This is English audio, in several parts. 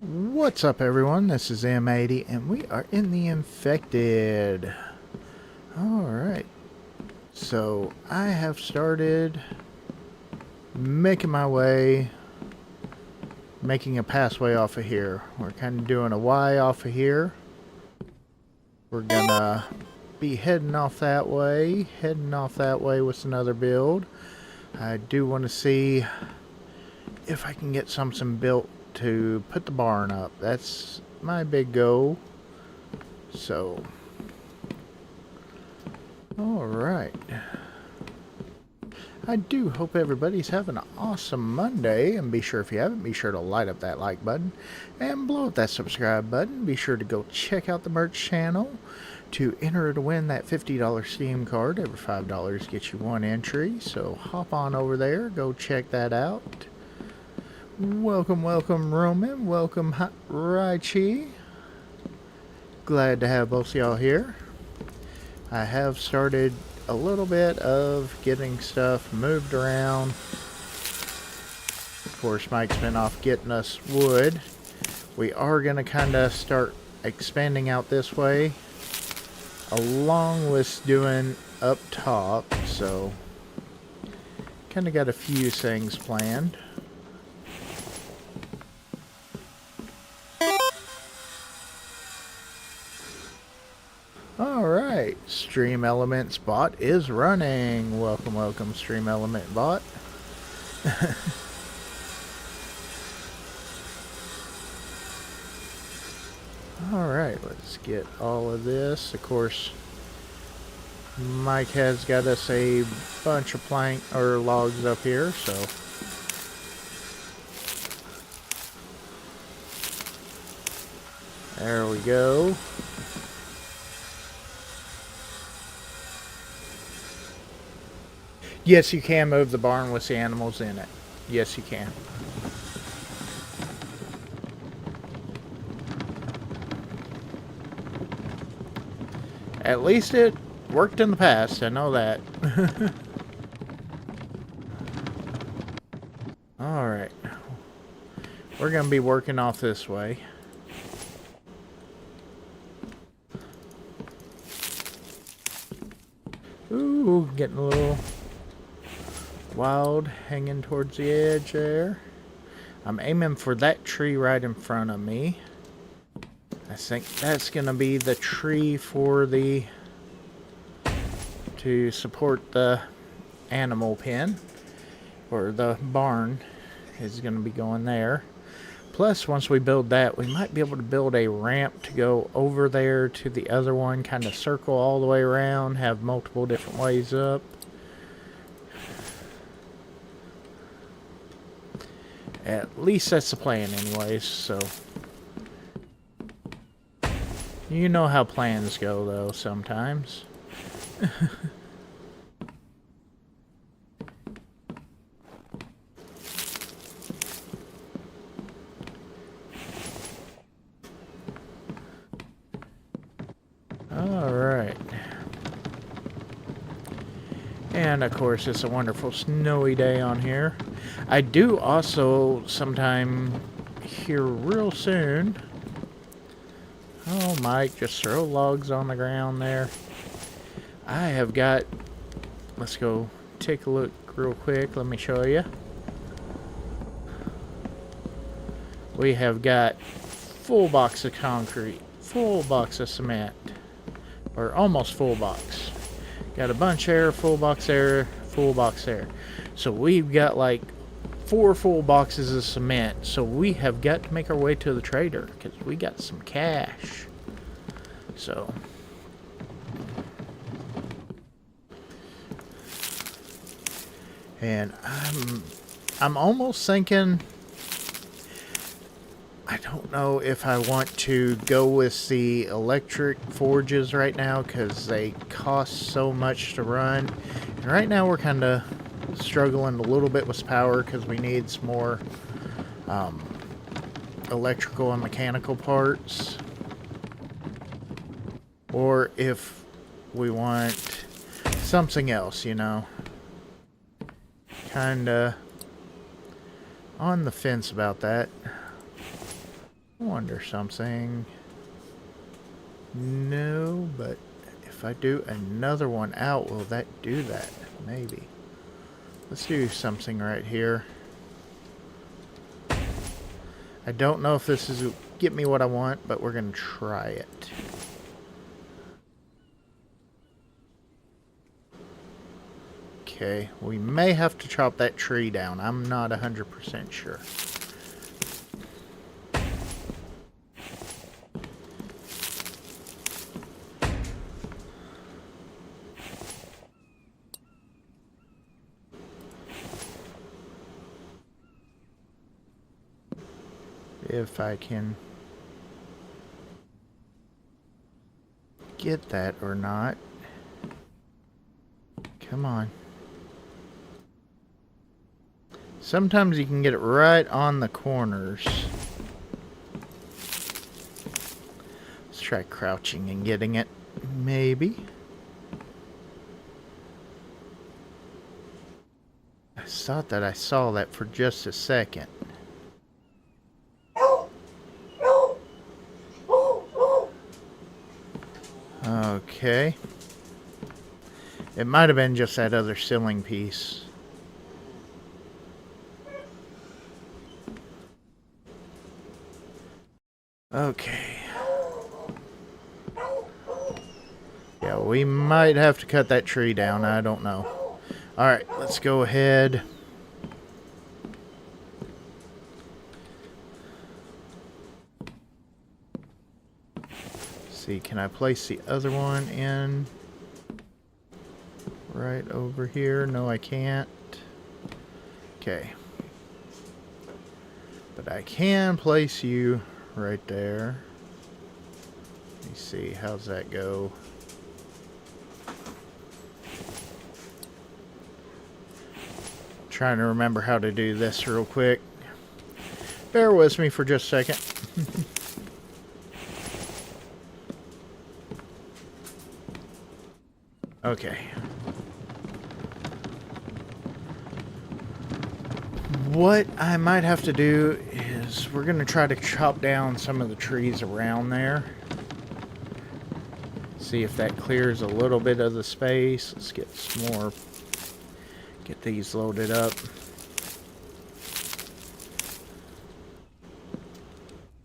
What's up, everyone? This is M80, and we are in the Infected. Alright, so I have started making my way, making a passway off of here. We're kind of doing a Y off of here. We're gonna be heading off that way with another build. I do want to see if I can get something built to put the barn up. That's my big goal. So, alright. I do hope everybody's having an awesome Monday, and be sure, if you haven't, be sure to light up that like button and blow up that subscribe button. Be sure to go check out the merch channel to enter to win that $50 Steam card. Every $5 gets you one entry, so hop on over there, go check that out. Welcome, Roman. Welcome, Raichi. Glad to have both of y'all here. I have started a little bit of getting stuff moved around. Of course, Mike's been off getting us wood. We are going to kind of start expanding out this way, along with doing up top. So, kind of got a few things planned. Alright, Stream Elements bot is running. Welcome, Stream Element bot. Alright, let's get all of this. Of course, Mike has got us a bunch of plank or logs up here, so there we go. Yes, you can move the barn with the animals in it. Yes, you can. At least it worked in the past, I know that. Alright. We're going to be working off this way. Ooh, getting a little wild, hanging towards the edge there. I'm aiming for that tree right in front of me. I think that's gonna be the tree for the to support the animal pen, or the barn is gonna be going there. Plus, once we build that, we might be able to build a ramp to go over there to the other one, kind of circle all the way around, have multiple different ways up. At least that's the plan anyways, so. You know how plans go, though, sometimes. Alright. And, of course, it's a wonderful snowy day on here. I do also sometime here real soon. Oh, Mike, just throw logs on the ground there. I have got, let's go take a look real quick. Let me show you. We have got full box of concrete, full box of cement, or almost full box. Got a bunch there, full box there, full box there. So we've got like 4 full boxes of cement. So we have got to make our way to the trader because we got some cash. So and I'm almost thinking, I don't know if I want to go with the electric forges right now because they cost so much to run. And right now we're kind of struggling a little bit with power because we need some more electrical and mechanical parts. Or if we want something else, you know. Kinda on the fence about that. wonder something. No, but if I do another one out, will that do that? Maybe. Let's do something right here. I don't know if this is get me what I want, but we're going to try it. Okay, we may have to chop that tree down. I'm not 100% sure. If I can get that or not. Come on. Sometimes you can get it right on the corners. Let's try crouching and getting it. Maybe. I thought that I saw that for just a second. Okay. It might have been just that other ceiling piece. Okay. Yeah, we might have to cut that tree down. I don't know. Alright, let's go ahead. See, can I place the other one in right over here? No, I can't. Okay. But I can place you right there. Let me see, how's that go? Trying to remember how to do this real quick. Bear with me for just a second. Okay. What I might have to do is we're going to try to chop down some of the trees around there. See if that clears a little bit of the space. Let's get some more. Get these loaded up.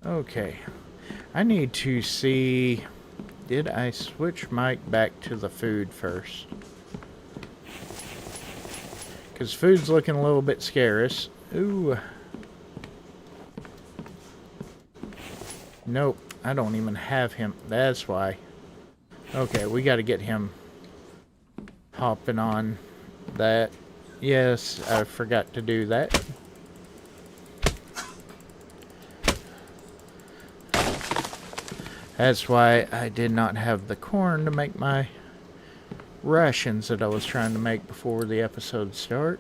Okay. I need to see... Did I switch Mike back to the food first? Because food's looking a little bit scarce. Ooh. Nope. I don't even have him. That's why. Okay, we got to get him hopping on that. Yes, I forgot to do that. That's why I did not have the corn to make my rations that I was trying to make before the episode start.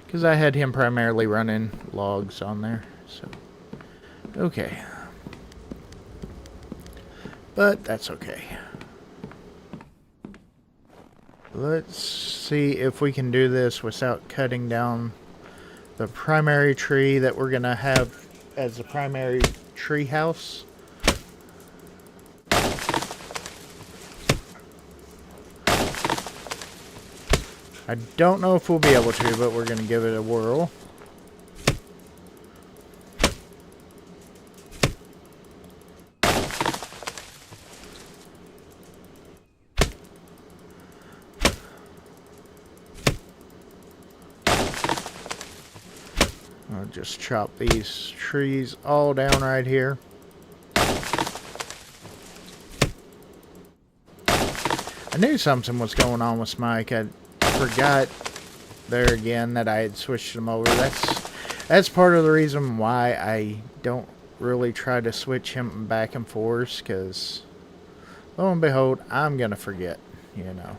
Because I had him primarily running logs on there. So, okay. But that's okay. Let's see if we can do this without cutting down the primary tree that we're going to have as the primary treehouse. I don't know if we'll be able to, but we're going to give it a whirl. I'll just chop these trees all down right here. I knew something was going on with Mike. I forgot there again that I had switched him over. That's part of the reason why I don't really try to switch him back and forth, because lo and behold, I'm gonna forget, you know.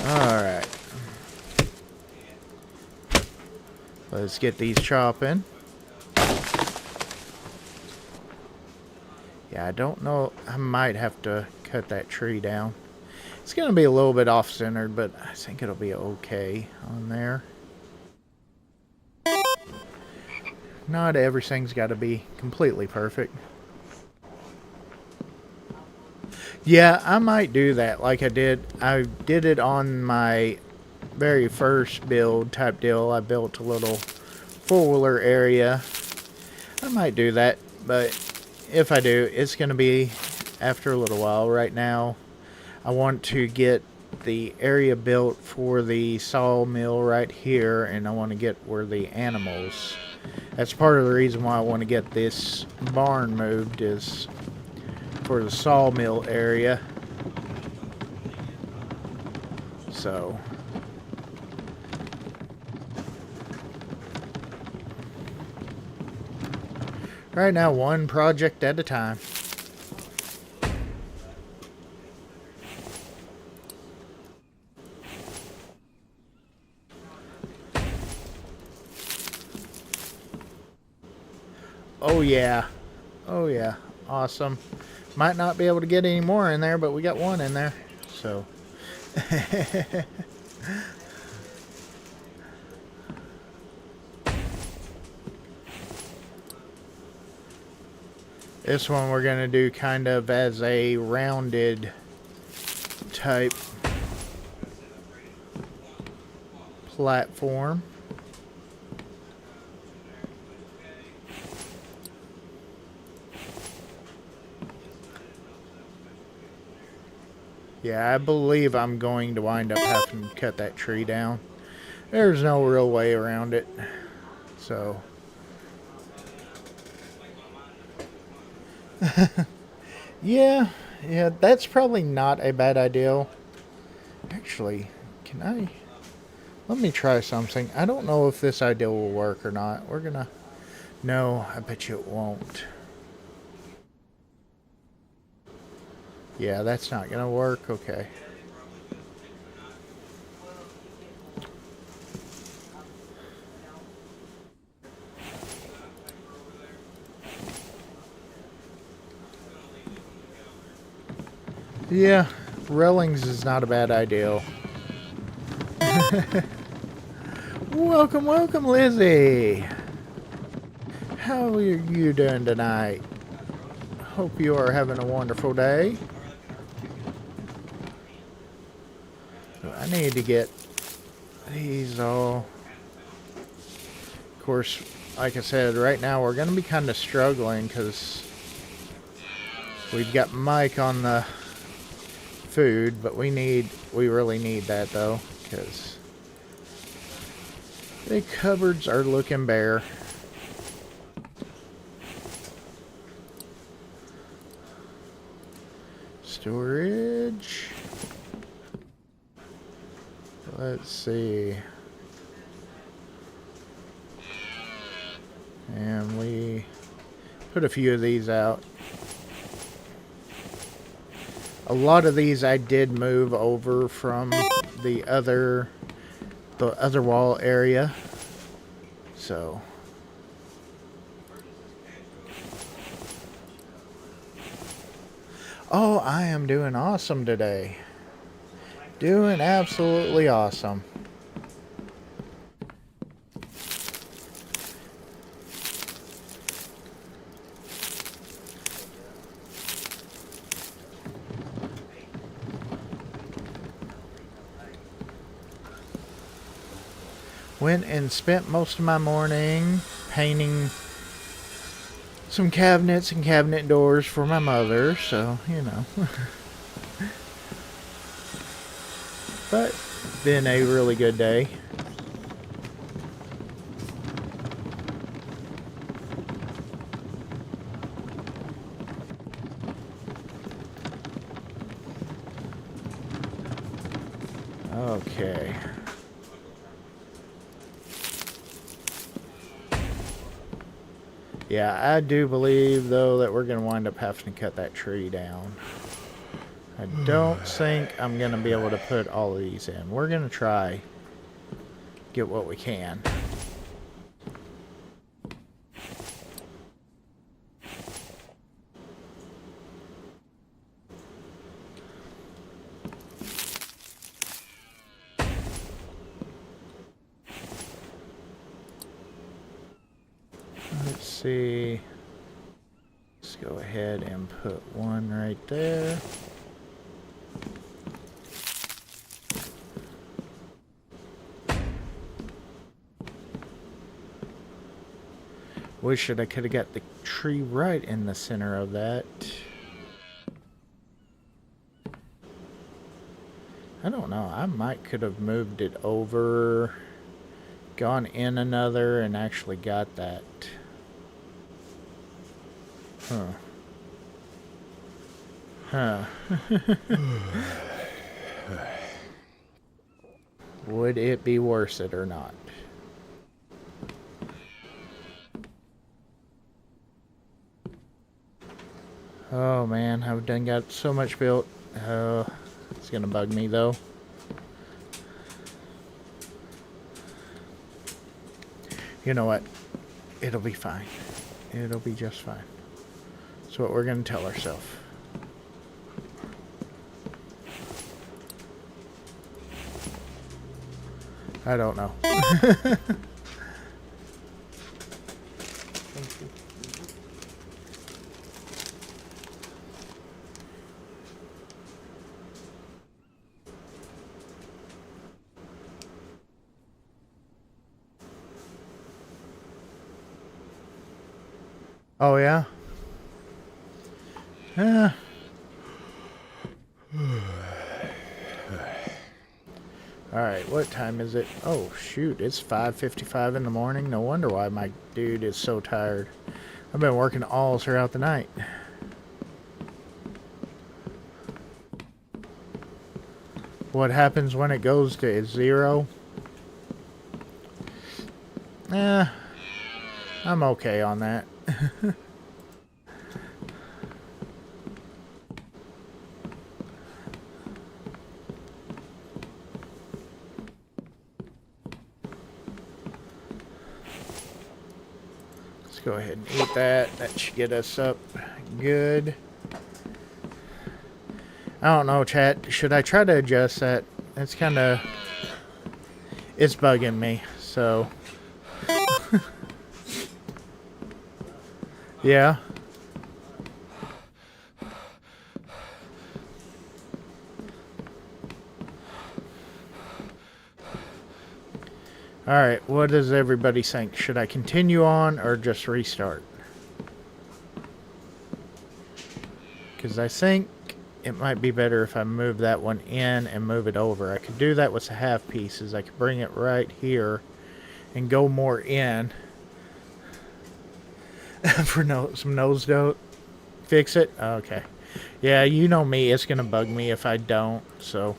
Alright. Let's get these chopping. Yeah, I don't know. I might have to cut that tree down. It's going to be a little bit off-centered, but I think it'll be okay on there. Not everything's got to be completely perfect. Yeah, I might do that like I did. I did it on my very first build type deal. I built a little four-wheeler area. I might do that, but if I do, it's going to be after a little while. Right now, I want to get the area built for the sawmill right here, and I want to get where the animals. That's part of the reason why I want to get this barn moved, is for the sawmill area. So right now, one project at a time. Oh yeah. Oh yeah. Awesome. Might not be able to get any more in there, but we got one in there. So this one we're going to do kind of as a rounded type platform. Yeah, I believe I'm going to wind up having to cut that tree down. There's no real way around it. So yeah, that's probably not a bad idea. Actually, let me try something. I don't know if this idea will work or not. No, I bet you it won't. Yeah, that's not gonna work. Okay. Yeah, railings is not a bad idea. Welcome, welcome, Lizzie. How are you doing tonight? Hope you are having a wonderful day. I need to get these all. Of course, like I said, right now we're going to be kind of struggling because we've got Mike on the food, but we really need that though, because the cupboards are looking bare. Storage. Let's see. And we put a few of these out. A lot of these I did move over from the other wall area. So oh, I am doing awesome today. Doing absolutely awesome. Went and spent most of my morning painting some cabinets and cabinet doors for my mother, so, you know. But, been a really good day. Okay. Yeah, I do believe, though, that we're going to wind up having to cut that tree down. I don't think I'm going to be able to put all of these in. We're going to try get what we can. Let's see. Let's go ahead and put one right there. Wish that I could have got the tree right in the center of that. I don't know. I might could have moved it over, gone in another, and actually got that. Huh. Huh. Would it be worth it or not? Oh man, I've done got so much built. It's gonna bug me though. You know what? It'll be fine. It'll be just fine. That's what we're gonna tell ourselves. I don't know. Oh yeah? Yeah. Alright, what time is it? Oh shoot, it's 5:55 in the morning. No wonder why my dude is so tired. I've been working all throughout the night. What happens when it goes to 0? I'm okay on that. Let's go ahead and eat that. That should get us up good. I don't know, chat. Should I try to adjust that? It's kind of... It's bugging me, so... Yeah. Alright, what does everybody think? Should I continue on or just restart? Because I think it might be better if I move that one in and move it over. I could do that with the half pieces. I could bring it right here and go more in. For some nose dough. Fix it? Okay. Yeah, you know me. It's going to bug me if I don't, so...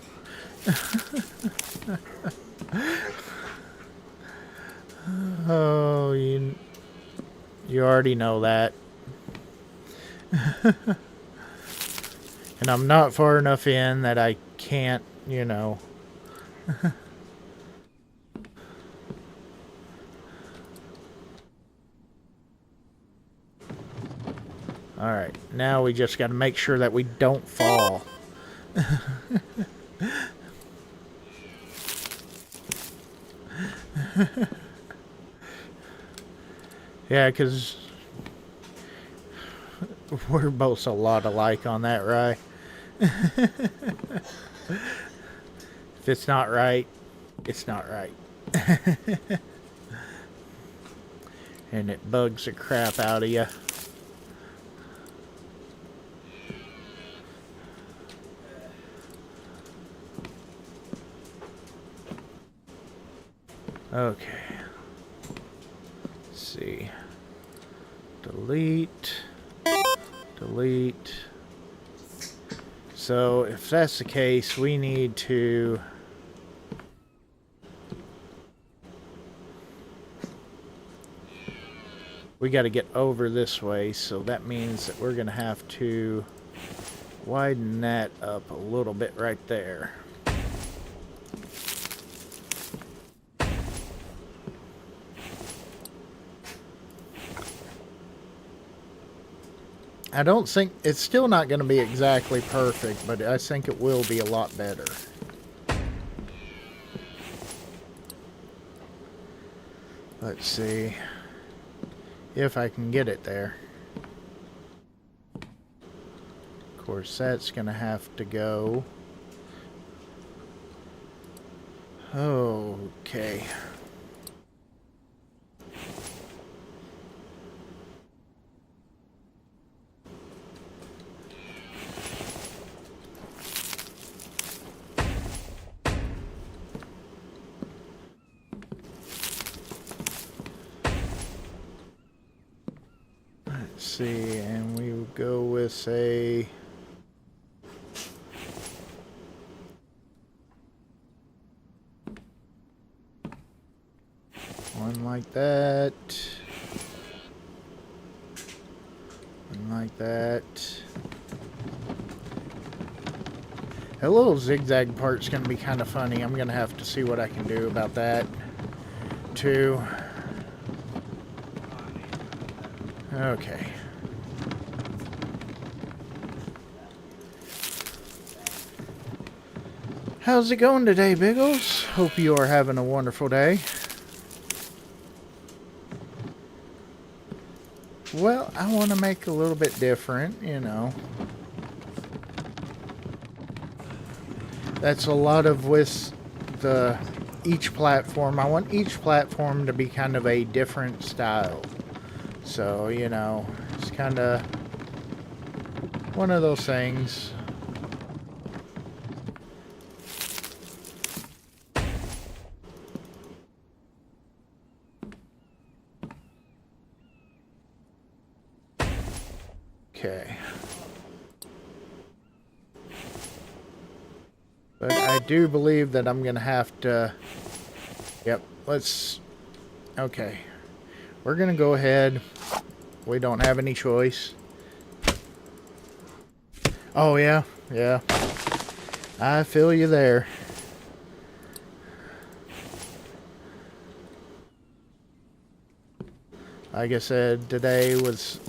Oh, you already know that. And I'm not far enough in that I can't, you know... Alright, now we just got to make sure that we don't fall. Yeah, because we're both a lot alike on that, right? If it's not right, it's not right. And it bugs the crap out of you. Okay. Let's see. Delete. Delete. So if that's the case, we need to... We got to get over this way, so that means that we're going to have to widen that up a little bit right there. I don't think... It's still not going to be exactly perfect, but I think it will be a lot better. Let's see. if I can get it there. Of course, that's gonna have to go. Okay. Let's see, and we will go with a one like that. One like that. That little zigzag part's going to be kind of funny. I'm going to have to see what I can do about that, too. Okay. How's it going today, Biggles? Hope you are having a wonderful day. Well, I want to make a little bit different, you know. That's a lot of with each platform. I want each platform to be kind of a different style. So, you know, it's kind of one of those things. Okay. But I do believe that I'm going to have to... Yep, let's... Okay. We're going to go ahead. We don't have any choice. Oh, yeah. Yeah. I feel you there. Like I said, today was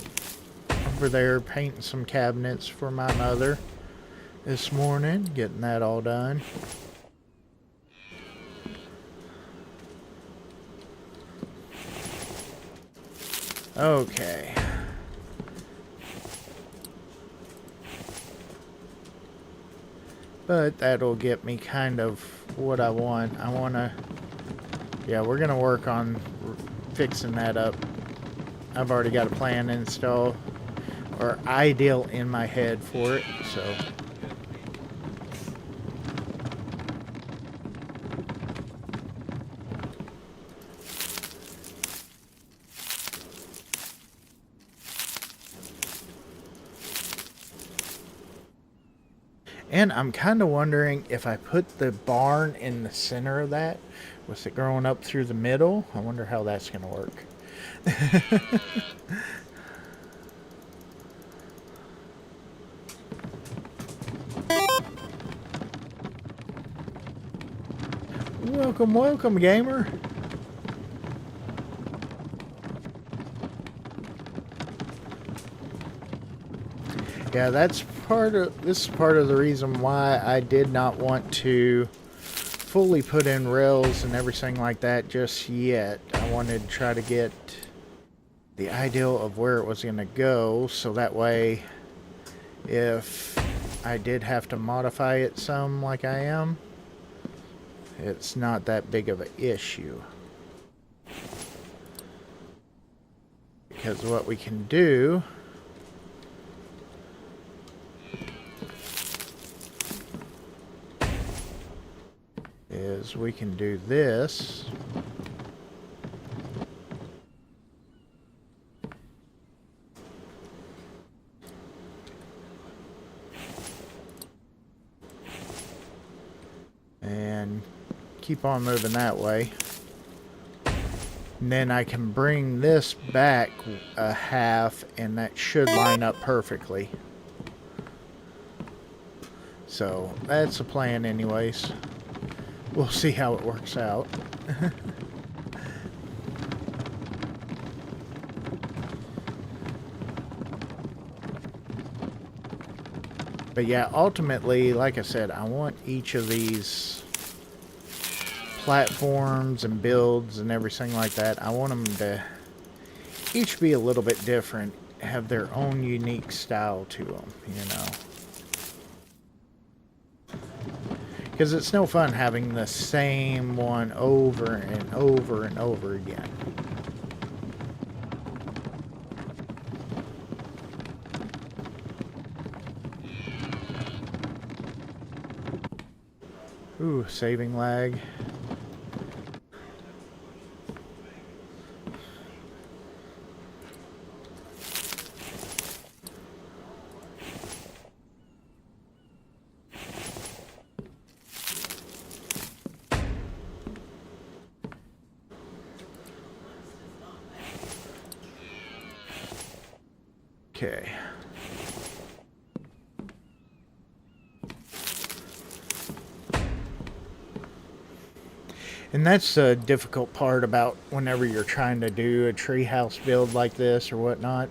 over there painting some cabinets for my mother this morning, getting that all done. Okay. But that'll get me kind of what I want. I want to... Yeah, we're going to work on fixing that up. I've already got a plan installed, or ideal in my head for it, so... And I'm kind of wondering if I put the barn in the center of that, with it growing up through the middle, I wonder how that's going to work. Welcome, welcome, gamer. Yeah, this is part of the reason why I did not want to fully put in rails and everything like that just yet. I wanted to try to get the ideal of where it was going to go, so that way if I did have to modify it some like I am, it's not that big of an issue. Because what we can do is we can do this. And keep on moving that way. And then I can bring this back a half, and that should line up perfectly. So that's the plan anyways. We'll see how it works out. But yeah, ultimately, like I said, I want each of these platforms and builds and everything like that, I want them to each be a little bit different, have their own unique style to them, you know. Because it's no fun having the same one over and over and over again. Ooh, saving lag. Okay. And that's the difficult part about whenever you're trying to do a treehouse build like this or whatnot,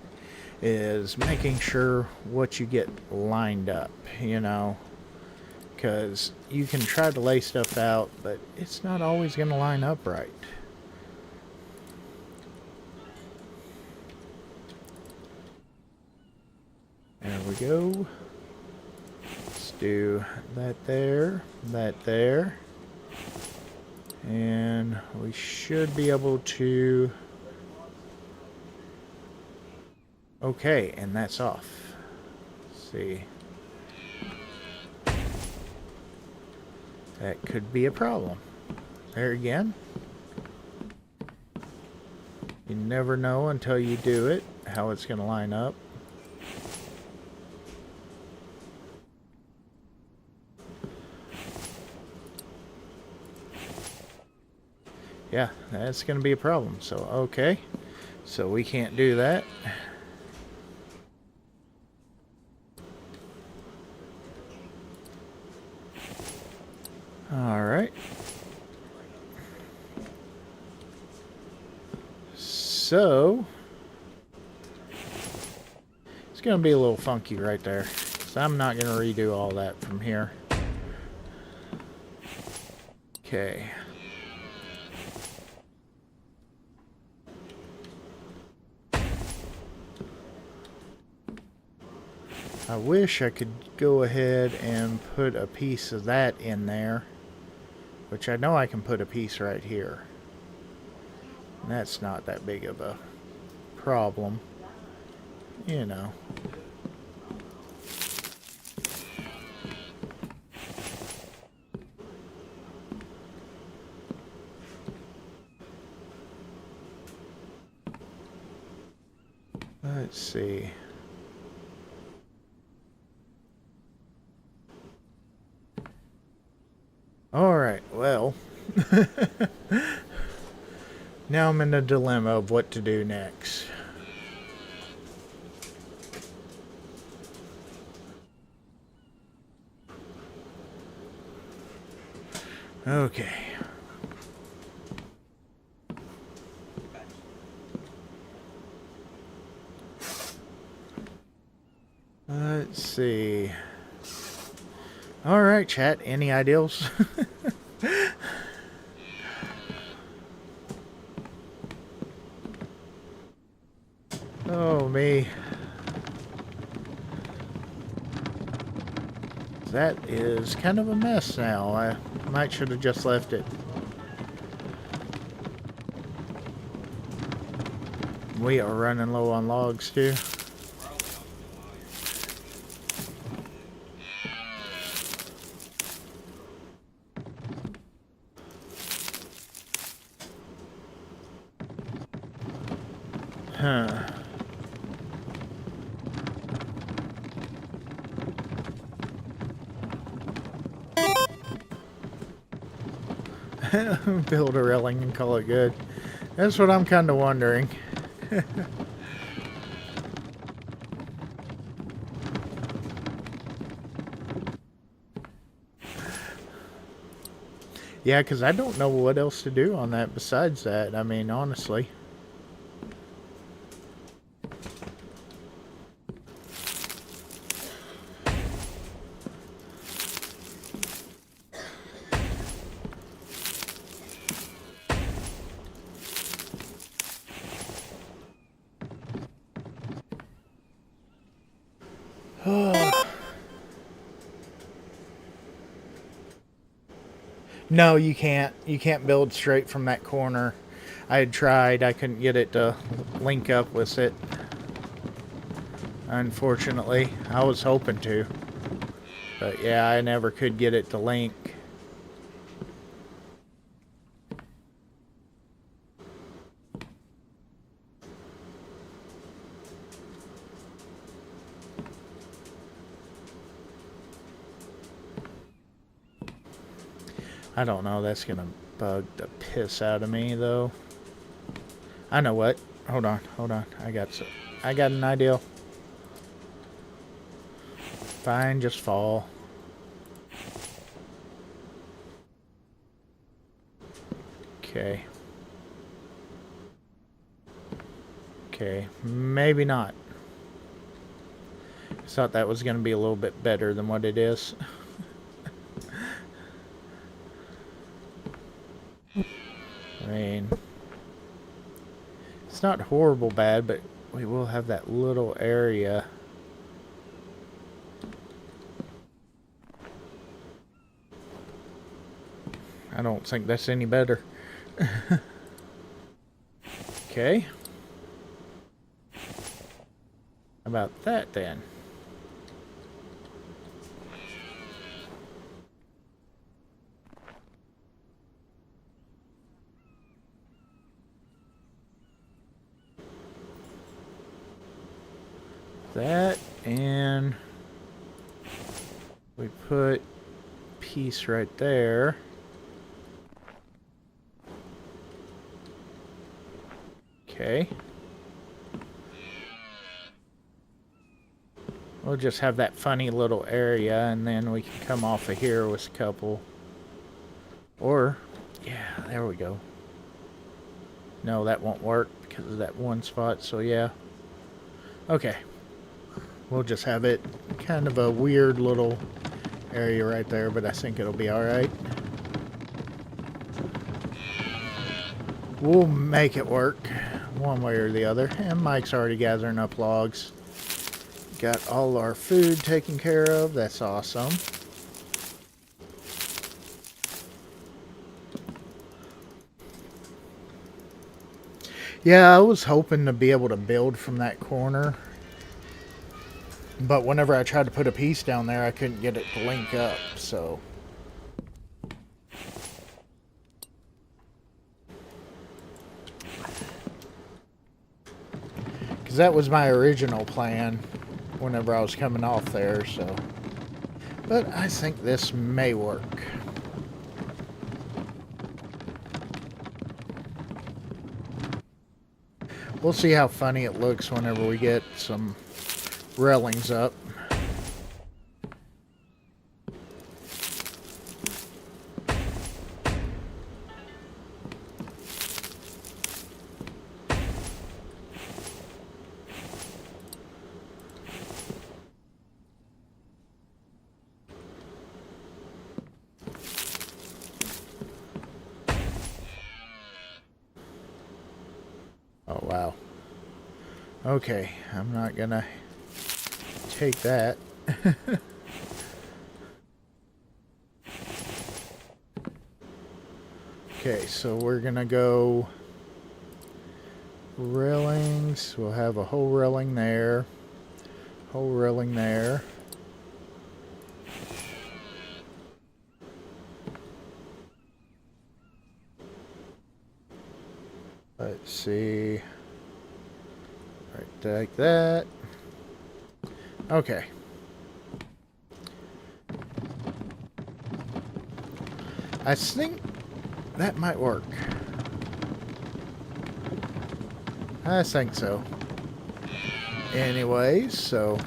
is making sure what you get lined up, you know. Because you can try to lay stuff out, but it's not always going to line up right. There we go. Let's do that there, that there. And we should be able to... Okay, and that's off. Let's see. That could be a problem. There again. You never know until you do it, how it's going to line up. Yeah, that's going to be a problem. So, okay. So we can't do that. Alright. So, it's going to be a little funky right there. So I'm not going to redo all that from here. Okay. I wish I could go ahead and put a piece of that in there, which I know I can put a piece right here. And that's not that big of a problem, you know. Let's see. Alright, well, now I'm in a dilemma of what to do next. Okay. Let's see. Alright, chat, any ideals? Oh, me. That is kind of a mess now. I might should have just left it. We are running low on logs, too. Huh. Build a railing and call it good. That's what I'm kind of wondering. Yeah, because I don't know what else to do on that besides that. I mean, honestly. No, you can't. You can't build straight from that corner. I had tried. I couldn't get it to link up with it. Unfortunately, I was hoping to. But yeah, I never could get it to link. I don't know. That's going to bug the piss out of me, though. I know what. Hold on. Hold on. I got an idea. Fine, just fall. Okay. Okay. Maybe not. I thought that was going to be a little bit better than what it is. I mean, it's not horrible bad, but we will have that little area. I don't think that's any better. Okay. How about that then? That, and we put piece right there. Okay. We'll just have that funny little area, and then we can come off of here with a couple. Or, yeah, there we go. No, that won't work because of that one spot, so yeah. Okay. We'll just have it kind of a weird little area right there, but I think it'll be alright. We'll make it work one way or the other. And Mike's already gathering up logs. Got all our food taken care of. That's awesome. Yeah, I was hoping to be able to build from that corner. But whenever I tried to put a piece down there, I couldn't get it to link up, so... Because that was my original plan whenever I was coming off there, so... But I think this may work. We'll see how funny it looks whenever we get some railings up. Oh, wow. Okay, I'm not gonna take that. Okay, so we're gonna go railings. We'll have a whole railing there, whole railing there. Let's see. Right, like that. Okay. I think that might work. I think so. Anyways, so...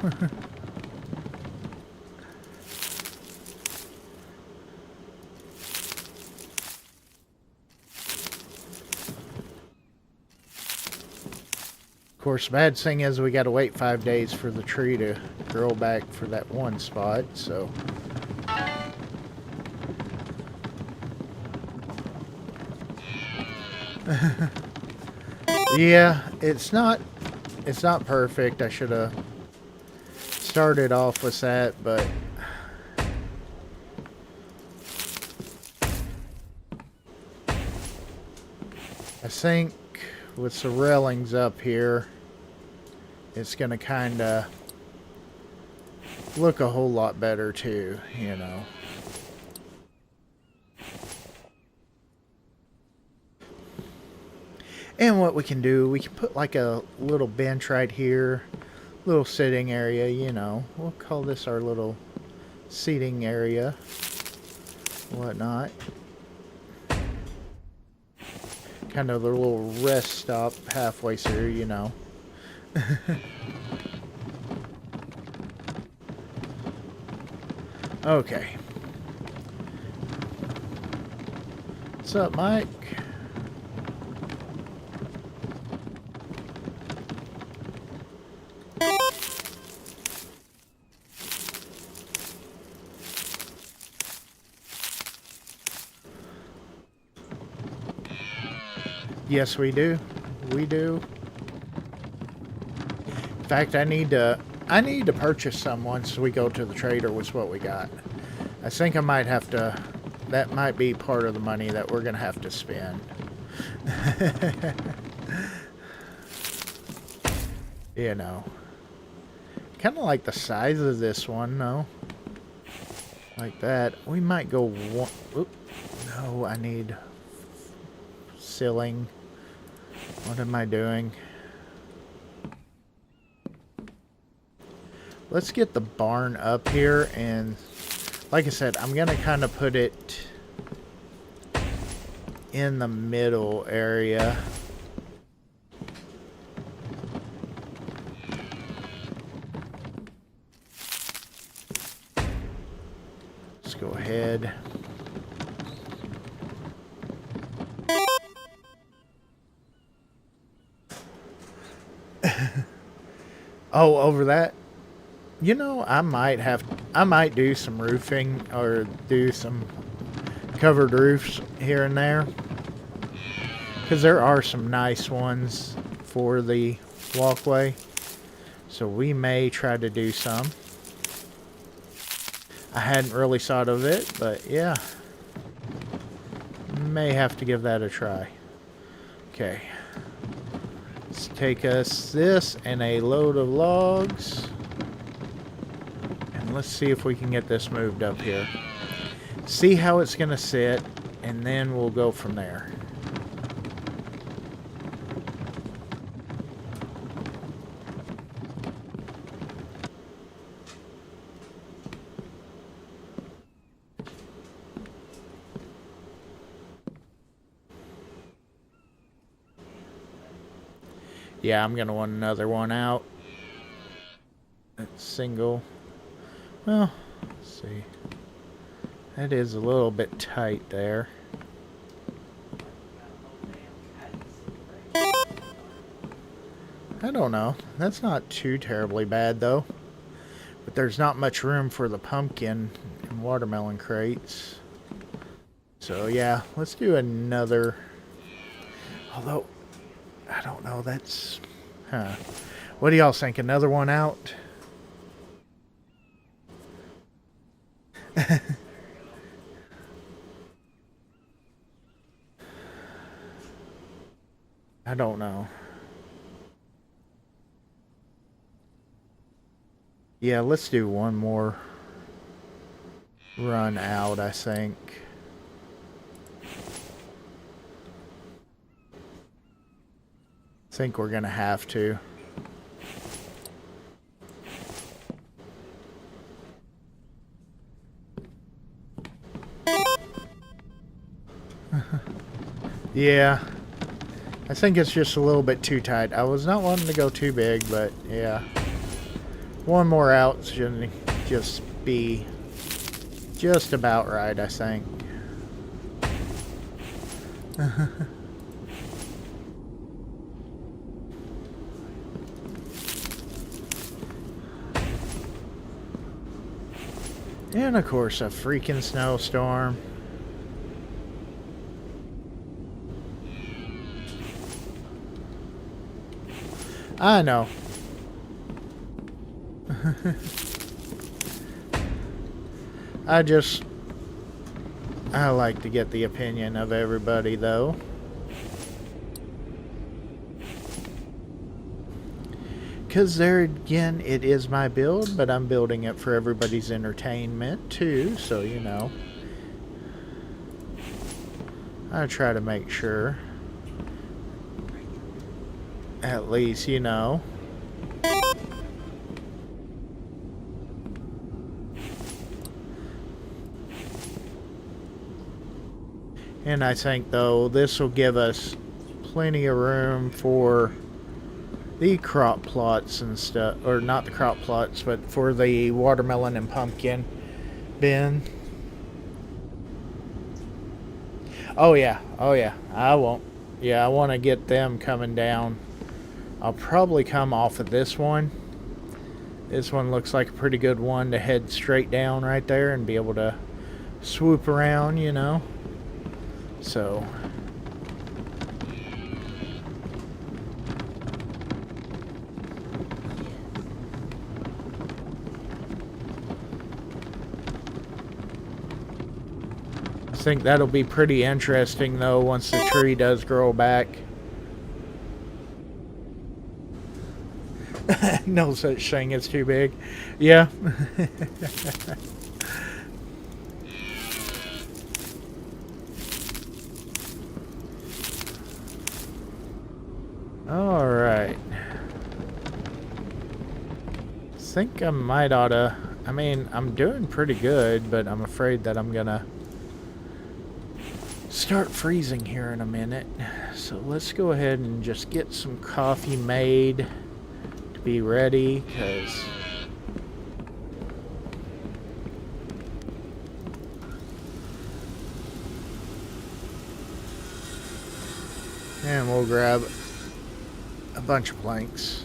Of course, the bad thing is we gotta wait 5 days for the tree to grow back for that one spot, so... Yeah, it's not perfect. I should have started off with that, but think with the railings up here, it's going to kind of look a whole lot better too, you know. And what we can do, we can put like a little bench right here, little sitting area, you know. We'll call this our little seating area, whatnot. Kind of a little rest stop halfway through, you know. Okay. What's up, Mike? Yes, we do. We do. In fact, I need to purchase some once we go to the trader with what we got. I think I might have to. That might be part of the money that we're gonna have to spend. You know. Kind of like the size of this one, though. Like that. We might go one. Oop. No, I need ceiling. What am I doing? Let's get the barn up here, and like I said, I'm gonna kind of put it in the middle area. Let's go ahead. Oh, over that? You know, I might do some roofing or do some covered roofs here and there. Because there are some nice ones for the walkway. So we may try to do some. I hadn't really thought of it, but yeah. May have to give that a try. Okay. Let's take us this and a load of logs. And let's see if we can get this moved up here. See how it's going to sit, and then we'll go from there. Yeah, I'm going to want another one out. That's single. Well, let's see. That is a little bit tight there. I don't know. That's not too terribly bad, though. But there's not much room for the pumpkin and watermelon crates. So, yeah, let's do another. Although, I don't know, that's... Huh. What do y'all think? Another one out? I don't know. Yeah, let's do one more run out, I think. I think we're gonna have to. Yeah, I think it's just a little bit too tight. I was not wanting to go too big, but yeah. One more out should just be just about right, I think. And of course, a freaking snowstorm. I know. I like to get the opinion of everybody, though. because there again, it is my build, but I'm building it for everybody's entertainment too, so you know. I try to make sure, at least, you know. And I think, though, this will give us plenty of room for the crop plots and stuff. Or not the crop plots, but for the watermelon and pumpkin bin. Oh, yeah. Oh, yeah. I won't. Yeah, I want to get them coming down. I'll probably come off of this one. This one looks like a pretty good one to head straight down right there and be able to swoop around, you know. So I think that'll be pretty interesting though once the tree does grow back. No such thing as too big. Yeah. Alright. Think I might oughta... I mean, I'm doing pretty good, but I'm afraid that I'm gonna start freezing here in a minute. So let's go ahead and just get some coffee made to be ready, because... And we'll grab a bunch of planks.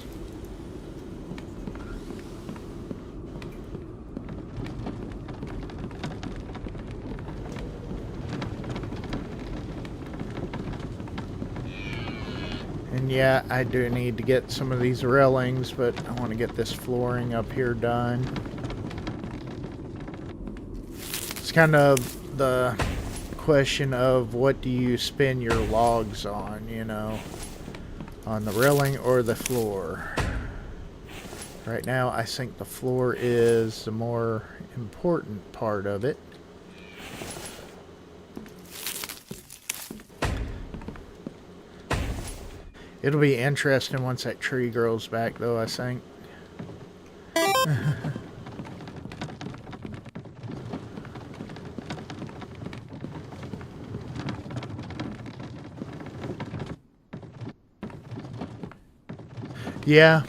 And yeah, I do need to get some of these railings, but I want to get this flooring up here done. It's kind of the question of what do you spin your logs on, you know, on the railing or the floor. Right now I think the floor is the more important part of it. It'll be interesting once that tree grows back though, I think. Yeah.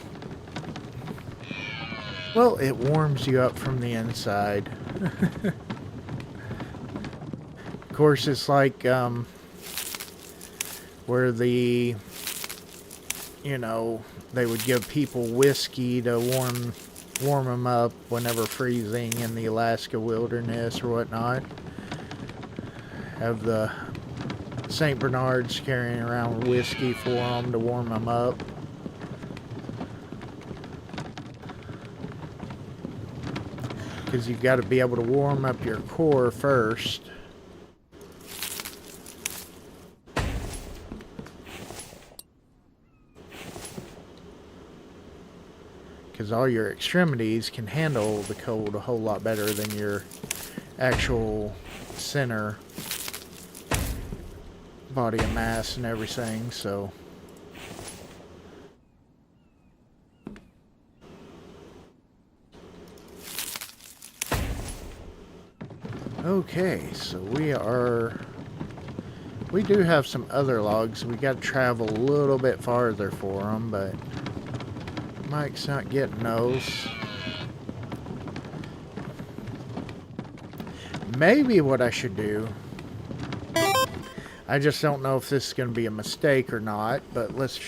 Well, it warms you up from the inside. Of course, it's like where the, you know, they would give people whiskey to warm them up whenever freezing in the Alaska wilderness or whatnot. Have the St. Bernards carrying around whiskey for them to warm them up. Because you've got to be able to warm up your core first. Because all your extremities can handle the cold a whole lot better than your actual center body of mass and everything, so... Okay, so we do have some other logs. We got to travel a little bit farther for them, but Mike's not getting those. Maybe what I should do, I just don't know if this is going to be a mistake or not, but let's...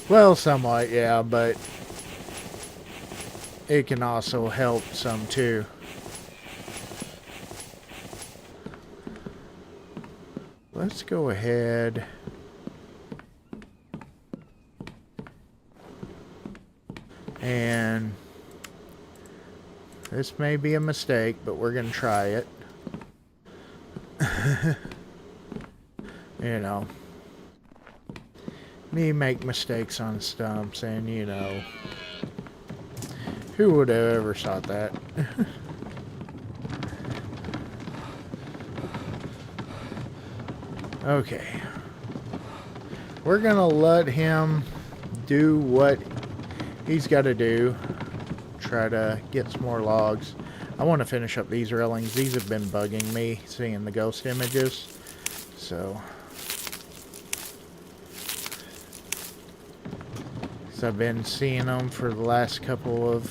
Well, somewhat, yeah, but it can also help some too. Let's go ahead and this may be a mistake, but we're going to try it. You know, me make mistakes on stumps, and you know, who would have ever thought that? Okay. We're gonna let him do what he's got to do. Try to get some more logs. I want to finish up these railings. These have been bugging me, seeing the ghost images. So, I've been seeing them for the last couple of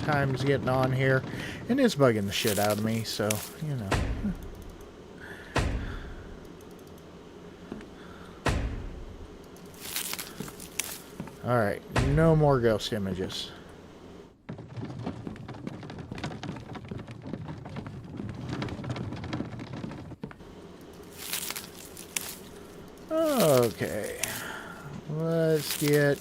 times getting on here, and it's bugging the shit out of me. So, you know. Alright, no more ghost images. Okay, let's get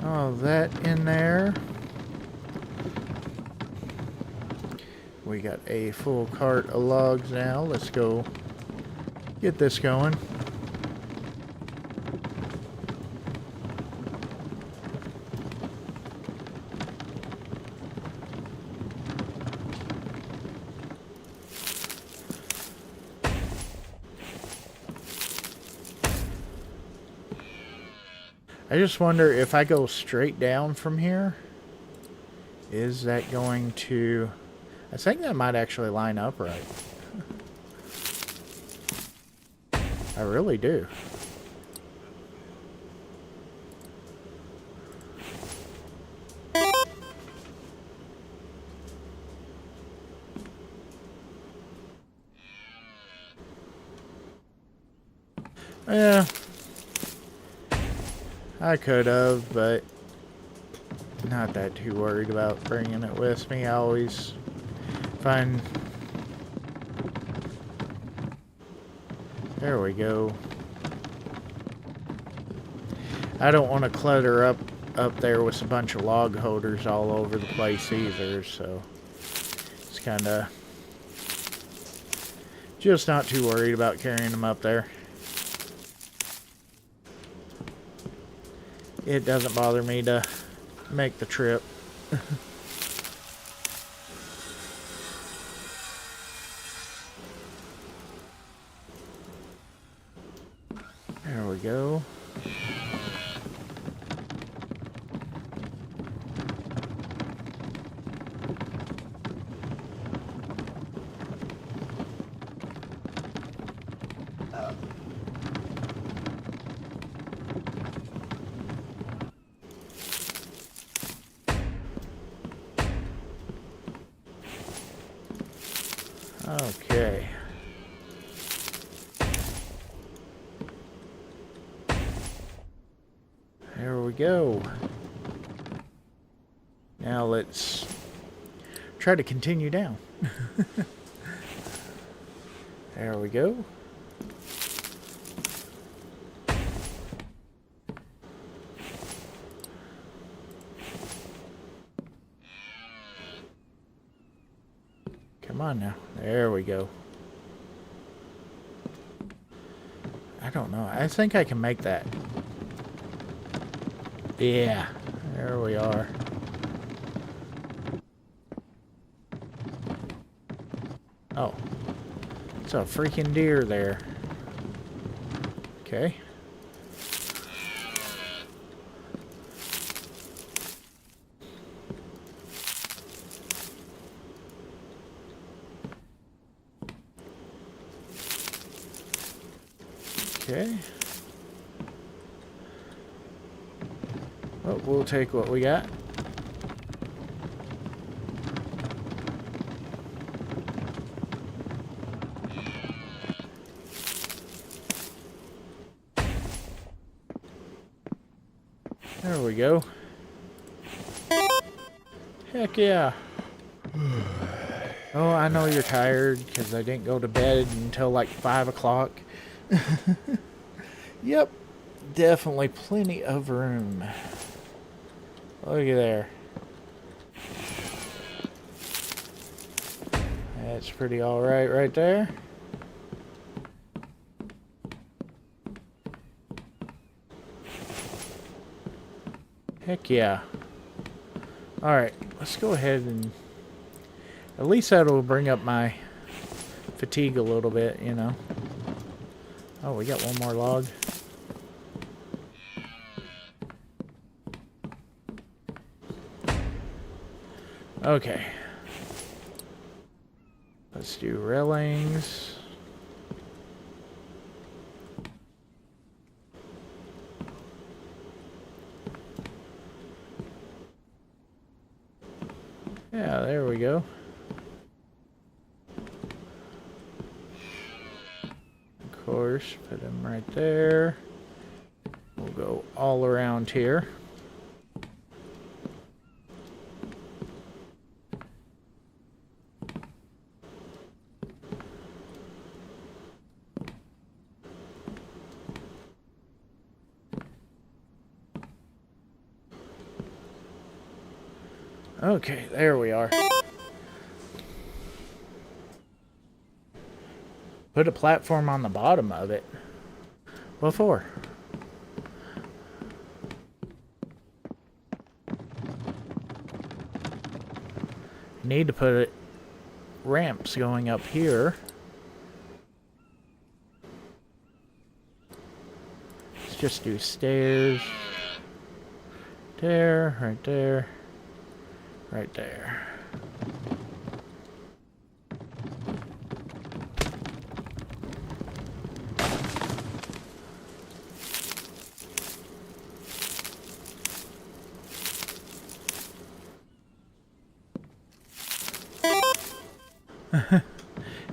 all that in there. We got a full cart of logs now. Let's go get this going. I just wonder if I go straight down from here, is that going to... I think that might actually line up right. I really do. Yeah. I could have, but not that too worried about bringing it with me. I always find... There we go. I don't want to clutter up there with a bunch of log holders all over the place either, so it's kind of just not too worried about carrying them up there. It doesn't bother me to make the trip. There we go. Okay. There we go. Now let's try to continue down. There we go. Come on now. There we go. I don't know. I think I can make that. Yeah. There we are. Oh. It's a freaking deer there. Okay. Okay. Well, we'll take what we got. There we go. Heck yeah. Oh, I know you're tired because I didn't go to bed until like 5 o'clock. Yep, definitely plenty of room. Look at there. That's pretty alright right there. Heck yeah. Alright, let's go ahead and... At least that'll bring up my fatigue a little bit, you know. Oh, we got one more log. Okay. Let's do railings. Yeah, there we go. Of course, put them right there. We'll go all around here. Okay, there we are. Put a platform on the bottom of it. What for? Need to put ramps going up here. Let's just do stairs. There, right there. Right there.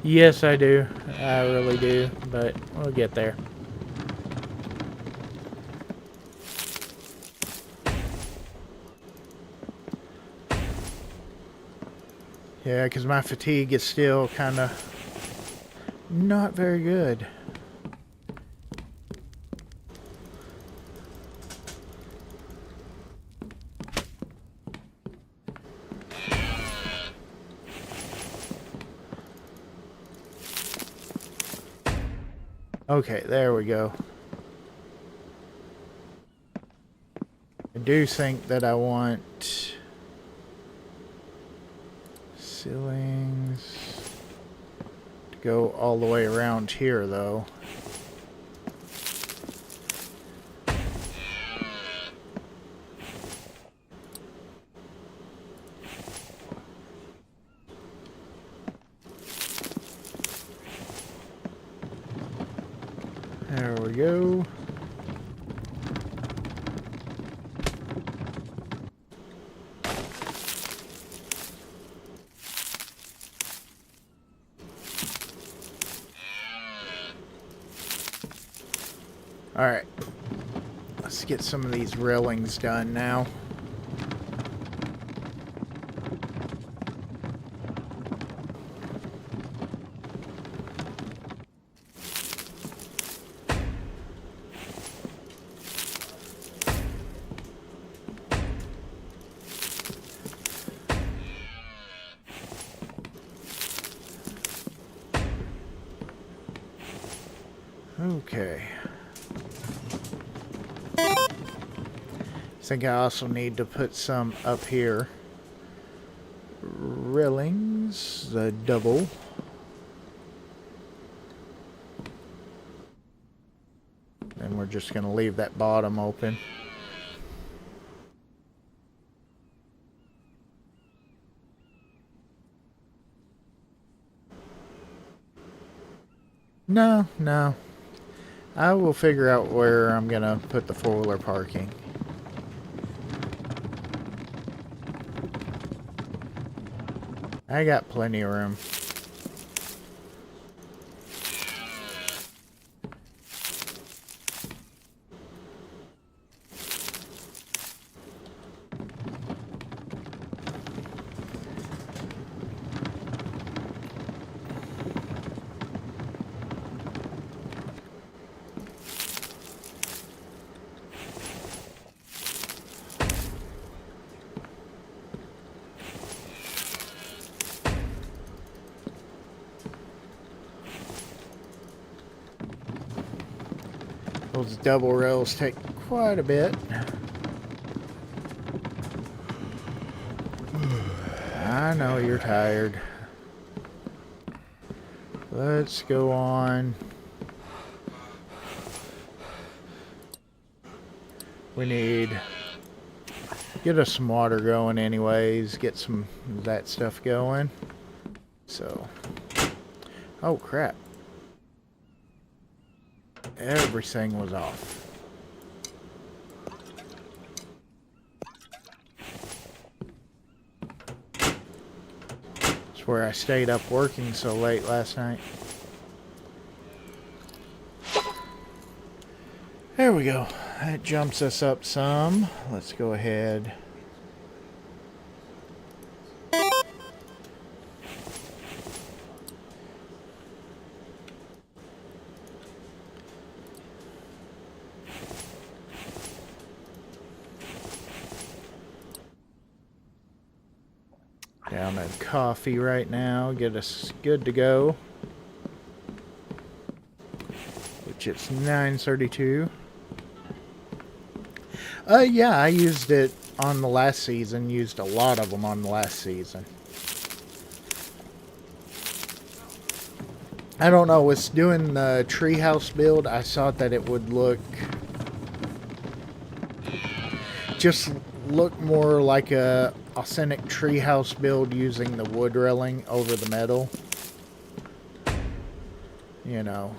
Yes, I do. I really do, but we'll get there. Yeah, because my fatigue is still kind of not very good. Okay, there we go. I do think that I want ceilings to go all the way around here, though. There we go. Alright. Let's get some of these railings done now. Okay. I think I also need to put some up here. Railings, the double. And we're just going to leave that bottom open. No, no. I will figure out where I'm going to put the four-wheeler parking. I got plenty of room. Those double rails take quite a bit. I know you're tired. Let's go on. We need get us some water going anyways, get some of that stuff going. So, oh crap. Everything was off. It's where I stayed up working so late last night. There we go. That jumps us up some. Let's go ahead. Down at coffee right now. Get us good to go. Which it's 9:32. Yeah, I used it on the last season. Used a lot of them on the last season. I don't know. Was doing the Treehouse build. I thought that it would look more like a authentic Treehouse build using the wood railing over the metal. You know.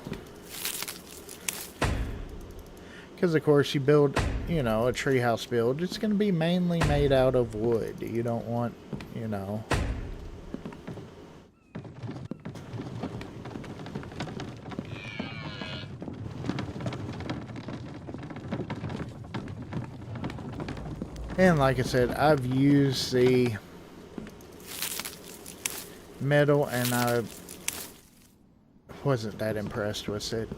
Because, of course, you build, you know, a treehouse build. It's going to be mainly made out of wood. You don't want, you know... And like I said, I've used the metal and I wasn't that impressed with it.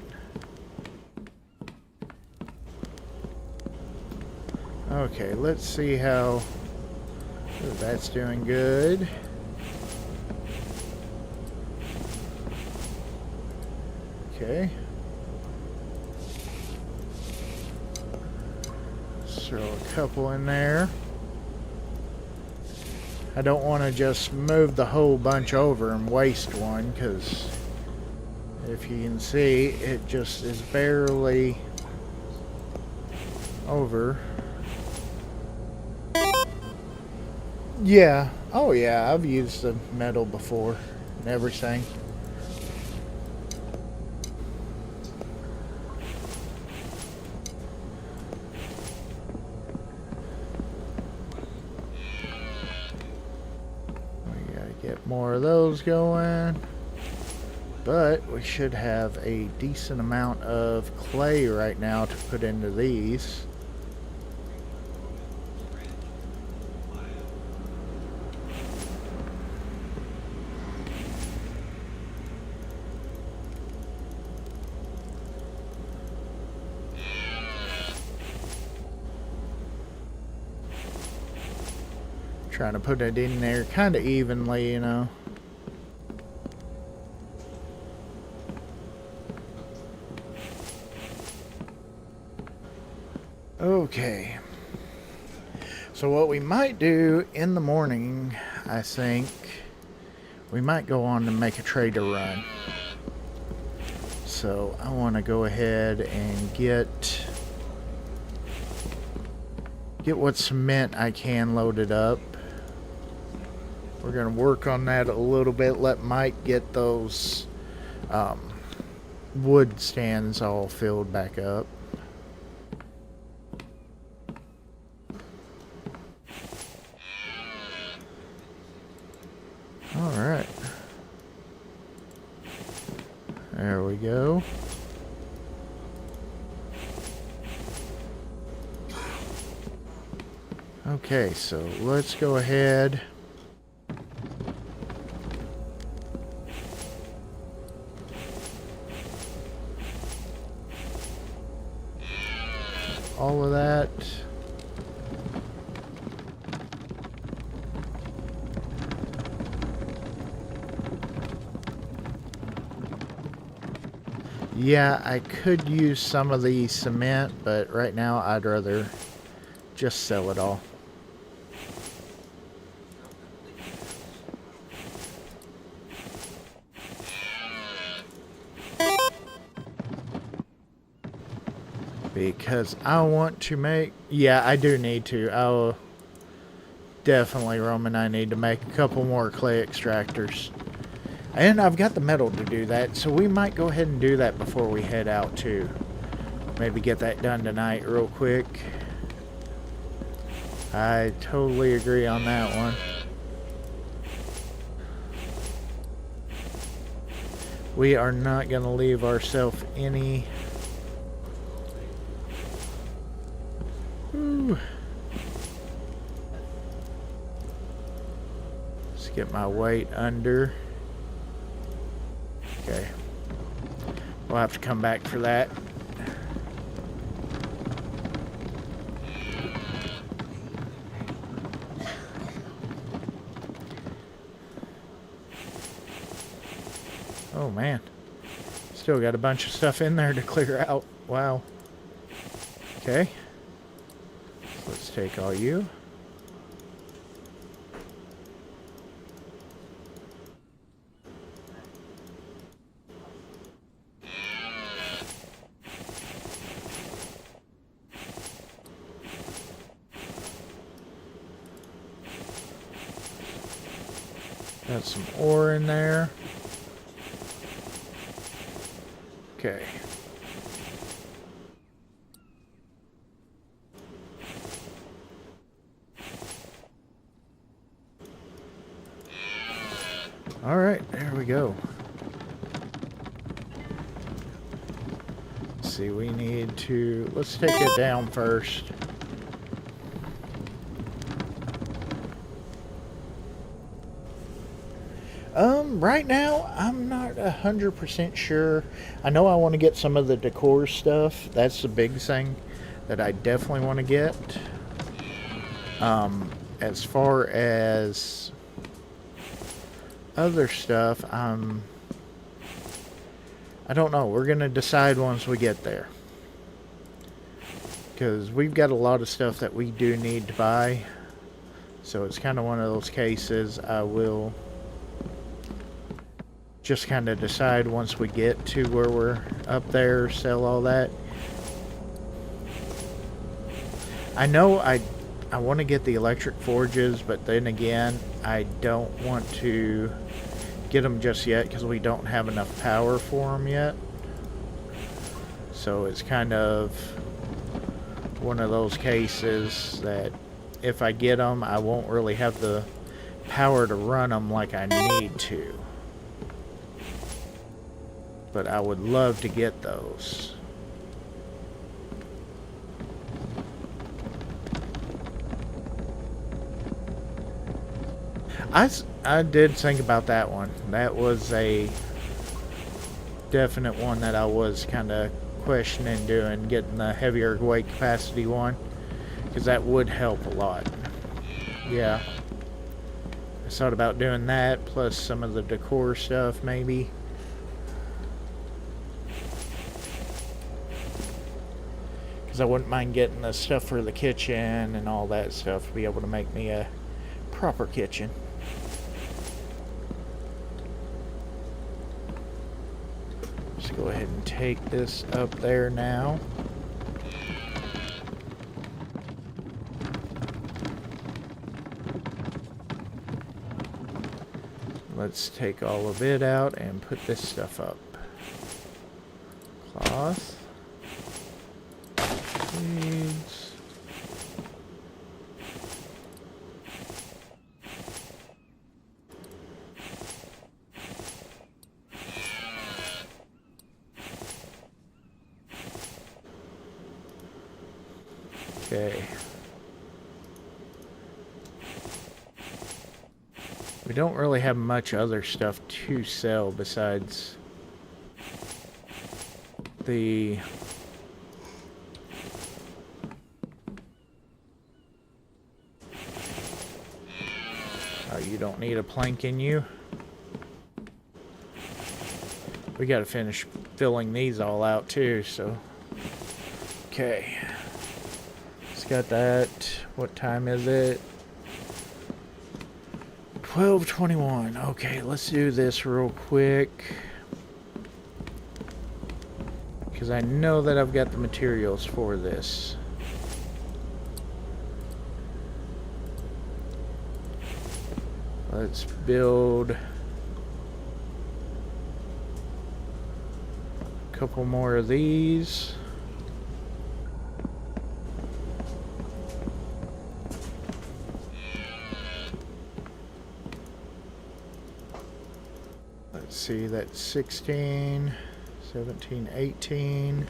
Okay, let's see how that's doing good. Okay. Let's throw a couple in there. I don't want to just move the whole bunch over and waste one, because if you can see, it just is barely over. Yeah. Oh, yeah. I've used the metal before and everything. We gotta get more of those going. But we should have a decent amount of clay right now to put into these. Trying to put it in there kind of evenly, you know. Okay. So what we might do in the morning, I think, we might go on and make a trader run. So I want to go ahead and get what cement I can loaded up. We're going to work on that a little bit. Let Mike get those wood stands all filled back up. All right. There we go. Okay, so let's go ahead. All of that. Yeah, I could use some of the cement, but right now I'd rather just sell it all. Because I want to make... Yeah, I do need to. I'll definitely, Roman, I need to make a couple more clay extractors. And I've got the metal to do that, so we might go ahead and do that before we head out too. Maybe get that done tonight real quick. I totally agree on that one. We are not going to leave ourselves any... Ooh. Let's get my weight under. Okay. We'll have to come back for that. Oh man. Still got a bunch of stuff in there to clear out. Wow. Okay. Let's take all you. Got some ore in there. Okay. All right, there we go. Let's see, we need to... Let's take it down first. Right now, I'm not 100% sure. I know I want to get some of the decor stuff. That's the big thing that I definitely want to get. As far as other stuff, I don't know. We're going to decide once we get there. Because we've got a lot of stuff that we do need to buy. So it's kind of one of those cases I will... just kind of decide once we get to where we're up there, sell all that. I know I want to get the electric forges, but then again, I don't want to get them just yet because we don't have enough power for them yet. So it's kind of one of those cases that if I get them, I won't really have the power to run them like I need to. But I would love to get those. I did think about that one. That was a definite one that I was kind of questioning doing, getting the heavier weight capacity one. Because that would help a lot. Yeah. I thought about doing that, plus some of the decor stuff maybe. I wouldn't mind getting the stuff for the kitchen and all that stuff to be able to make me a proper kitchen. Let's go ahead and take this up there now. Let's take all of it out and put this stuff up. Cloth. Seeds. Okay. We don't really have much other stuff to sell besides the... Oh, you don't need a plank in you? We got to finish filling these all out too, so. Okay. It's got that. What time is it? 12:21. Okay, let's do this real quick. Because I know that I've got the materials for this. Let's build a couple more of these. Let's see, that's 16, 17, 18.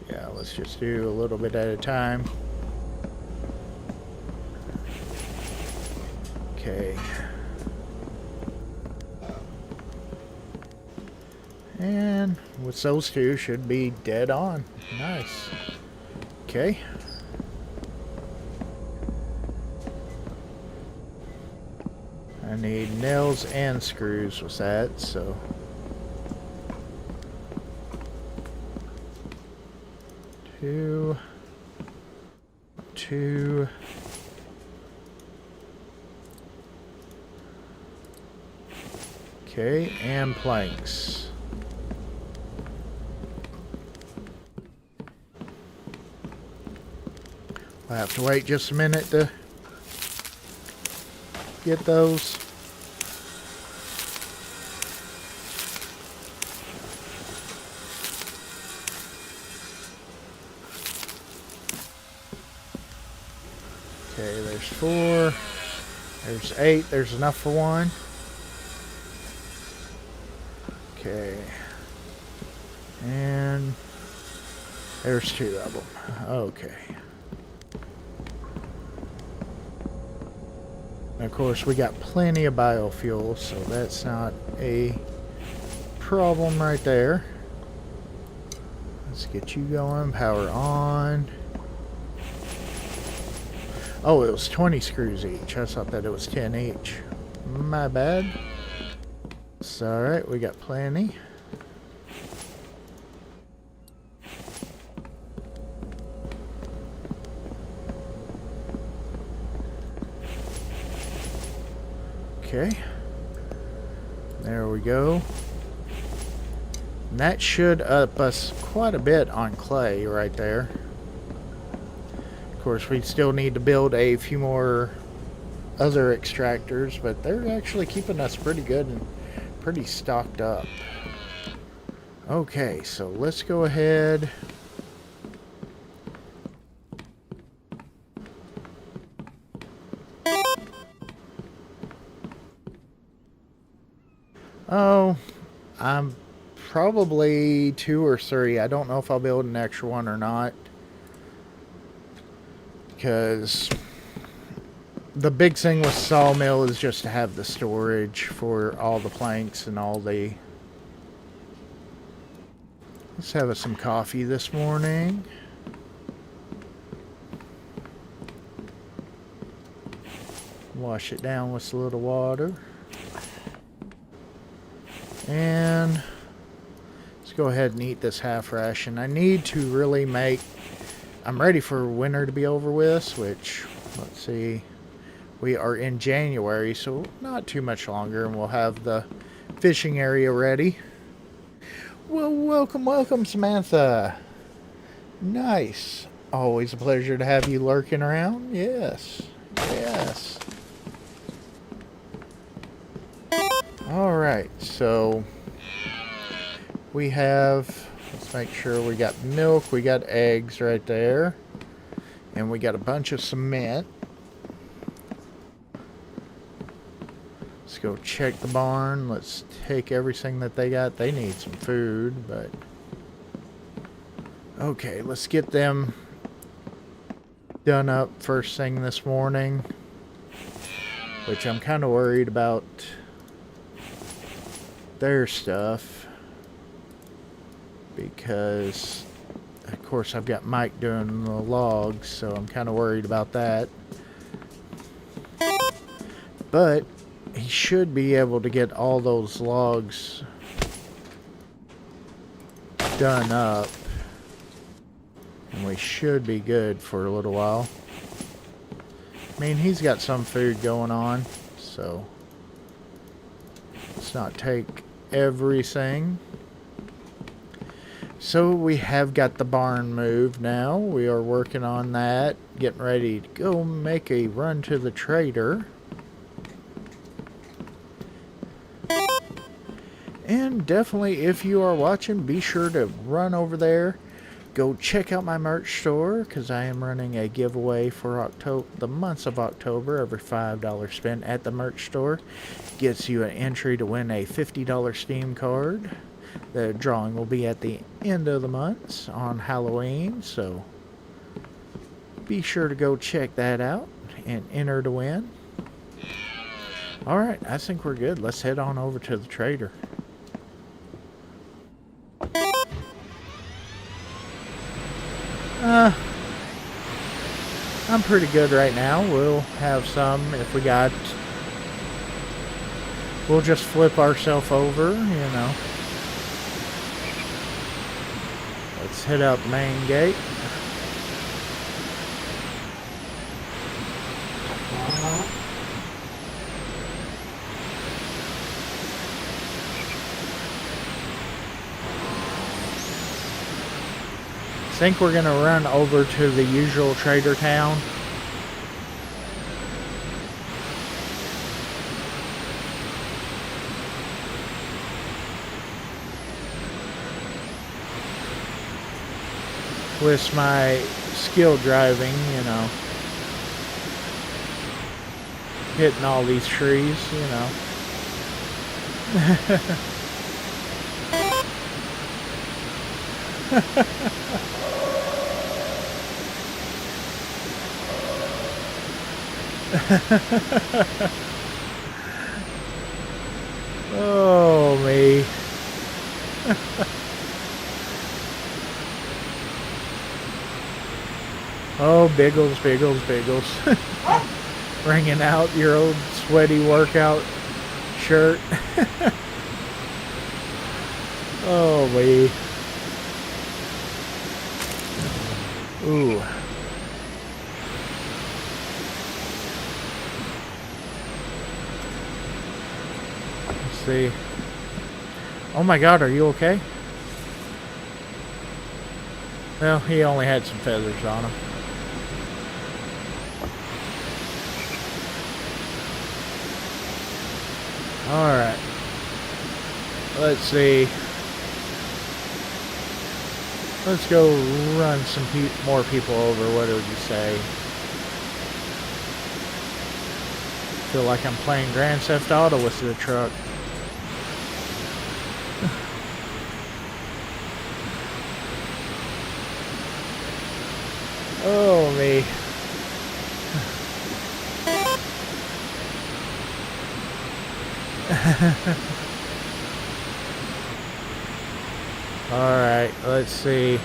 Yeah, let's just do a little bit at a time. Okay. And with those two, should be dead on. Nice. Okay. I need nails and screws with that, so. Two. Okay, and planks. I'll have to wait just a minute to get those. Okay, there's 4. There's 8. There's enough for 1. Okay. And there's 2 of them. Okay. And of course, we got plenty of biofuel, so that's not a problem right there. Let's get you going. Power on. Oh, it was 20 screws each. I thought that it was 10 each. My bad. It's alright, we got plenty. Okay. There we go. And that should up us quite a bit on clay right there. Of course, we still need to build a few more other extractors, but they're actually keeping us pretty good and pretty stocked up. Okay, so let's go ahead. Oh, I'm probably 2 or 3. I don't know if I'll build an extra one or not. Because the big thing with sawmill is just to have the storage for all the planks and all the... Let's have us some coffee this morning. Wash it down with a little water. And let's go ahead and eat this half ration. I need to really make... I'm ready for winter to be over with, which, let's see, we are in January, so not too much longer, and we'll have the fishing area ready. Well, welcome, Samantha. Nice. Always a pleasure to have you lurking around. Yes. Alright, so we have, let's make sure we got milk, we got eggs right there, and we got a bunch of cement. Let's go check the barn. Let's take everything that they got. They need some food, but okay, let's get them done up first thing this morning, which I'm kind of worried about their stuff, because of course I've got Mike doing the logs, so I'm kind of worried about that. But he should be able to get all those logs done up. And we should be good for a little while. I mean, he's got some food going on, so let's not take everything. So we have got the barn moved now. We are working on that, getting ready to go make a run to the trader. And definitely, if you are watching, be sure to run over there. Go check out my merch store, because I am running a giveaway for October, the months of October. Every $5 spent at the merch store gets you an entry to win a $50 Steam card. The drawing will be at the end of the month on Halloween, so be sure to go check that out and enter to win. Alright, I think we're good. Let's head on over to the trader. I'm pretty good right now. We'll have some if we got... We'll just flip ourselves over, you know. Let's hit up main gate. I think we're going to run over to the usual trader town. With my skill driving, you know, hitting all these trees, you know. Oh, me. Oh, Biggles, Biggles, Biggles. Bringing out your old sweaty workout shirt. Oh, me. Ooh. Let's see. Oh my God, are you okay? Well, he only had some feathers on him. Alright. Let's see. Let's go run some more people over. What would you say? Feel like I'm playing Grand Theft Auto with the truck. Oh, me. Alright, let's see.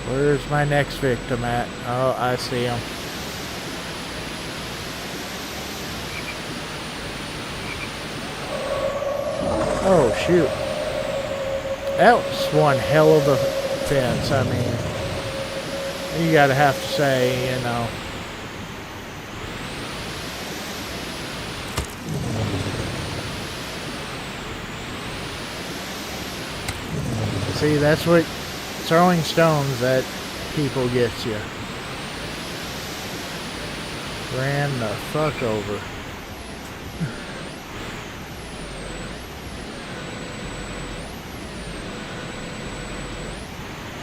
Where's my next victim at? Oh, I see him. Oh, shoot. That was one hell of a fence. I mean, you gotta have to say, you know. See, that's what throwing stones at people gets you. Ran the fuck over.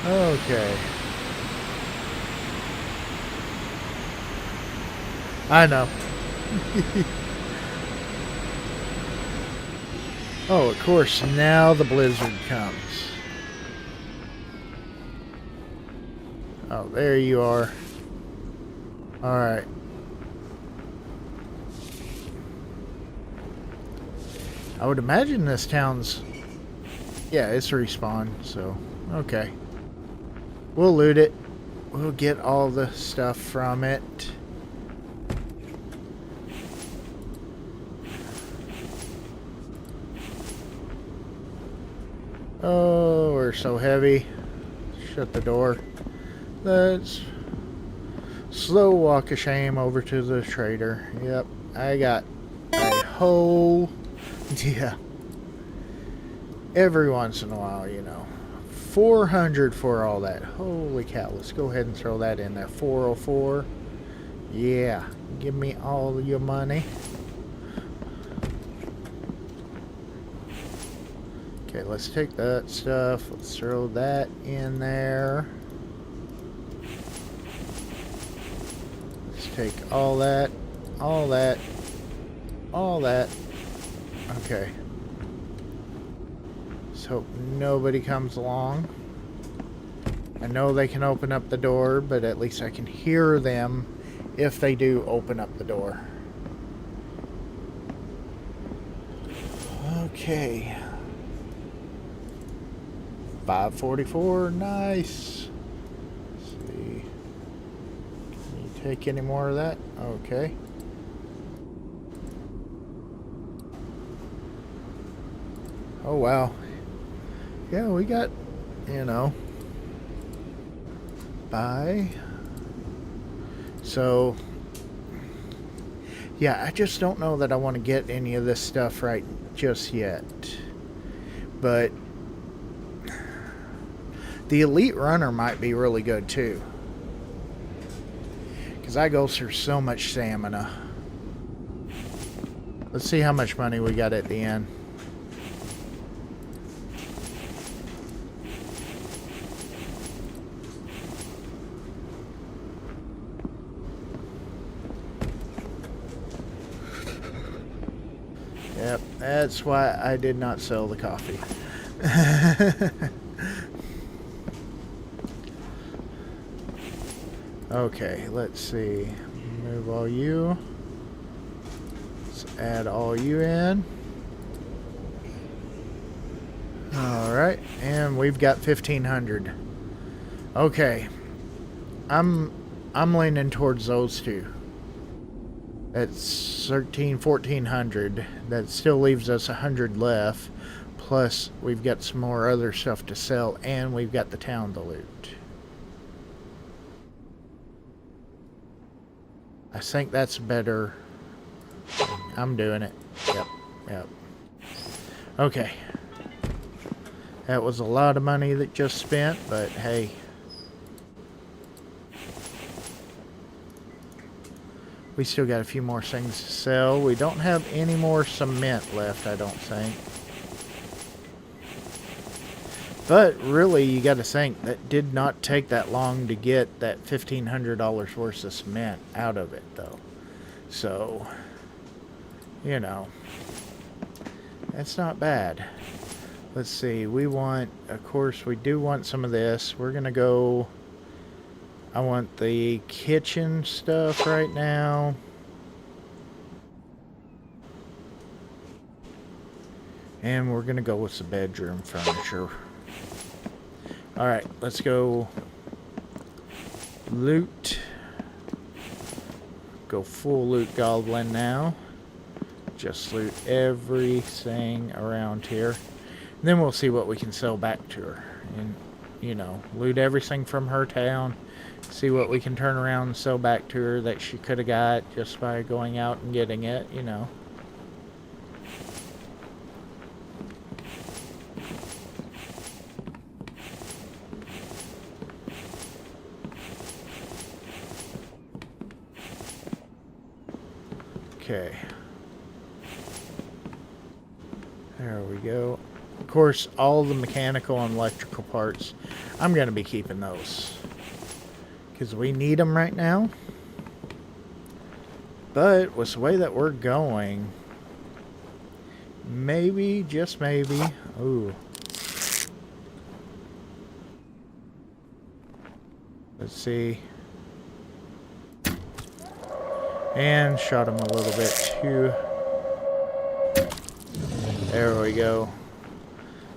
Okay. I know. Oh, of course, now the blizzard comes. Oh, there you are. Alright. I would imagine this town's... Yeah, it's a respawn, so... Okay. We'll loot it. We'll get all the stuff from it. Oh, we're so heavy. Shut the door. Let's slow walk of shame over to the trader. Yep, I got a whole... Yeah. Every once in a while, you know. 400 for all that. Holy cow. Let's go ahead and throw that in there. 404. Yeah. Give me all your money. Okay, let's take that stuff. Let's throw that in there. Let's take all that, all that, all that. Okay. Let's hope nobody comes along. I know they can open up the door, but at least I can hear them if they do open up the door. Okay. 544, nice. Let's see. Can you take any more of that? Okay. Oh wow. Yeah, we got, you know, buy. So, yeah, I just don't know that I want to get any of this stuff right just yet. But the Elite Runner might be really good too. Because I go through so much stamina. Let's see how much money we got at the end. Yep, that's why I did not sell the coffee. Okay, let's see. Move all you. Let's add all you in. Alright, and we've got 1,500. Okay. I'm leaning towards those two. That's 1,400. That still leaves us 100 left. Plus, we've got some more other stuff to sell, and we've got the town to loot. I think that's better. I'm doing it. Yep. Okay. That was a lot of money that just spent, but hey. We still got a few more things to sell. We don't have any more cement left, I don't think. But really, you got to think, that did not take that long to get that $1,500 worth of cement out of it, though. So, you know, that's not bad. Let's see, we want, of course, we do want some of this. We're going to go, I want the kitchen stuff right now. And we're going to go with the bedroom furniture. Alright, let's go loot. Go full loot goblin now. Just loot everything around here. And then we'll see what we can sell back to her. And, you know, loot everything from her town. See what we can turn around and sell back to her that she could have got just by going out and getting it, you know. Okay. There we go. Of course, all the mechanical and electrical parts, I'm going to be keeping those. Because we need them right now. But with the way that we're going, maybe, just maybe. Ooh. Let's see. And shot him a little bit too. There we go.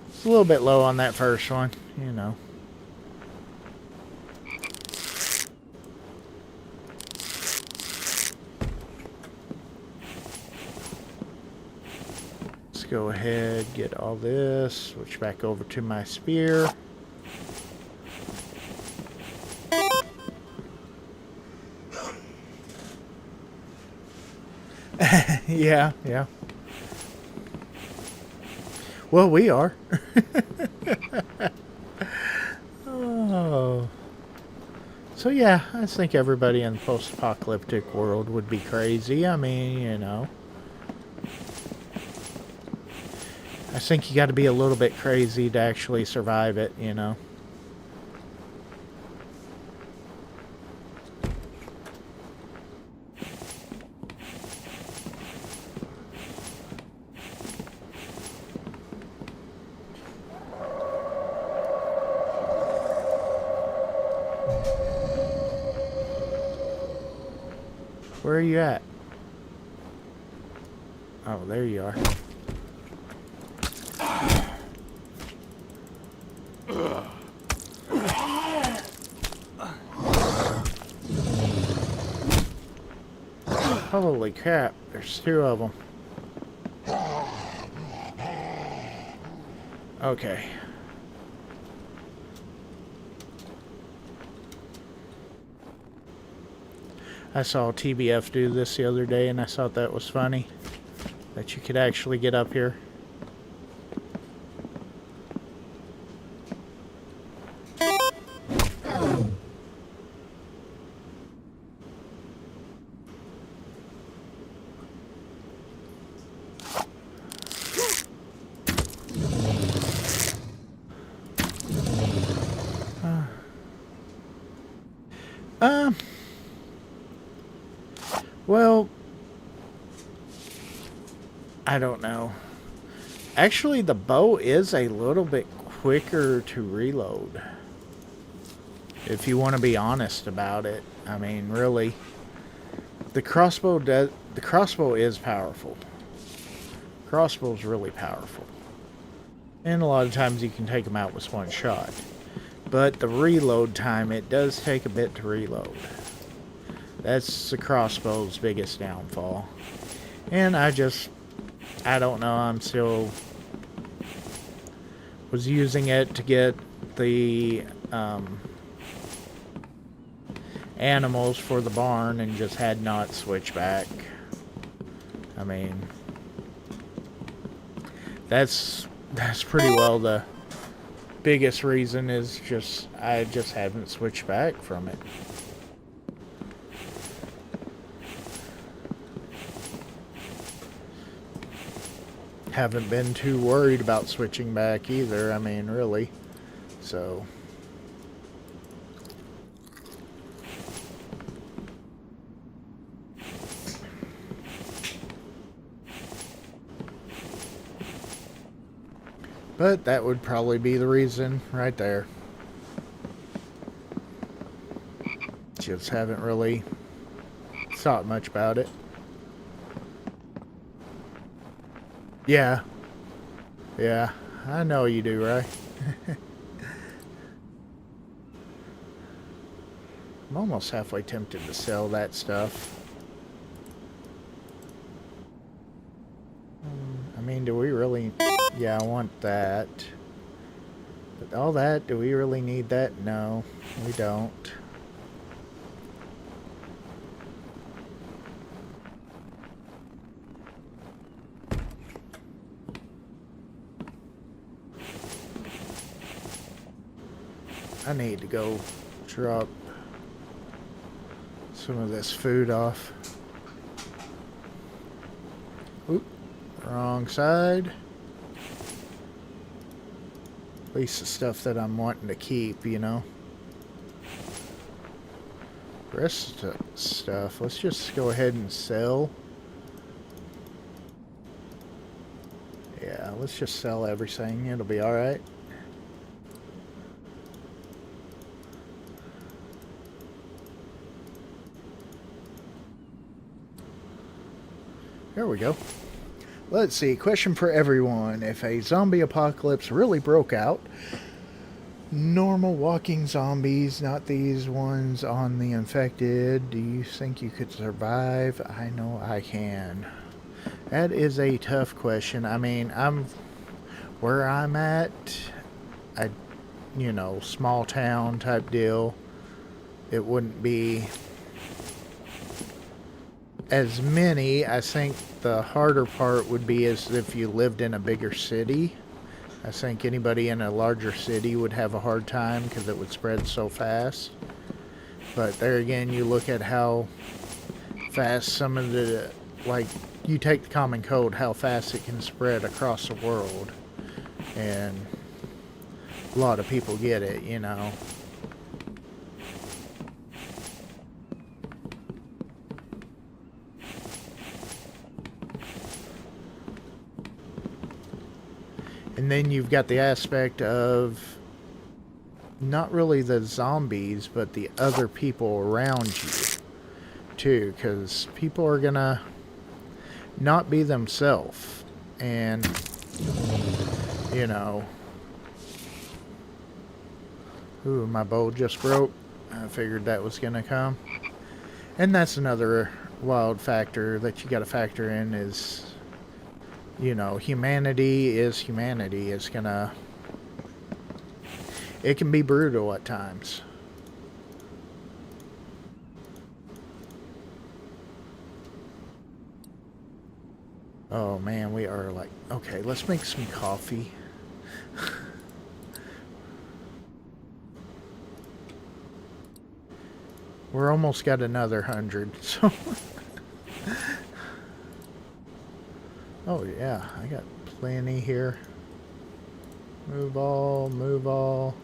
It's a little bit low on that first one, you know. Let's go ahead, get all this, switch back over to my spear. Yeah, yeah. Well, we are. Oh. So yeah, I think everybody in the post-apocalyptic world would be crazy. I mean, you know. I think you got to be a little bit crazy to actually survive it, you know. Where are you at? Oh, there you are. Holy crap, there's two of them. Okay. I saw TBF do this the other day and I thought that was funny. That you could actually get up here. Well, I don't know. Actually, the bow is a little bit quicker to reload. If you want to be honest about it. I mean, really. The crossbow is powerful. Crossbow's really powerful. And a lot of times you can take them out with one shot. But the reload time, it does take a bit to reload. That's the crossbow's biggest downfall. And I don't know, I'm still was using it to get the animals for the barn and just had not switched back. I mean, that's pretty well the biggest reason is I just haven't switched back from it. Haven't been too worried about switching back either, I mean, really. So but that would probably be the reason right there. Just haven't really thought much about it. Yeah. Yeah, I know you do, right? I'm almost halfway tempted to sell that stuff. I mean, do we really... Yeah, I want that. But all that, do we really need that? No, we don't. I need to go drop some of this food off. Oop, wrong side. At least the stuff that I'm wanting to keep, you know. The rest of the stuff, let's just go ahead and sell. Yeah, let's just sell everything. It'll be alright. There we go. Let's see, question for everyone. If a zombie apocalypse really broke out, normal walking zombies, not these ones on the infected, do you think you could survive? I know I can. That is a tough question. I mean, where I'm at, I, small town type deal. It wouldn't be as many. I think the harder part would be as if you lived in a bigger city. I think anybody in a larger city would have a hard time because it would spread so fast. But there again, you look at how fast some of the, like, you take the common cold, how fast it can spread across the world. And a lot of people get it, And then you've got the aspect of not really the zombies, but the other people around you, too. Because people are going to not be themselves. And, Ooh, my bowl just broke. I figured that was going to come. And that's another wild factor that you got to factor in is, humanity is humanity. It's gonna... It can be brutal at times. Oh man, we are like... Okay, let's make some coffee. We're almost got another 100, so... Oh yeah, I got plenty here. Move all, move all.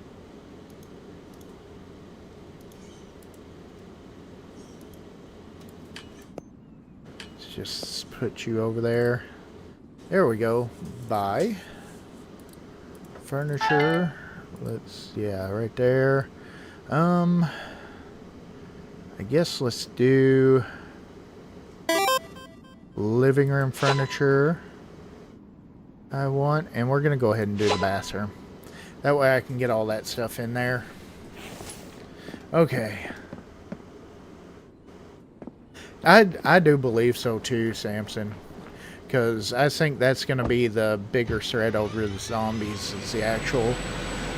Let's just put you over there. There we go. Buy. Furniture. Yeah, right there. I guess let's do living room furniture. I want, and we're gonna go ahead and do the bathroom. That way I can get all that stuff in there. Okay. I do believe so too, Samson. Because I think that's gonna be the bigger threat over the zombies is the actual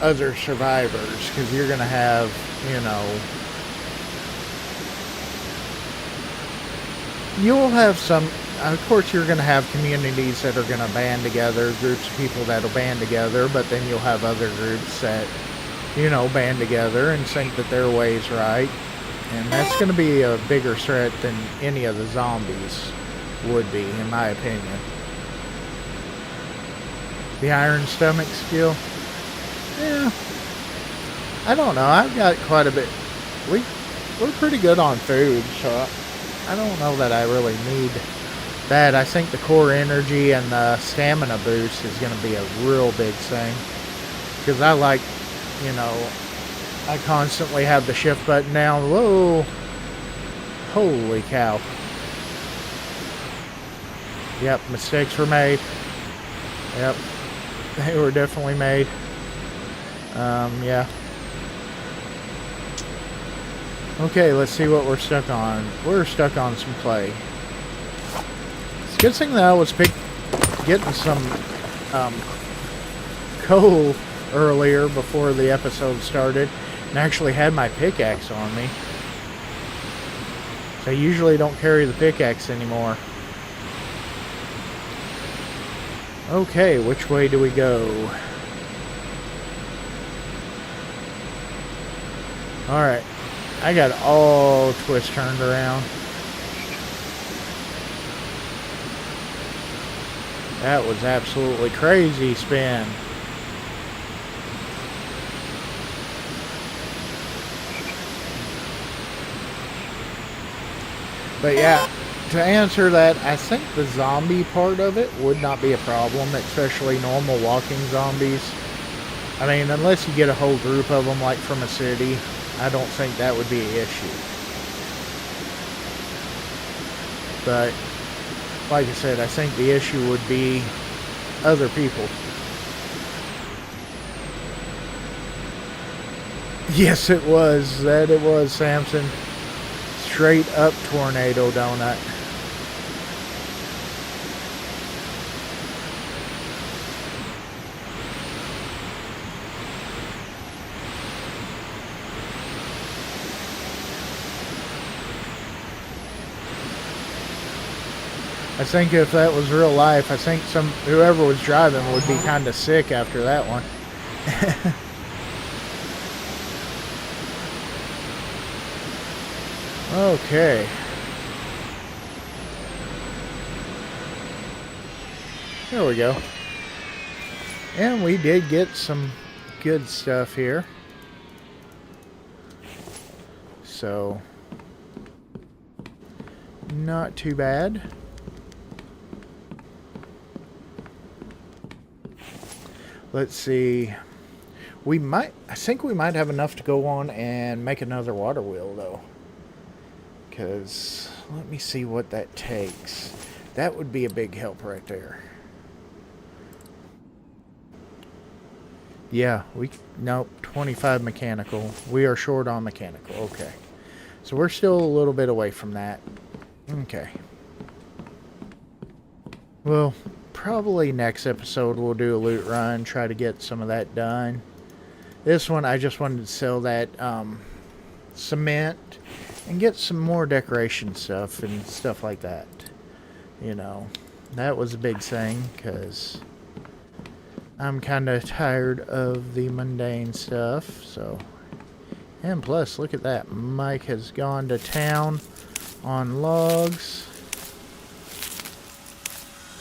other survivors. Because you're gonna have, you'll have some... Of course, you're going to have communities that are going to band together, groups of people that'll band together, but then you'll have other groups that, band together and think that their way's right. And that's going to be a bigger threat than any of the zombies would be, in my opinion. The iron stomach skill? Yeah. I don't know. I've got quite a bit. We're pretty good on food, so I don't know that I really need that. I think the core energy and the stamina boost is going to be a real big thing. Because I like, I constantly have the shift button down. Whoa. Holy cow. Yep, mistakes were made. Yep. They were definitely made. Yeah. Okay, let's see what we're stuck on. We're stuck on some clay. Good thing that I was getting some coal earlier before the episode started and actually had my pickaxe on me. So I usually don't carry the pickaxe anymore. Okay, which way do we go? Alright, I got all twist turned around. That was absolutely crazy spin. But yeah, to answer that, I think the zombie part of it would not be a problem, especially normal walking zombies. I mean, unless you get a whole group of them like from a city, I don't think that would be an issue. But like I said, I think the issue would be other people. Yes, it was. That it was, Samson. Straight up tornado donut. I think if that was real life, I think whoever was driving would be kind of sick after that one. Okay. There we go. And we did get some good stuff here. So, not too bad. Let's see. I think we might have enough to go on and make another water wheel, though. Because, let me see what that takes. That would be a big help right there. Yeah, nope, 25 mechanical. We are short on mechanical, okay. So we're still a little bit away from that. Okay. Well, probably next episode we'll do a loot run, try to get some of that done. This one, I just wanted to sell that cement and get some more decoration stuff and stuff like that. You know, that was a big thing because I'm kind of tired of the mundane stuff. So, and plus, look at that. Mike has gone to town on logs.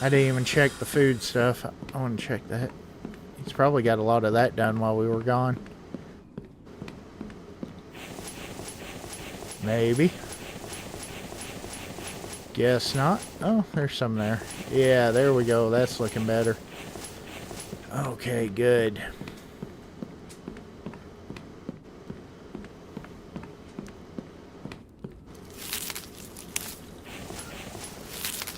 I didn't even check the food stuff. I want to check that. He's probably got a lot of that done while we were gone. Maybe. Guess not. Oh, there's some there. Yeah, there we go. That's looking better. Okay, good.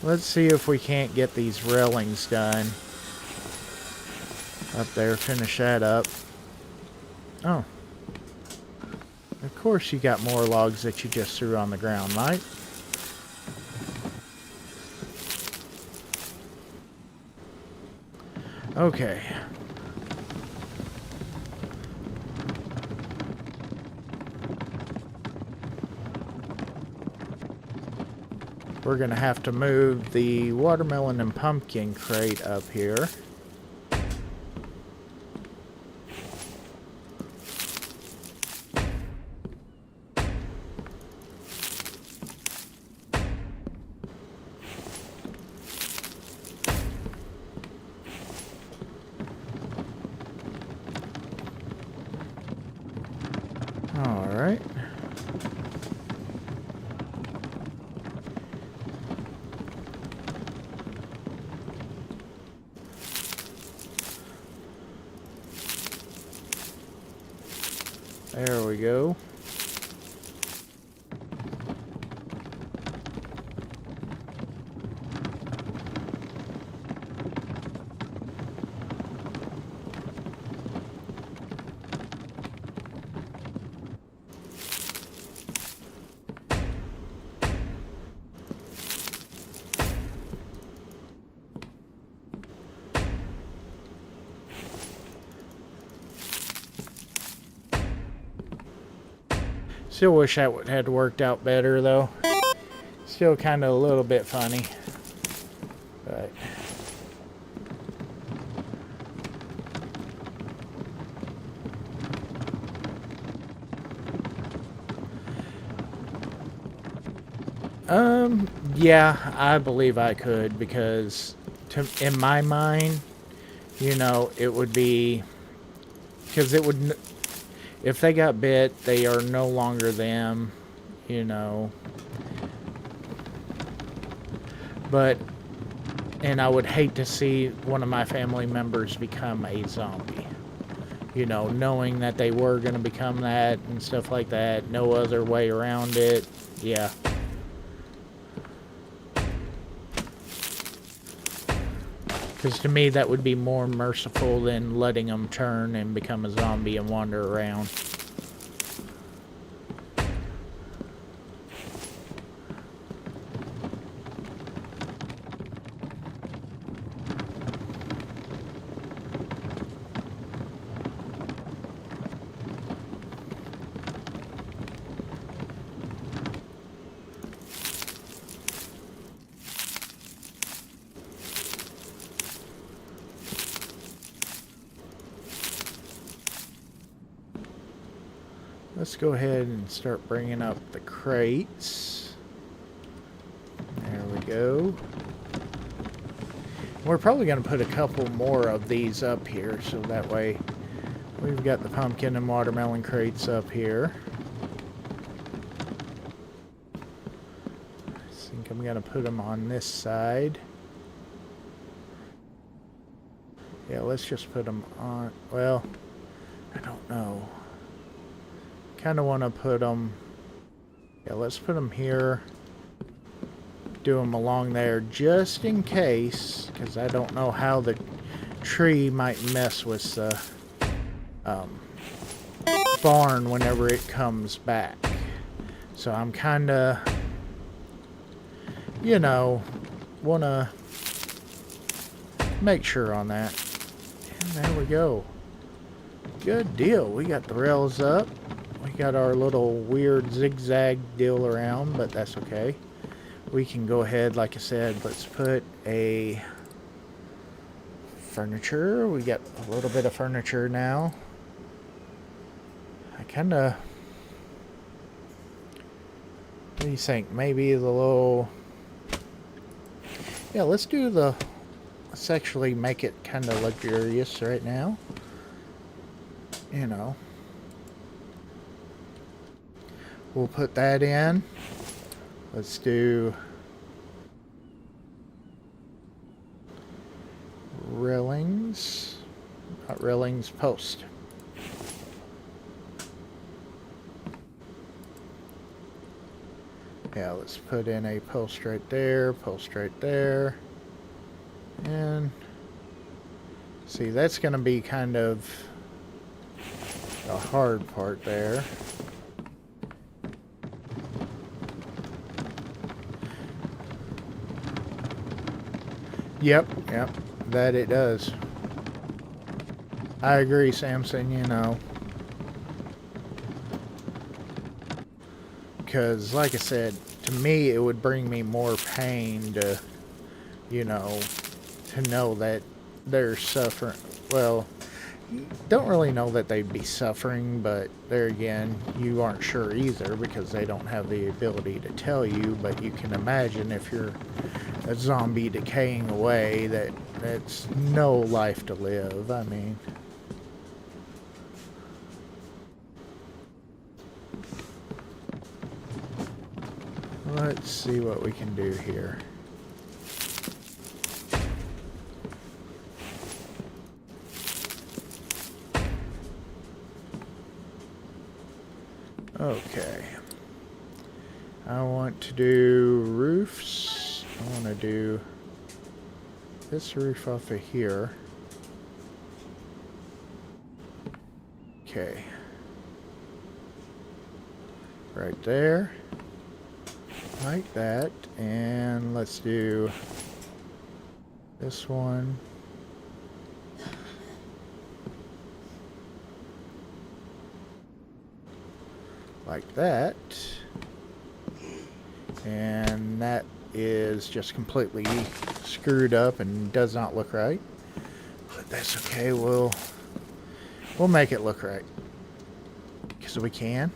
Let's see if we can't get these railings done. Up there, finish that up. Oh. Of course you got more logs that you just threw on the ground, Mike. Okay. We're gonna have to move the watermelon and pumpkin crate up here. Alright. There we go. Still wish that had worked out better, though. Still kind of a little bit funny. But yeah, I believe I could, because in my mind, you know, it would be, because it would, if they got bit, they are no longer them, you know. But, and I would hate to see one of my family members become a zombie. You know, knowing that they were going to become that and stuff like that. No other way around it. Yeah. Because to me, that would be more merciful than letting them turn and become a zombie and wander around. Let's go ahead and start bringing up the crates. There we go. We're probably going to put a couple more of these up here, so that way we've got the pumpkin and watermelon crates up here. I think I'm going to put them on this side. Yeah, let's just put them on, well, I don't know. Kind of want to put them, yeah, let's put them here. Do them along there just in case, because I don't know how the tree might mess with the barn whenever it comes back. So I'm kind of, you know, want to make sure on that. And there we go. Good deal. We got the rails up. We got our little weird zigzag deal around, but that's okay. We can go ahead, like I said, let's put a furniture. We got a little bit of furniture now. I kind of, what do you think? Maybe the little, yeah, let's do the, let's actually make it kind of luxurious right now. You know. We'll put that in. Let's do railings, not railings, post. Yeah, let's put in a post right there, and see, that's going to be kind of the hard part there. Yep, that it does. I agree, Samson, you know. Because, like I said, to me, it would bring me more pain to, you know, to know that they're suffering. Well, don't really know that they'd be suffering, but there again, you aren't sure either because they don't have the ability to tell you, but you can imagine if you're a zombie decaying away, that's no life to live. I mean, let's see what we can do here. Okay. I want to do roofs. I want to do this roof off of here. Okay. Right there. Like that. And let's do this one. Like that. And that is just completely screwed up and does not look right. But that's okay, we'll make it look right. Because we can.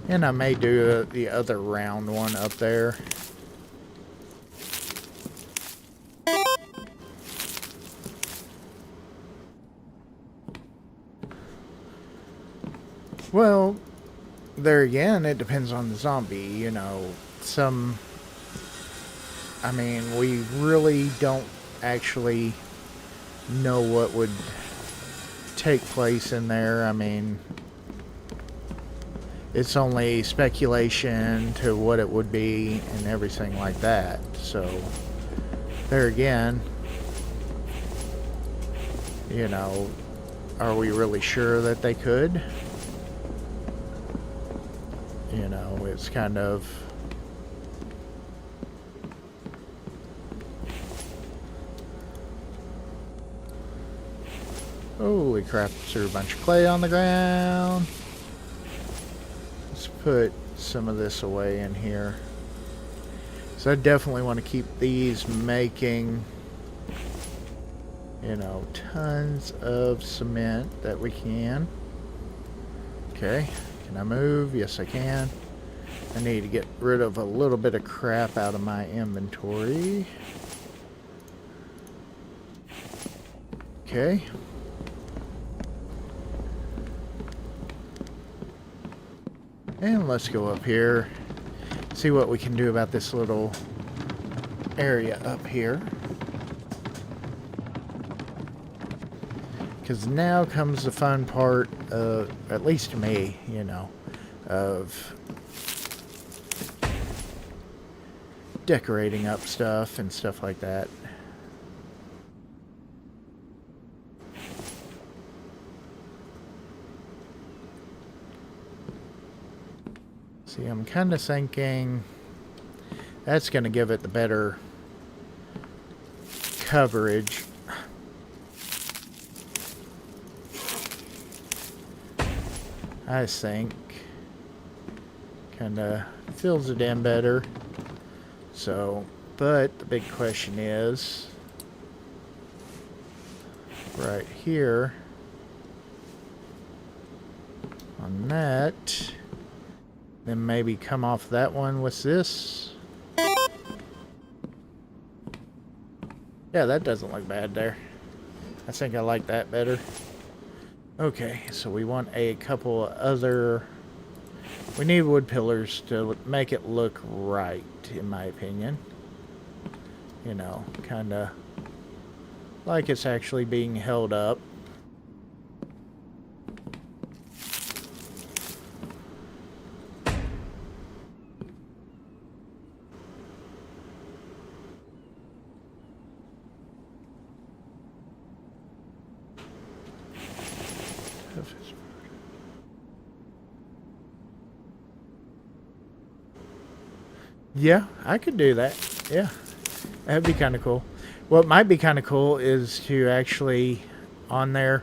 And I may do the other round one up there. Well, there again, it depends on the zombie, you know. I mean, we really don't actually know what would take place in there. I mean, it's only speculation to what it would be and everything like that. So, there again, you know, are we really sure that they could? You know, it's kind of... Holy crap, threw a bunch of clay on the ground. Let's put some of this away in here. So I definitely want to keep these making, you know, tons of cement that we can. Okay, can I move? Yes, I can. I need to get rid of a little bit of crap out of my inventory. Okay. And let's go up here. See what we can do about this little area up here. Because now comes the fun part of, at least to me, you know, of decorating up stuff and stuff like that. See, I'm kind of thinking that's going to give it the better coverage. I think. Kind of fills it in better. So, but the big question is, right here, on that, then maybe come off that one with this. Yeah, that doesn't look bad there. I think I like that better. Okay, so we want a couple of other... We need wood pillars to make it look right, in my opinion. You know, kind of like it's actually being held up. Yeah, I could do that. Yeah, that'd be kind of cool. What might be kind of cool is to actually, on there,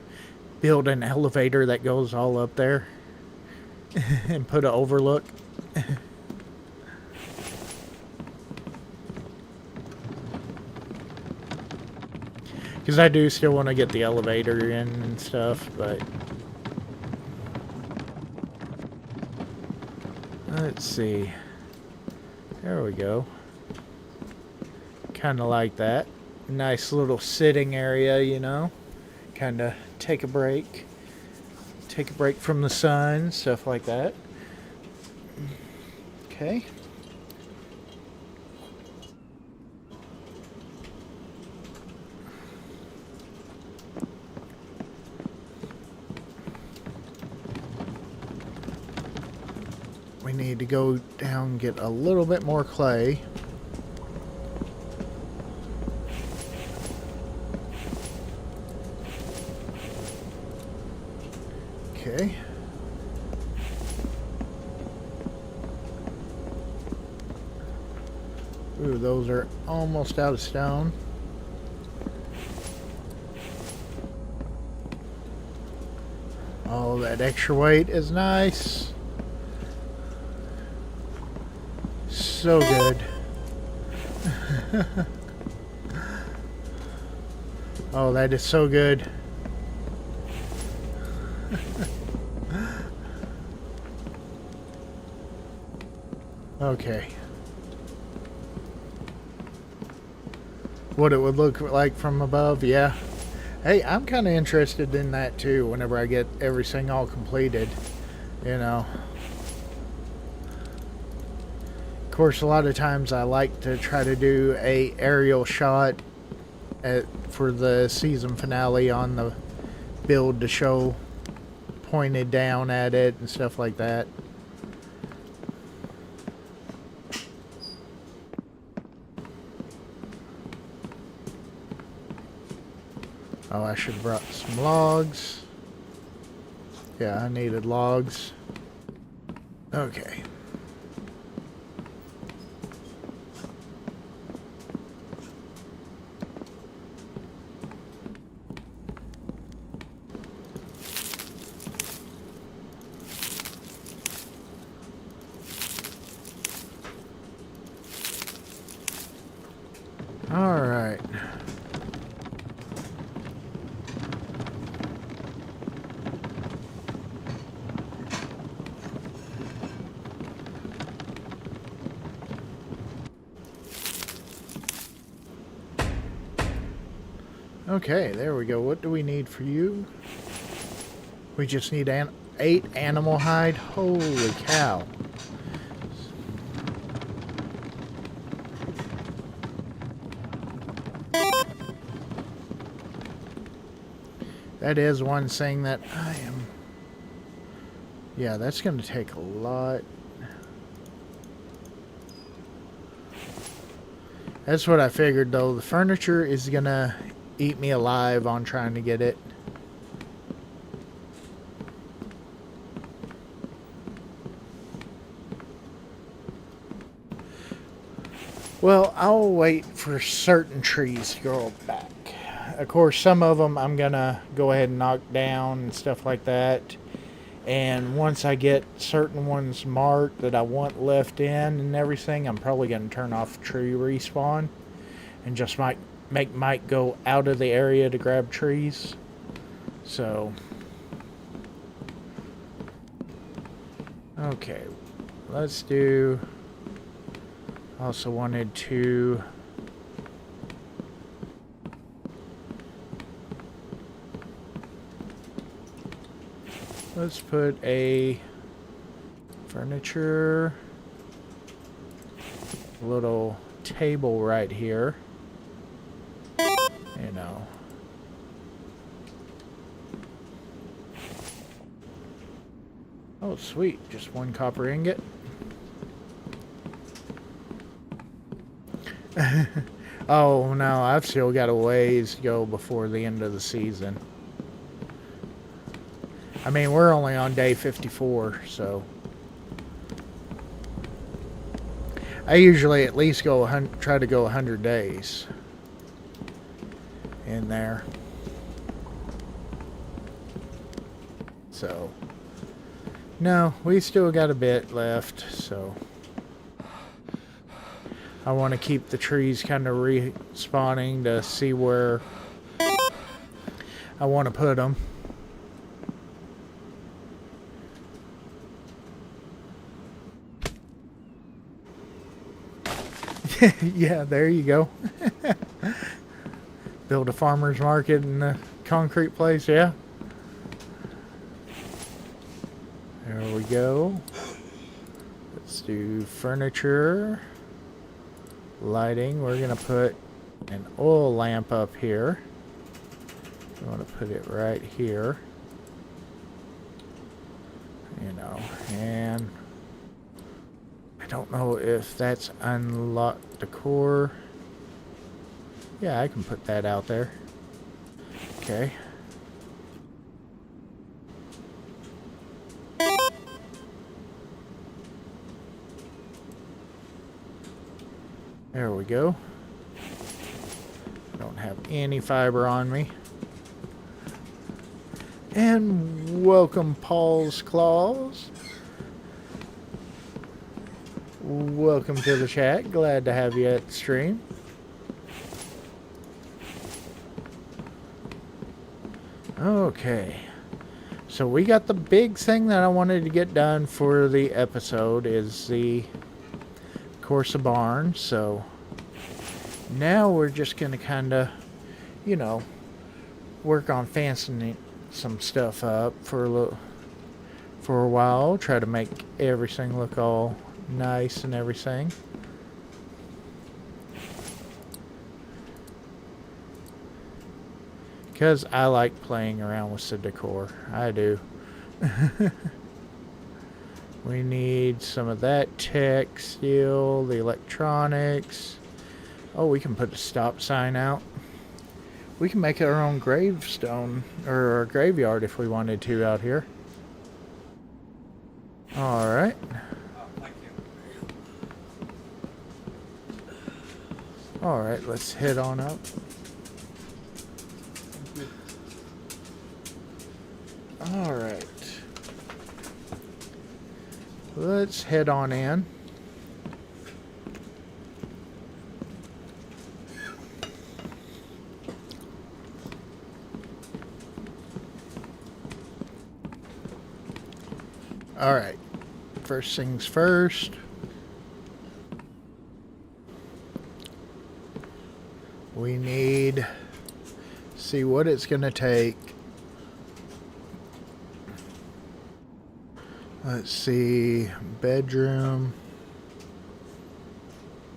build an elevator that goes all up there and put an overlook. Because I do still want to get the elevator in and stuff, but... Let's see. There we go. Kind of like that. Nice little sitting area, you know. Kind of take a break. Take a break from the sun, stuff like that. Okay. We need to go down and get a little bit more clay. Okay. Ooh, those are almost out of stone. Oh, that extra weight is nice. So good. Oh, that is so good. Okay. What it would look like from above, yeah. Hey, I'm kind of interested in that too whenever I get everything all completed, you know. Of course, a lot of times I like to try to do a aerial shot for the season finale on the build to show pointed down at it and stuff like that. Oh, I should have brought some logs. Yeah, I needed logs. Okay. Okay, there we go. What do we need for you? We just need 8 animal hide. Holy cow. That is one thing that I am... Yeah, that's going to take a lot. That's what I figured, though. The furniture is going to eat me alive on trying to get it. Well, I'll wait for certain trees to grow back. Of course, some of them I'm going to go ahead and knock down and stuff like that. And once I get certain ones marked that I want left in and everything, I'm probably going to turn off tree respawn and just make Mike go out of the area to grab trees. So, okay, let's do... Also wanted to... Let's put a furniture, little table right here. You know. Oh, sweet. Just 1 copper ingot. Oh, no. I've still got a ways to go before the end of the season. I mean, we're only on day 54, so... I usually at least try to go 100 days in there. So, no, we still got a bit left, so I want to keep the trees kind of respawning to see where I want to put them. Yeah, there you go. Build a farmer's market in a concrete place, yeah. There we go. Let's do furniture. Lighting. We're going to put an oil lamp up here. We want to put it right here. You know, and... I don't know if that's unlocked decor. Yeah, I can put that out there. Okay. There we go. I don't have any fiber on me. And welcome, Paul's Claws. Welcome to the chat. Glad to have you at the stream. Okay. So we got the big thing that I wanted to get done for the episode is the Corsa barn. So now we're just going to kind of, you know, work on fancying some stuff up for a while. Try to make everything look all nice and everything. Because I like playing around with the decor. I do. We need some of that tech still. The electronics. Oh, we can put a stop sign out. We can make our own gravestone. Or our graveyard if we wanted to out here. Alright. Alright, let's head on up. Alright. Let's head on in. Alright. First things first. We need See what it's going to take. Let's see. Bedroom.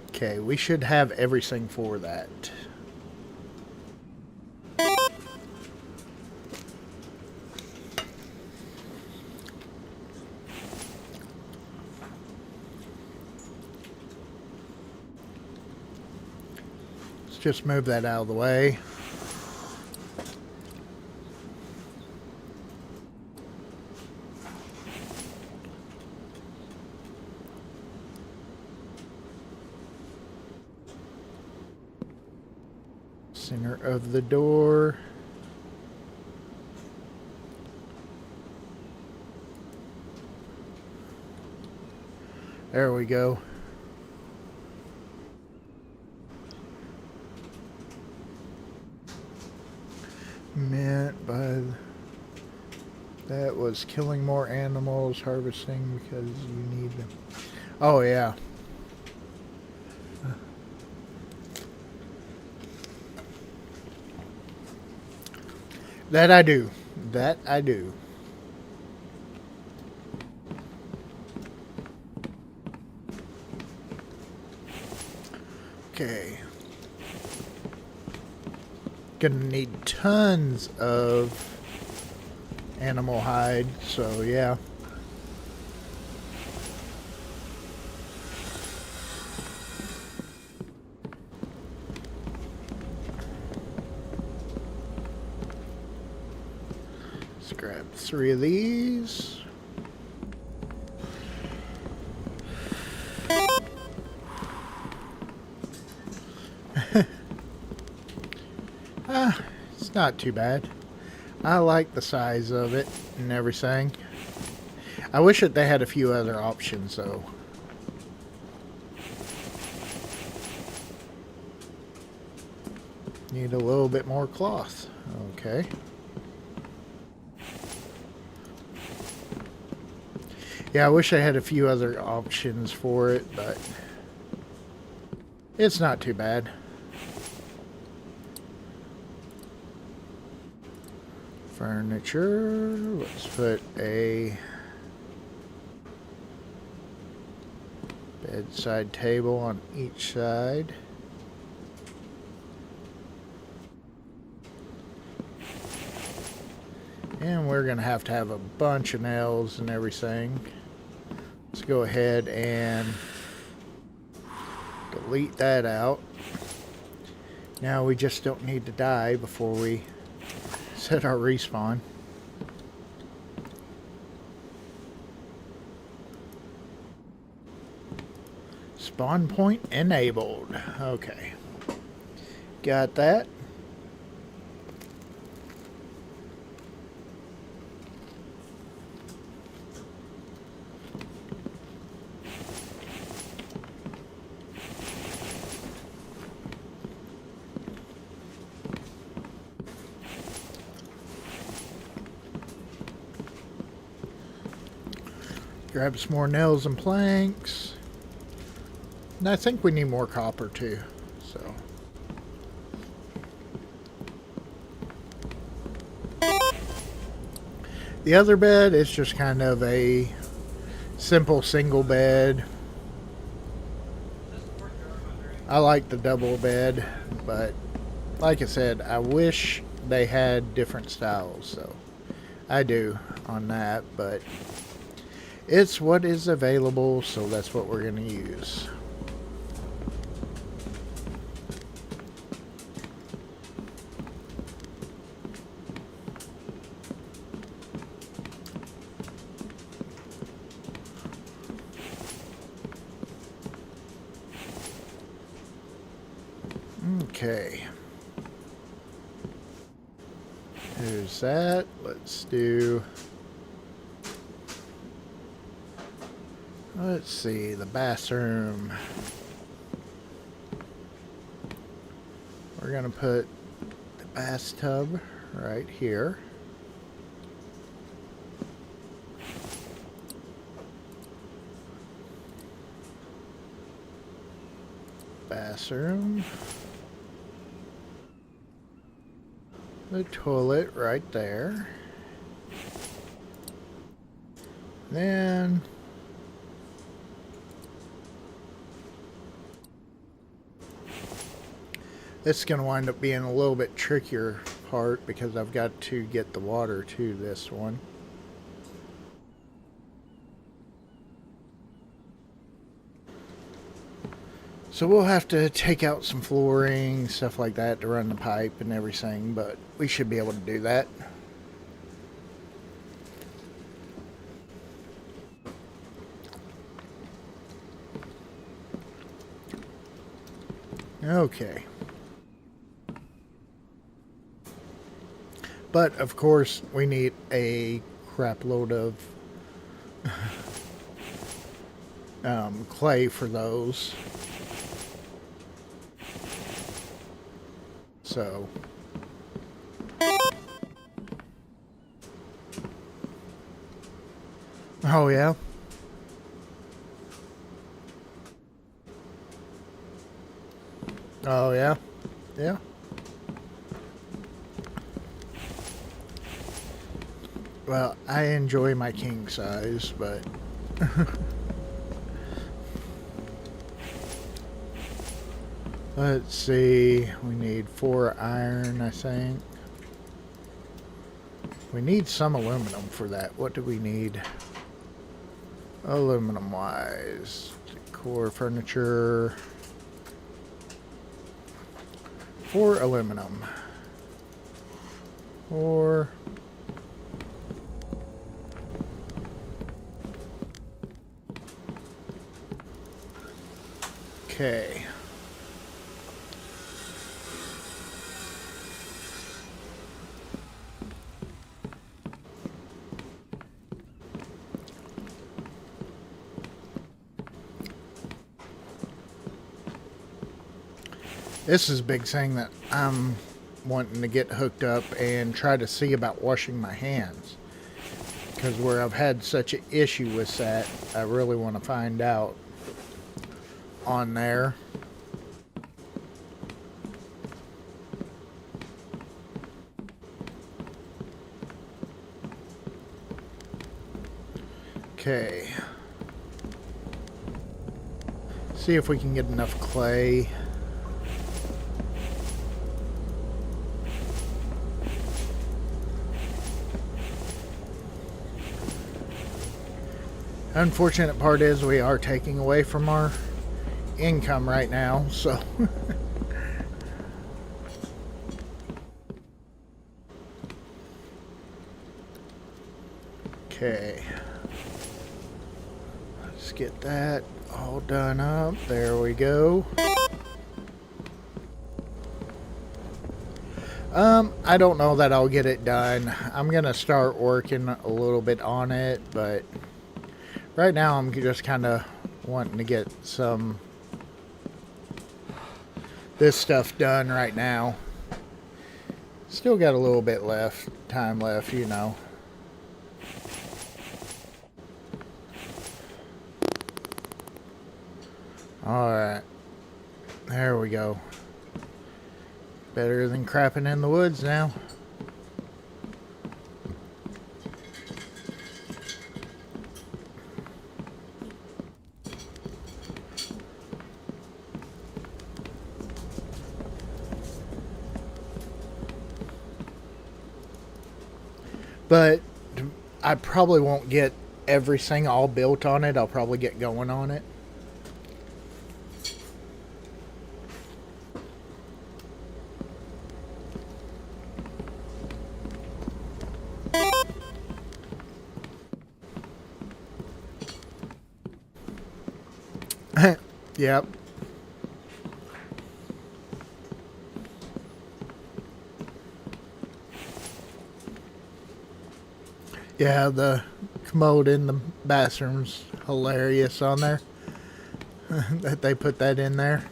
Okay, we should have everything for that. Let's just move that out of the way. Center of the door. There we go. Meant by that was killing more animals, harvesting because you need them. Oh yeah. That I do. That I do. Okay. Gonna need tons of animal hide, so yeah. Let's grab 3 of these. It's not too bad. I like the size of it and everything. I wish that they had a few other options though. Need a little bit more cloth. Okay. Yeah, I wish I had a few other options for it, but it's not too bad. Furniture. Let's put a bedside table on each side. And we're going to have a bunch of nails and everything. Let's go ahead and delete that out. Now we just don't need to die before we set our respawn. Spawn point enabled. Okay. Got that. Grab some more nails and planks. And I think we need more copper too. So the other bed is just kind of a simple single bed. I like the double bed, but like I said, I wish they had different styles. So I do on that, but it's what is available, so that's what we're going to use. Okay. There's that. Let's do... Let's see, the bathroom. We're going to put the bathtub right here. Bathroom. the toilet right there. Then this is going to wind up being a little bit trickier part because I've got to get the water to this one. So we'll have to take out some flooring, stuff like that to run the pipe and everything, but we should be able to do that. Okay. But, of course, we need a crap load of clay for those. So... Oh, yeah? Oh, yeah? Yeah. Well, I enjoy my king size, but... Let's see. We need 4 iron, I think. We need some aluminum for that. What do we need? Aluminum-wise. Core furniture. 4 aluminum. 4... Okay. This is a big thing that I'm wanting to get hooked up and try to see about washing my hands. Because where I've had such an issue with that, I really want to find out on there. Okay. See if we can get enough clay. Unfortunate part is we are taking away from our income right now, so okay, let's get that all done up. There we go. I don't know that I'll get it done. I'm gonna start working a little bit on it, but right now I'm just kind of wanting to get this stuff done right now. Still got a little bit time left, you know. Alright. There we go. Better than crapping in the woods now. But I probably won't get everything all built on it. I'll probably get going on it. Yep. Yeah, the commode in the bathroom's hilarious on there. That they put that in there.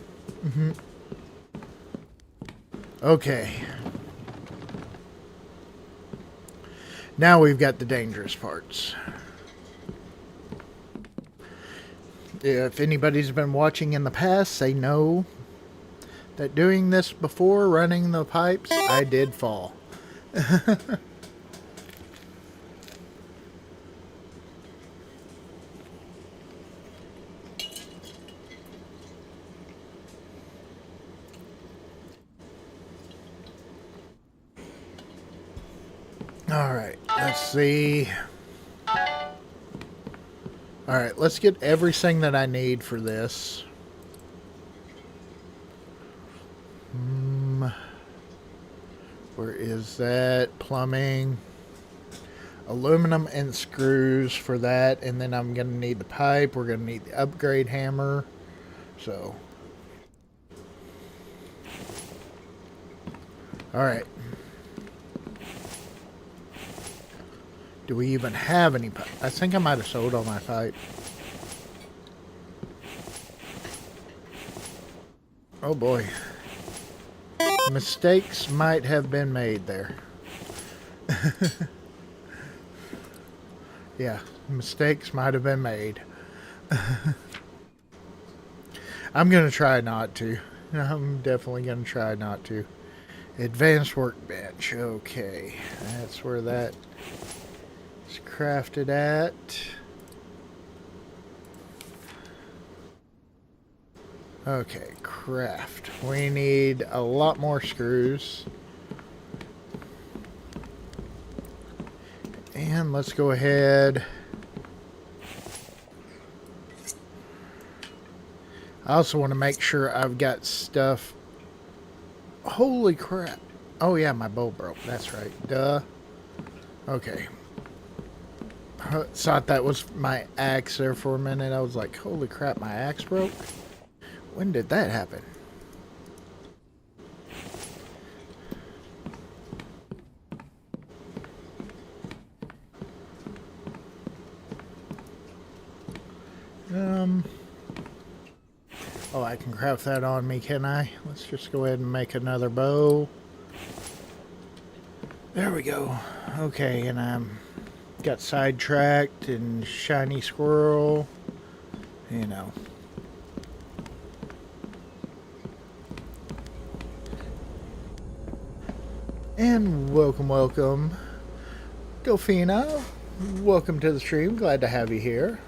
Okay. Now we've got the dangerous parts. If anybody's been watching in the past, they know that doing this before running the pipes, I did fall. Alright, let's see. Alright, let's get everything that I need for this. Where is that? Plumbing. Aluminum and screws for that. And then I'm going to need the pipe. We're going to need the upgrade hammer. So. Alright. Do we even have any pipe? I think I might have sold all my pipe. Oh boy. Mistakes might have been made there. Yeah, mistakes might have been made. I'm going to try not to. I'm definitely going to try not to. Advanced workbench. Okay, that's where that is crafted at. Okay, craft. We need a lot more screws. And let's go ahead. I also want to make sure I've got stuff. Holy crap. Oh yeah, my bow broke. That's right. Duh. Okay. Thought that was my axe there for a minute. I was like, holy crap, my axe broke? When did that happen? Oh, I can craft that on me, can I? Let's just go ahead and make another bow. There we go. Okay, and I'm got sidetracked and shiny squirrel. You know. And welcome, Delphina. Welcome to the stream. Glad to have you here.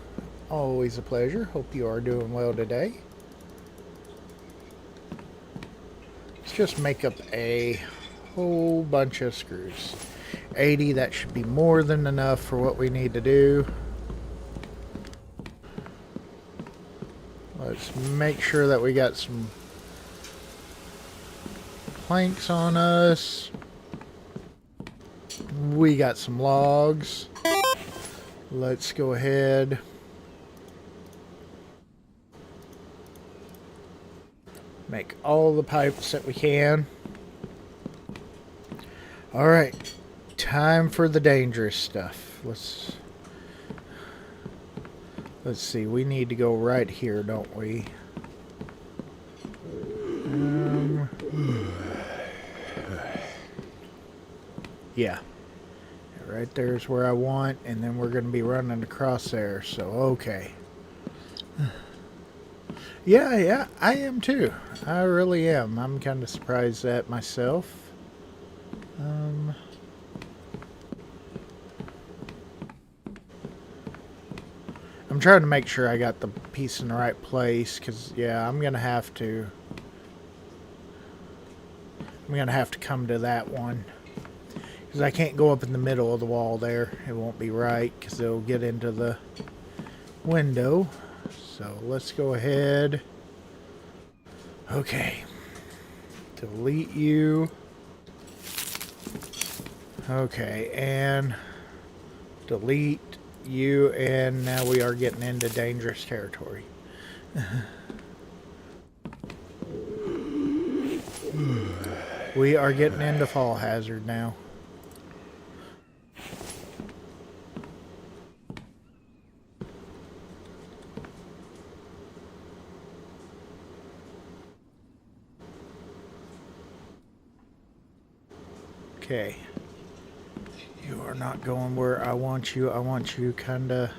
Always a pleasure. Hope you are doing well today. Let's just make up a whole bunch of screws. 80, that should be more than enough for what we need to do. Let's make sure that we got some planks on us. We got some logs. Let's go ahead. Make all the pipes that we can. Alright. Time for the dangerous stuff. Let's see. We need to go right here, don't we? Yeah. Right there's where I want, and then we're going to be running across there, so okay. Yeah, I am too. I really am. I'm kind of surprised at myself. I'm trying to make sure I got the piece in the right place, because, yeah, I'm going to have to come to that one. Because I can't go up in the middle of the wall there. It won't be right, because it'll get into the window. So let's go ahead. Okay. Delete you. Okay, and delete you, and now we are getting into dangerous territory. We are getting into fall hazard now. Okay. You are not going where I want you. I want you kinda...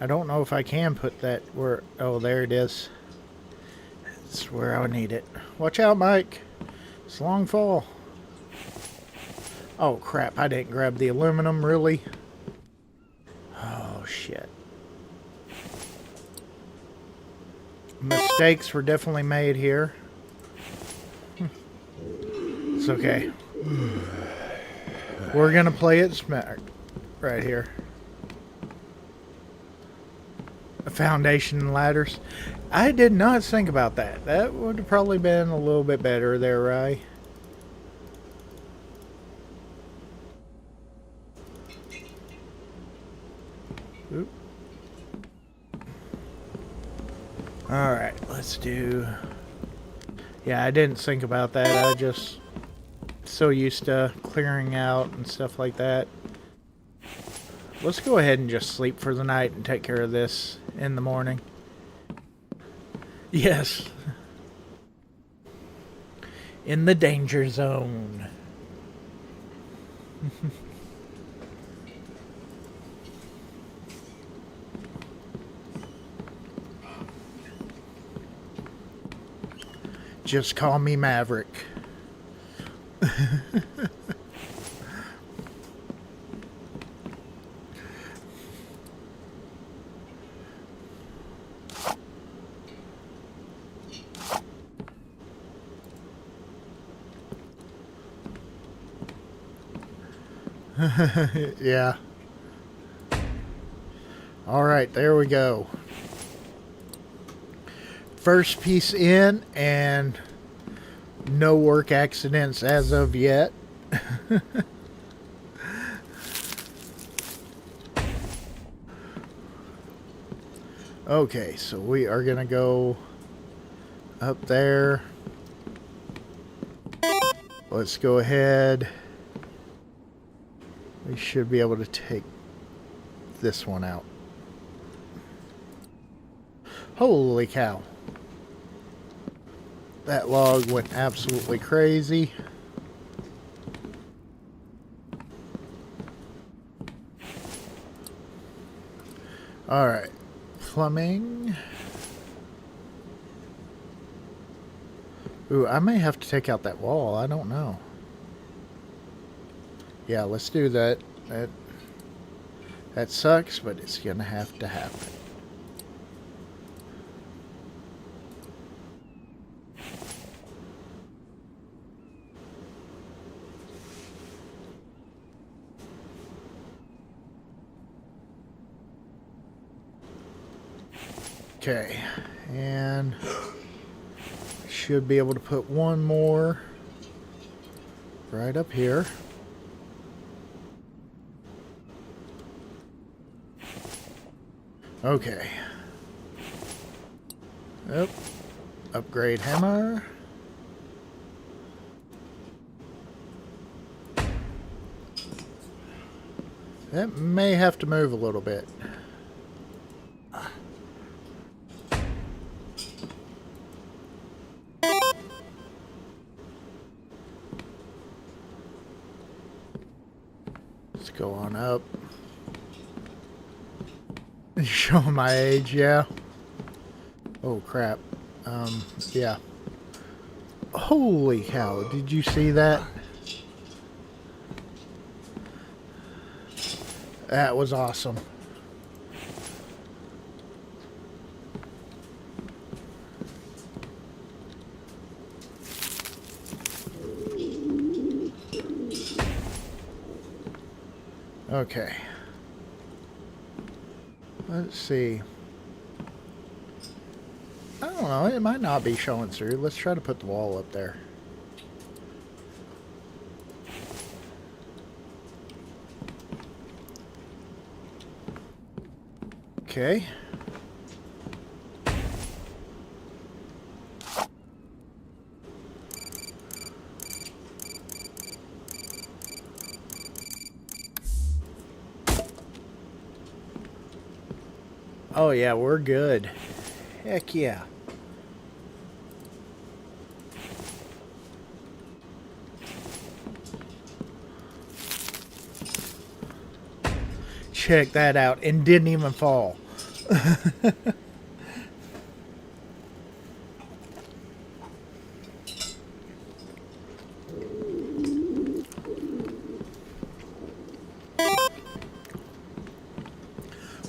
I don't know if I can put that where... Oh, there it is. That's where I would need it. Watch out, Mike. It's a long fall. Oh, crap. I didn't grab the aluminum, really? Oh, shit. Mistakes were definitely made here. It's okay. We're going to play it smart right here. Foundation and ladders. I did not think about that. That would have probably been a little bit better there, right? Oop. Alright, let's do... Yeah, I didn't think about that. I just so used to clearing out and stuff like that. Let's go ahead and just sleep for the night and take care of this in the morning. Yes. In the danger zone. Just call me Maverick. Yeah. All right, there we go. First piece in, and no work accidents as of yet. Okay, so we are gonna go up there. Let's go ahead. We should be able to take this one out. Holy cow. That log went absolutely crazy. Alright. Plumbing. Ooh, I may have to take out that wall. I don't know. Yeah, let's do that. That sucks, but it's gonna have to happen. Okay, and should be able to put one more right up here. Okay. Yep. Upgrade hammer. That may have to move a little bit. Let's go on up. Showing my age, yeah. Oh crap. Yeah. Holy cow, did you see that? That was awesome. Okay. Let's see. I don't know. It might not be showing through. Let's try to put the wall up there. Okay. Oh yeah, we're good. Heck yeah. Check that out, and didn't even fall.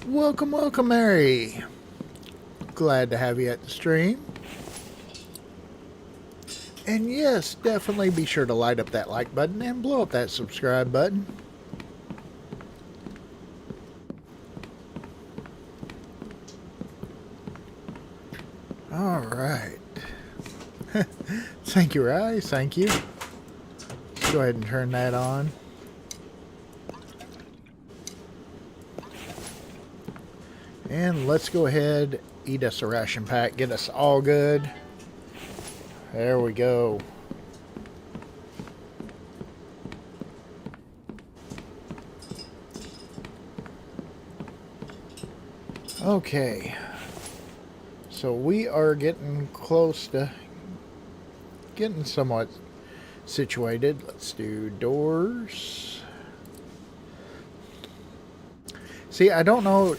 Welcome, welcome, Mary. Glad to have you at the stream. And yes, definitely be sure to light up that like button and blow up that subscribe button. All right. Thank you, Rise. Thank you. Let's go ahead and turn that on. And let's go ahead, eat us a ration pack, get us all good. There we go. Okay. So we are getting close to getting somewhat situated. Let's do doors. See, I don't know,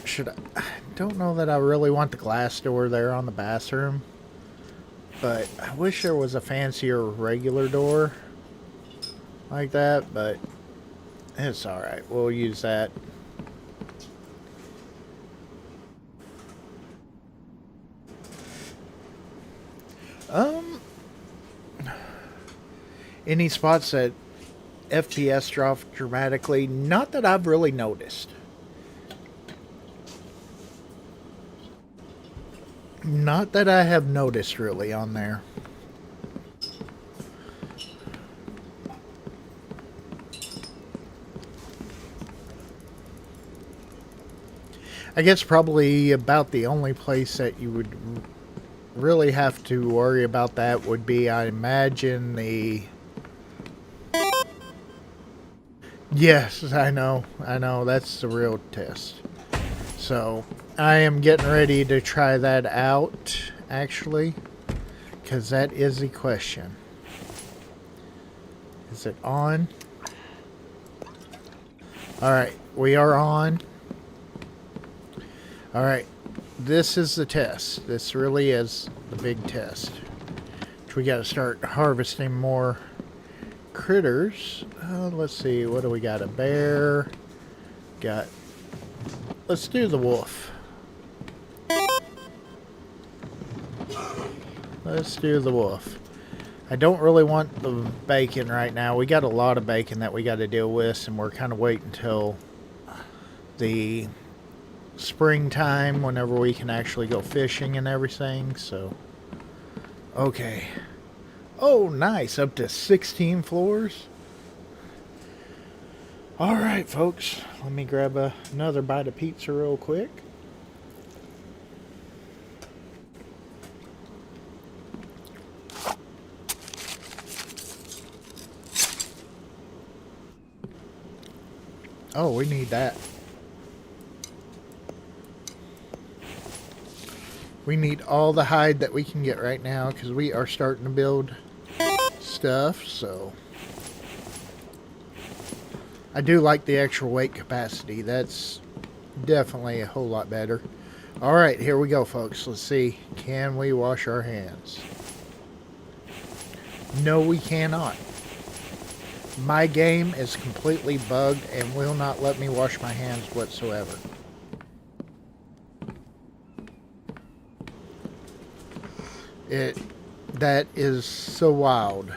I don't know that I really want the glass door there on the bathroom. But I wish there was a fancier regular door like that, but it's alright. We'll use that. Any spots that FPS drop dramatically? Not that I've really noticed. Not that I have noticed really on there. I guess probably about the only place that you would really have to worry about that would be, I imagine, the... Yes, I know, that's the real test. So, I am getting ready to try that out, actually, because that is the question. Is it on? Alright, we are on. Alright, this is the test. This really is the big test. Which we got to start harvesting more critters. Let's see, what do we got? A bear. Got... Let's do the wolf. Let's do the wolf. I don't really want the bacon right now. We got a lot of bacon that we got to deal with, and we're kind of waiting until the springtime whenever we can actually go fishing and everything. So, okay. Oh, nice. Up to 16 floors. Alright, folks. Let me grab another bite of pizza real quick. Oh, we need that. We need all the hide that we can get right now because we are starting to build stuff, so... I do like the extra weight capacity. That's definitely a whole lot better. Alright, here we go, folks. Let's see. Can we wash our hands? No, we cannot. My game is completely bugged and will not let me wash my hands whatsoever. That is so wild.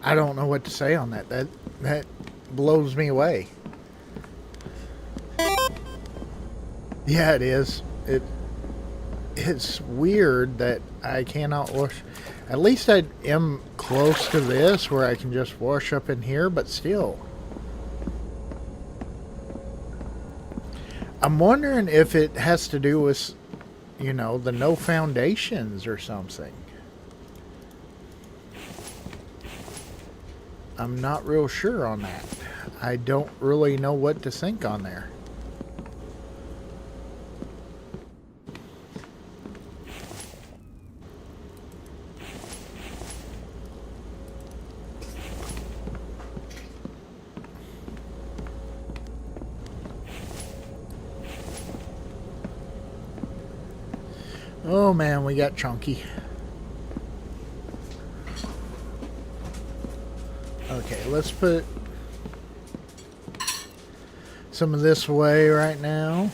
I don't know what to say on that. That blows me away. Yeah, it is. It's weird that I cannot wash. At least I am close to this where I can just wash up in here, but still. I'm wondering if it has to do with, you know, the no foundations or something. I'm not real sure on that. I don't really know what to think on there. Oh man, we got chunky. Okay, let's put some of this away right now.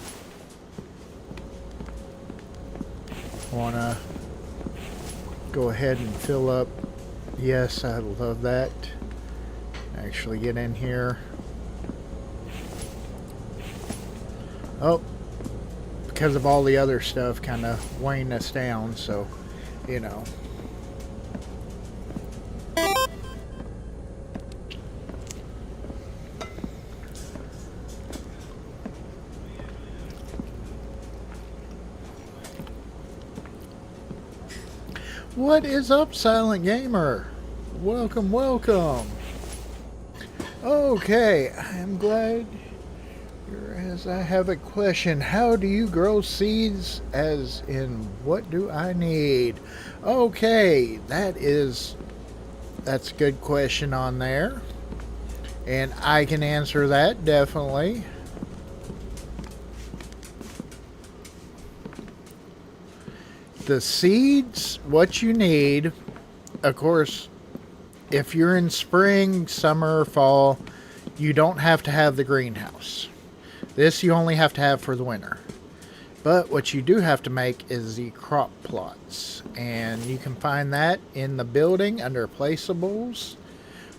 Want to go ahead and fill up. Yes, I love that. Actually get in here. Oh, because of all the other stuff kind of weighing us down, so, you know. What is up, Silent Gamer? Welcome, welcome. Okay, I'm glad you're as I have a question. How do you grow seeds? As in, what do I need? Okay, that's a good question on there. And I can answer that, definitely. The seeds, what you need, of course, if you're in spring, summer, fall, you don't have to have the greenhouse. This you only have to have for the winter. But what you do have to make is the crop plots. And you can find that in the building under placeables.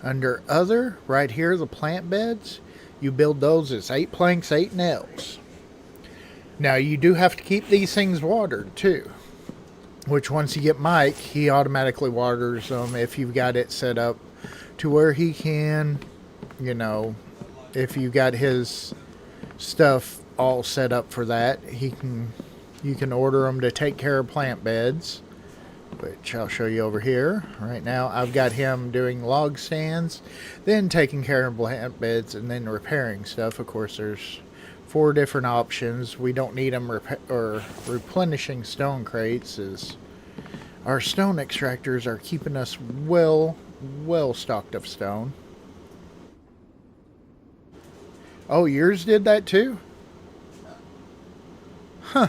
Under other, right here, the plant beds. You build those as 8 planks, 8 nails. Now you do have to keep these things watered too. Which once you get Mike, he automatically waters them if you've got it set up to where he can, you know, if you got his stuff all set up for that, you can order them to take care of plant beds, which I'll show you over here. Right now I've got him doing log stands, then taking care of plant beds, and then repairing stuff. Of course, there's 4 different options. We don't need them replenishing stone crates, as our stone extractors are keeping us well stocked of stone. Oh, yours did that too? Huh.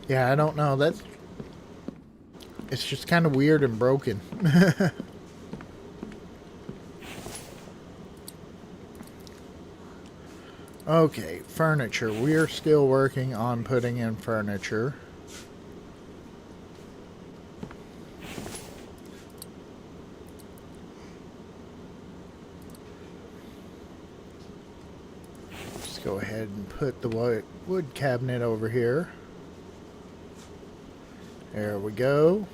Yeah, I don't know. It's just kind of weird and broken. Okay, furniture. We are still working on putting in furniture. Let's go ahead and put the wood cabinet over here. There we go.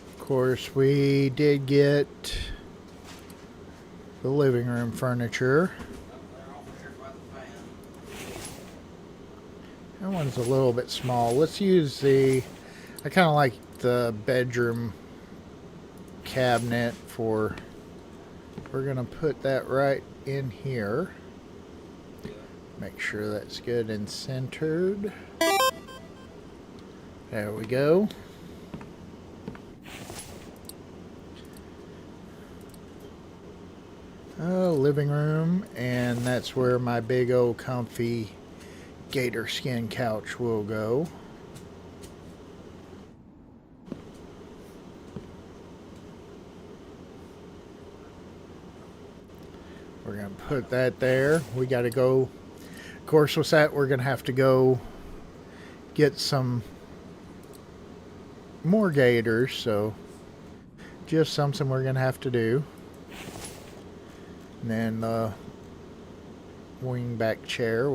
Of course, we did get the living room furniture. That one's a little bit small. Let's use I kind of like the bedroom cabinet for, we're going to put that right in here. Make sure that's good and centered. There we go. Living room, and that's where my big old comfy gator skin couch will go. We're going to put that there. We got to go, of course, with that, we're going to have to go get some more gators, so just something we're going to have to do. And then the wingback chair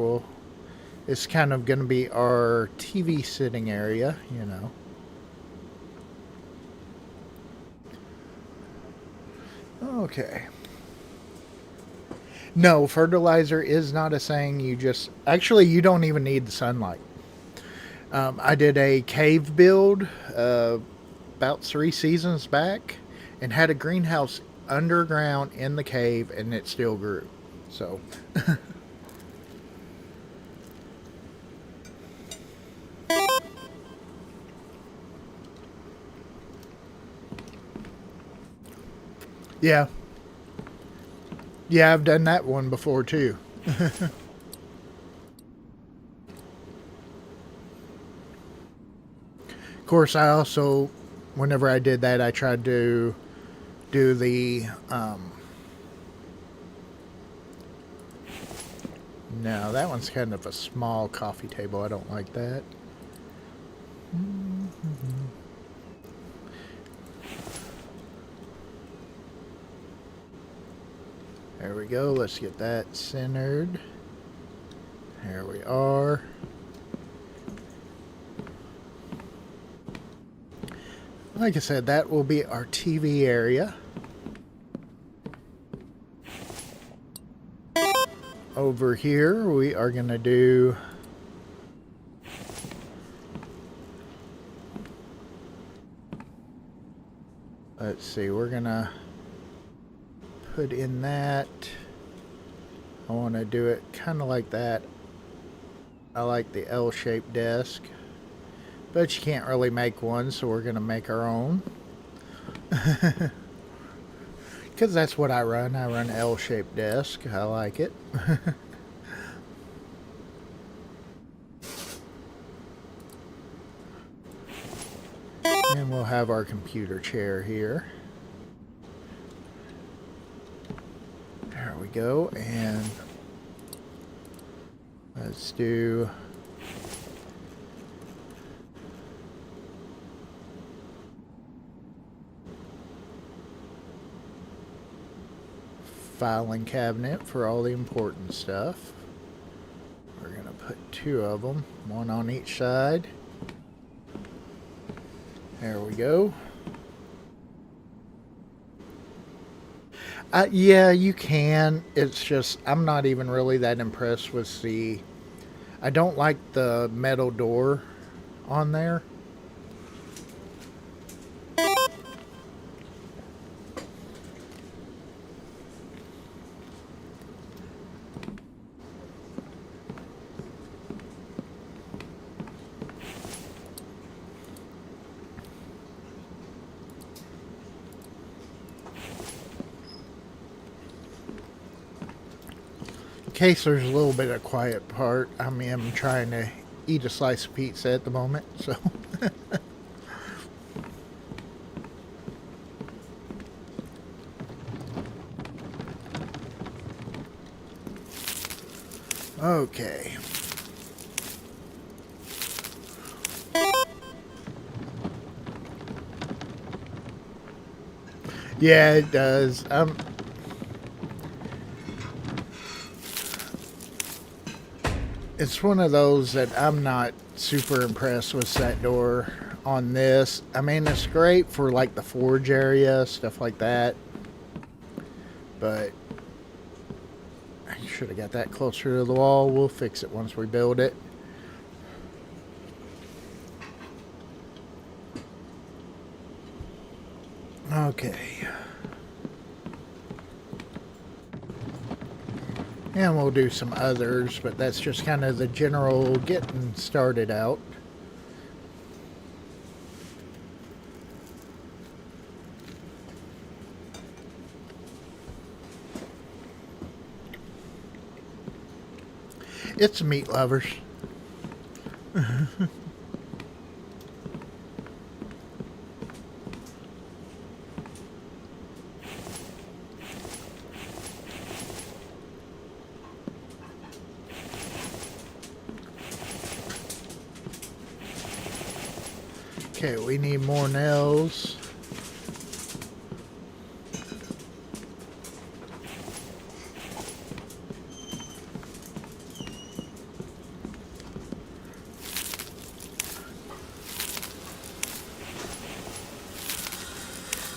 it's kind of going to be our TV sitting area, you know. Okay. No, fertilizer is not a saying. Actually, you don't even need the sunlight. I did a cave build about 3 seasons back and had a greenhouse underground in the cave, and it still grew. So Yeah. Yeah, I've done that one before too. Of course, I also, whenever I did that, I tried to do the, no, that one's kind of a small coffee table. I don't like that. There we go. Let's get that centered. There we are. Like I said, that will be our TV area. Over here, we are going to do... Let's see, we're going to put in that. I want to do it kind of like that. I like the L-shaped desk. But you can't really make one, so we're going to make our own. Because that's what I run. I run an L-shaped desk. I like it. And we'll have our computer chair here. There we go. And let's do... filing cabinet for all the important stuff. We're going to put two of them, one on each side. There we go. Yeah, you can. It's just, I'm not even really that impressed with the... I don't like the metal door on there. In case there's a little bit of quiet part, I mean, I'm trying to eat a slice of pizza at the moment, so... Okay. Yeah, it does. It's one of those that I'm not super impressed with that door on this. I mean, it's great for like the forge area, stuff like that. But I should have got that closer to the wall. We'll fix it once we build it. Okay. And we'll do some others, but that's just kind of the general getting started out. It's meat lovers. Okay, we need more nails.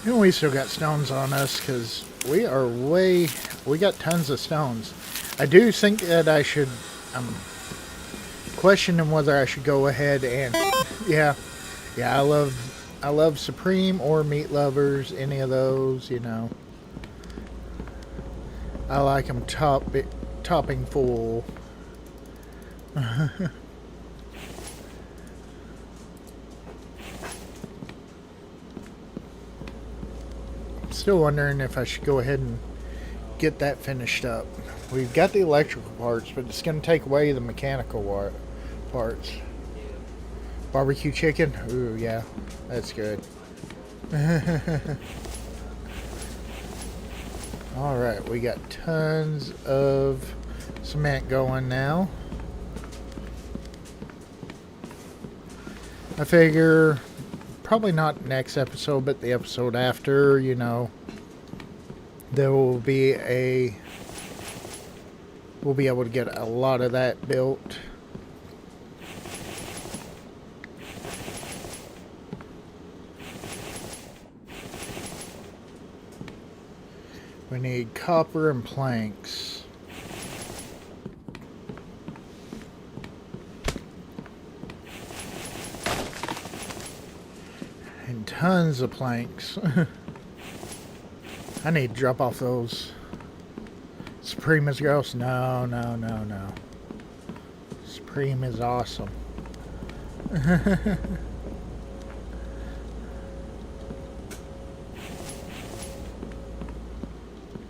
And we still got stones on us because we got tons of stones. I do think that I should, questioning whether I should go ahead and, yeah, I love Supreme or Meat Lovers, any of those, you know. I like them topping full. Still wondering if I should go ahead and get that finished up. We've got the electrical parts, but it's going to take away the mechanical parts. Barbecue chicken? Ooh, yeah, that's good. Alright, we got tons of cement going now. I figure probably not next episode, but the episode after, you know, there will be we'll be able to get a lot of that built. We need copper and planks. And tons of planks. I need to drop off those Supreme is gross. No, no, no, no. Supreme is awesome.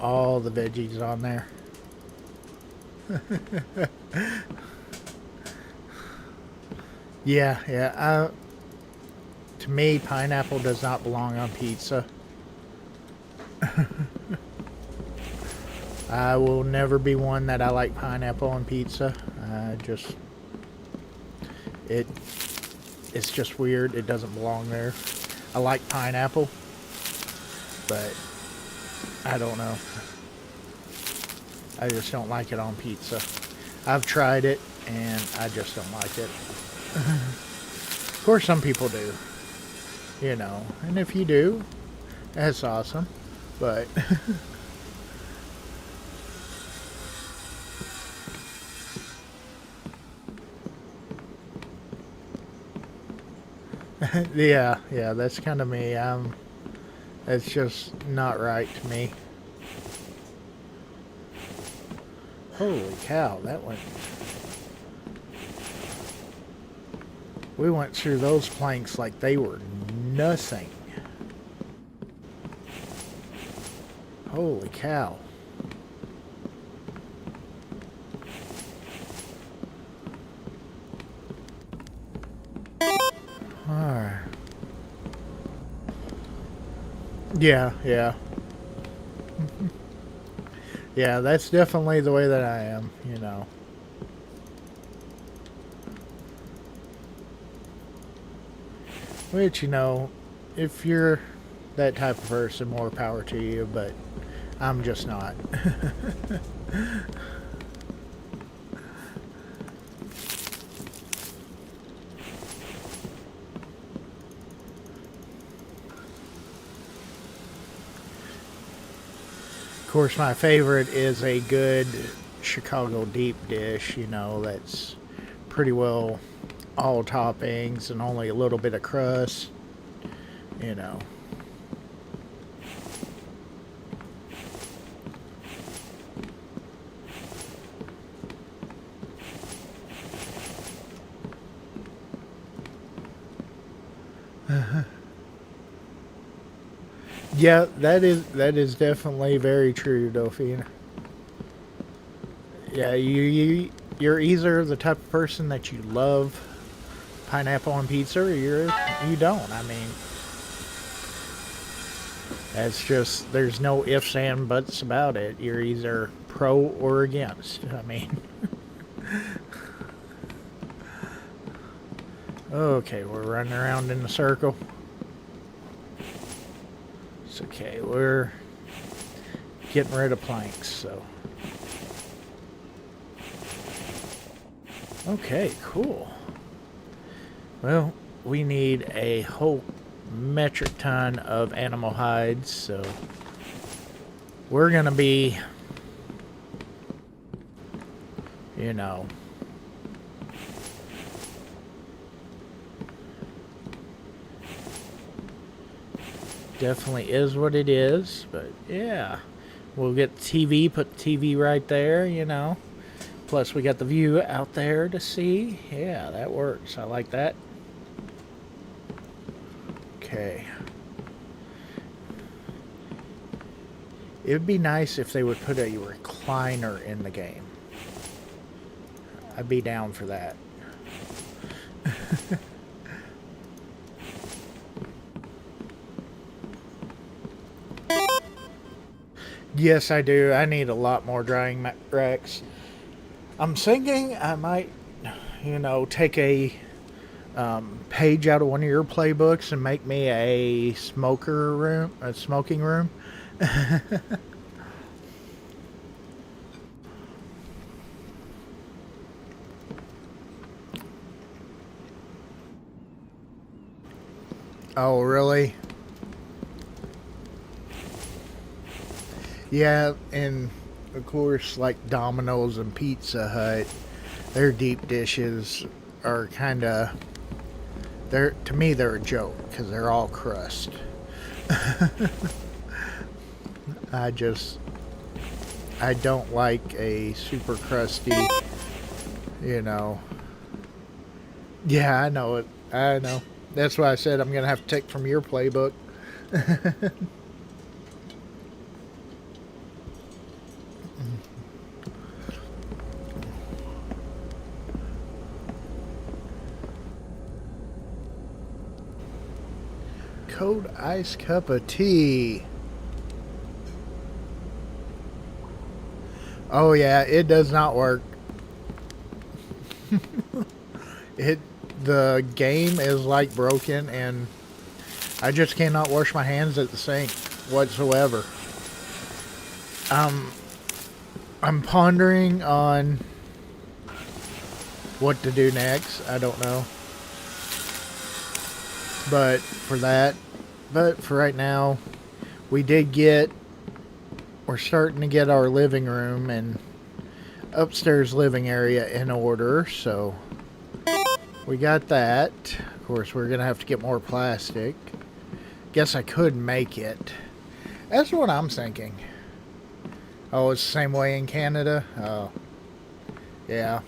All the veggies on there. Yeah. To me, pineapple does not belong on pizza. I will never be one that I like pineapple on pizza. It's just weird. It doesn't belong there. I like pineapple, but I don't know. I just don't like it on pizza. I've tried it, and I just don't like it. Of course, some people do. You know, and if you do, that's awesome. But yeah, that's kind of me. It's just not right to me. Holy cow, that went... We went through those planks like they were nothing. Holy cow. Alright. Yeah. Yeah, that's definitely the way that I am, you know. Which, you know, if you're that type of person, more power to you, but I'm just not. Of course, my favorite is a good Chicago deep dish, you know, that's pretty well all toppings and only a little bit of crust, you know. Yeah, that is definitely very true, Delphine. Yeah, you're either the type of person that you love pineapple on pizza, or you don't. I mean, that's just, there's no ifs and buts about it. You're either pro or against. I mean, okay, we're running around in a circle. It's okay, we're getting rid of planks, so. Okay, cool. Well, we need a whole metric ton of animal hides, so we're gonna be, you know, definitely is what it is, but yeah, we'll get the TV, put the TV right there, you know, plus we got the view out there to see. Yeah, that works. I like that. Okay. It would be nice if they would put a recliner in the game. I'd be down for that. Yes, I do. I need a lot more drying racks. I'm thinking I might, take a page out of one of your playbooks and make me a smoking room. Oh, really? Yeah, and of course, like Domino's and Pizza Hut, their deep dishes are kind of, to me, they're a joke because they're all crust. I just, I don't like a super crusty, you know. Yeah, I know it. I know. That's why I said I'm going to have to take from your playbook. Cold iced cup of tea. Oh yeah, it does not work. it the game is like broken, and I just cannot wash my hands at the sink whatsoever. I'm pondering on what to do next. I don't know. But for right now, we're starting to get our living room and upstairs living area in order, so we got that. Of course, we're gonna have to get more plastic. Guess I could make it. That's what I'm thinking. Oh, it's the same way in Canada? Oh, yeah.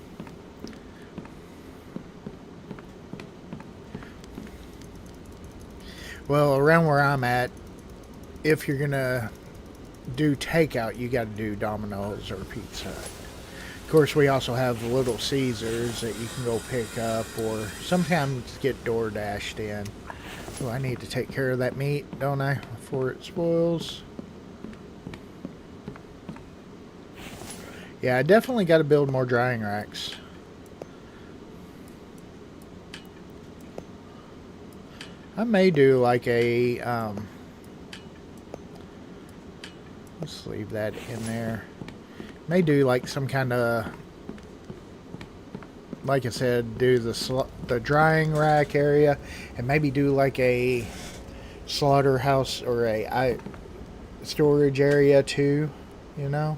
Well, around where I'm at, if you're gonna do takeout, you gotta do Domino's or Pizza Hut. Of course, we also have the Little Caesars that you can go pick up or sometimes get door dashed in. So I need to take care of that meat, don't I, before it spoils. Yeah, I definitely got to build more drying racks. I may do like a, let's leave that in there. May do like some kind of, like I said, do the drying rack area, and maybe do like a slaughterhouse or a storage area too, you know?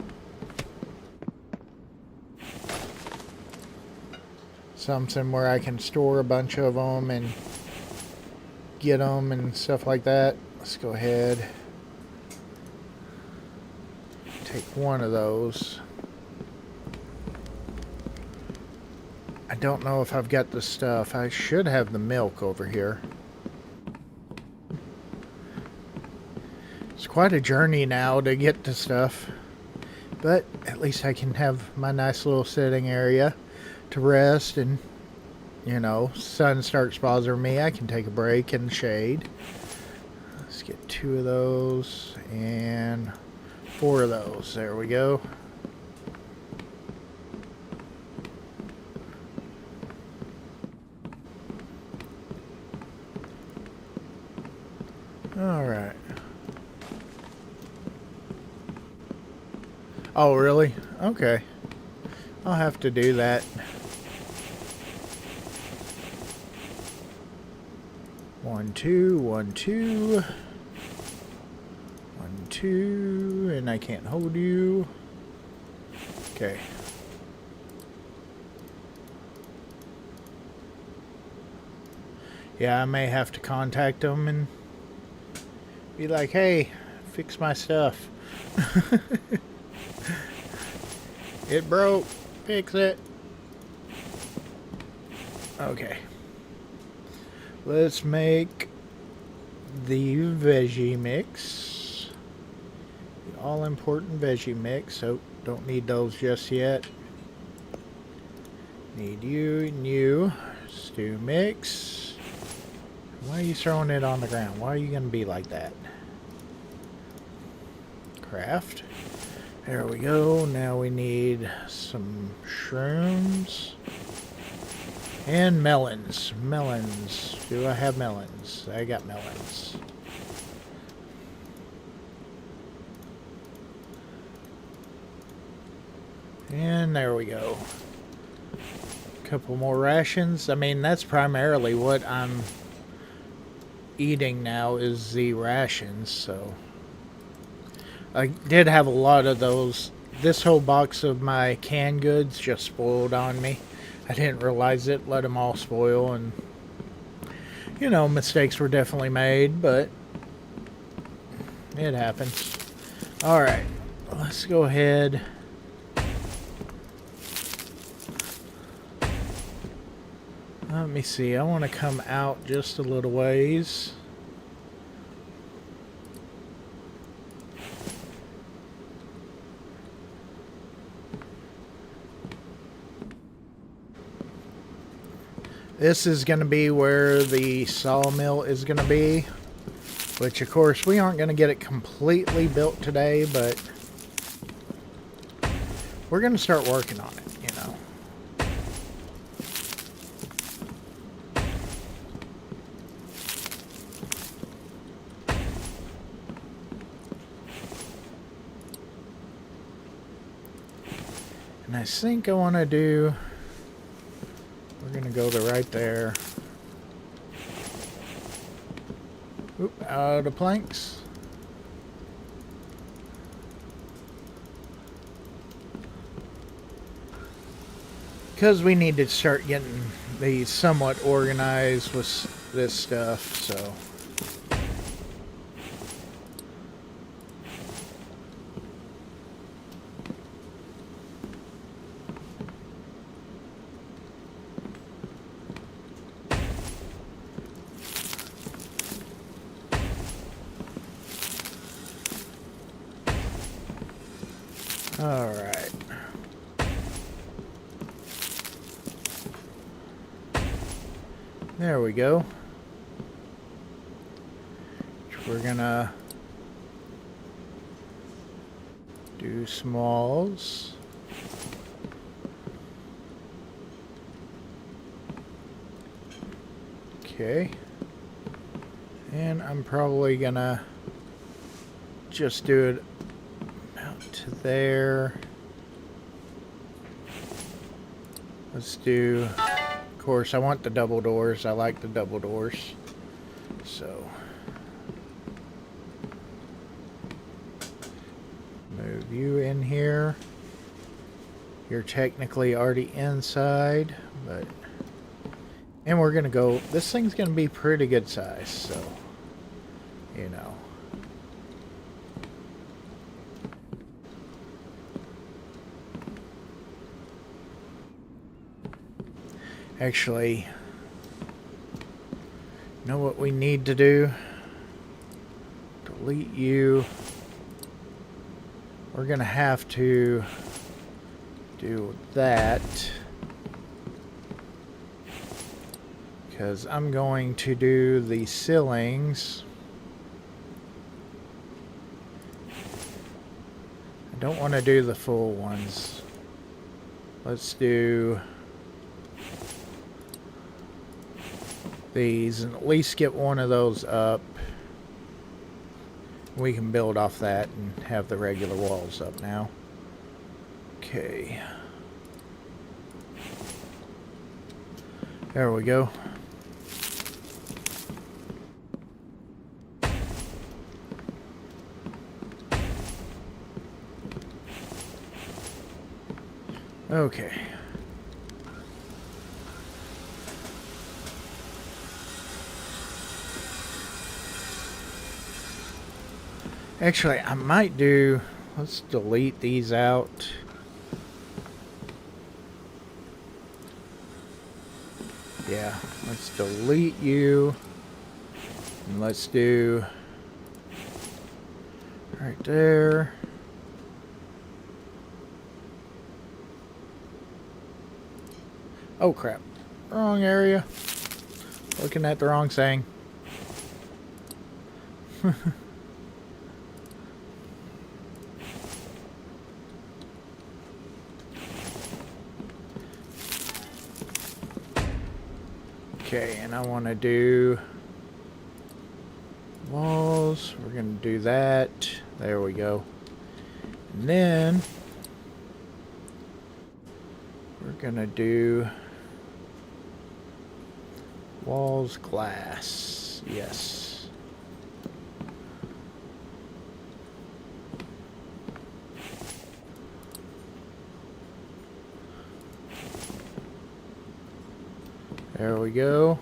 Something where I can store a bunch of them and get them and stuff like that. Let's go ahead. Take one of those. I don't know if I've got the stuff. I should have the milk over here. It's quite a journey now to get to stuff. But at least I can have my nice little sitting area to rest, and sun starts bothering me, I can take a break in the shade. Let's get 2 of those and 4 of those. There we go. All right. Oh, really? Okay. I'll have to do that. 1, 2, 1, 2. 1, 2, and I can't hold you. Okay. Yeah, I may have to contact them and be like, hey, fix my stuff. It broke. Fix it. Okay. Let's make the veggie mix. all important veggie mix. Oh, don't need those just yet. Need you and you. Stew mix. Why are you throwing it on the ground? Why are you going to be like that? Craft. There we go. Now we need some shrooms. And melons. Melons. Do I have melons? I got melons. And there we go. Couple more rations. I mean, that's primarily what I'm eating now is the rations, so I did have a lot of those. This whole box of my canned goods just spoiled on me. I didn't realize it, let them all spoil, and you know, mistakes were definitely made, but it happens. Alright, let's go ahead. Let me see, I want to come out just a little ways. This is going to be where the sawmill is going to be, which of course we aren't going to get it completely built today, but we're going to start working on it, you know. And I think I want to do... We're going to go to right there. Oop, out of planks. Because we need to start getting these somewhat organized with this stuff, so... Alright. There we go. We're gonna do smalls. Okay. And I'm probably gonna just do it to there. Let's do, of course, I want the double doors. I like the double doors. So, move you in here. You're technically already inside, but, and we're gonna go, this thing's gonna be pretty good size, so, you know. Actually, you know what we need to do? Delete you. We're gonna have to do that because I'm going to do the ceilings. I don't want to do the full ones. Let's do these and at least get one of those up. We can build off that and have the regular walls up now. Okay. There we go. Okay. Actually, I might do... Let's delete these out. Yeah, let's delete you. And let's do... Right there. Oh crap. Wrong area. Looking at the wrong thing. Okay, and I want to do walls. We're going to do that. There we go. And then we're going to do walls glass. Yes. There we go.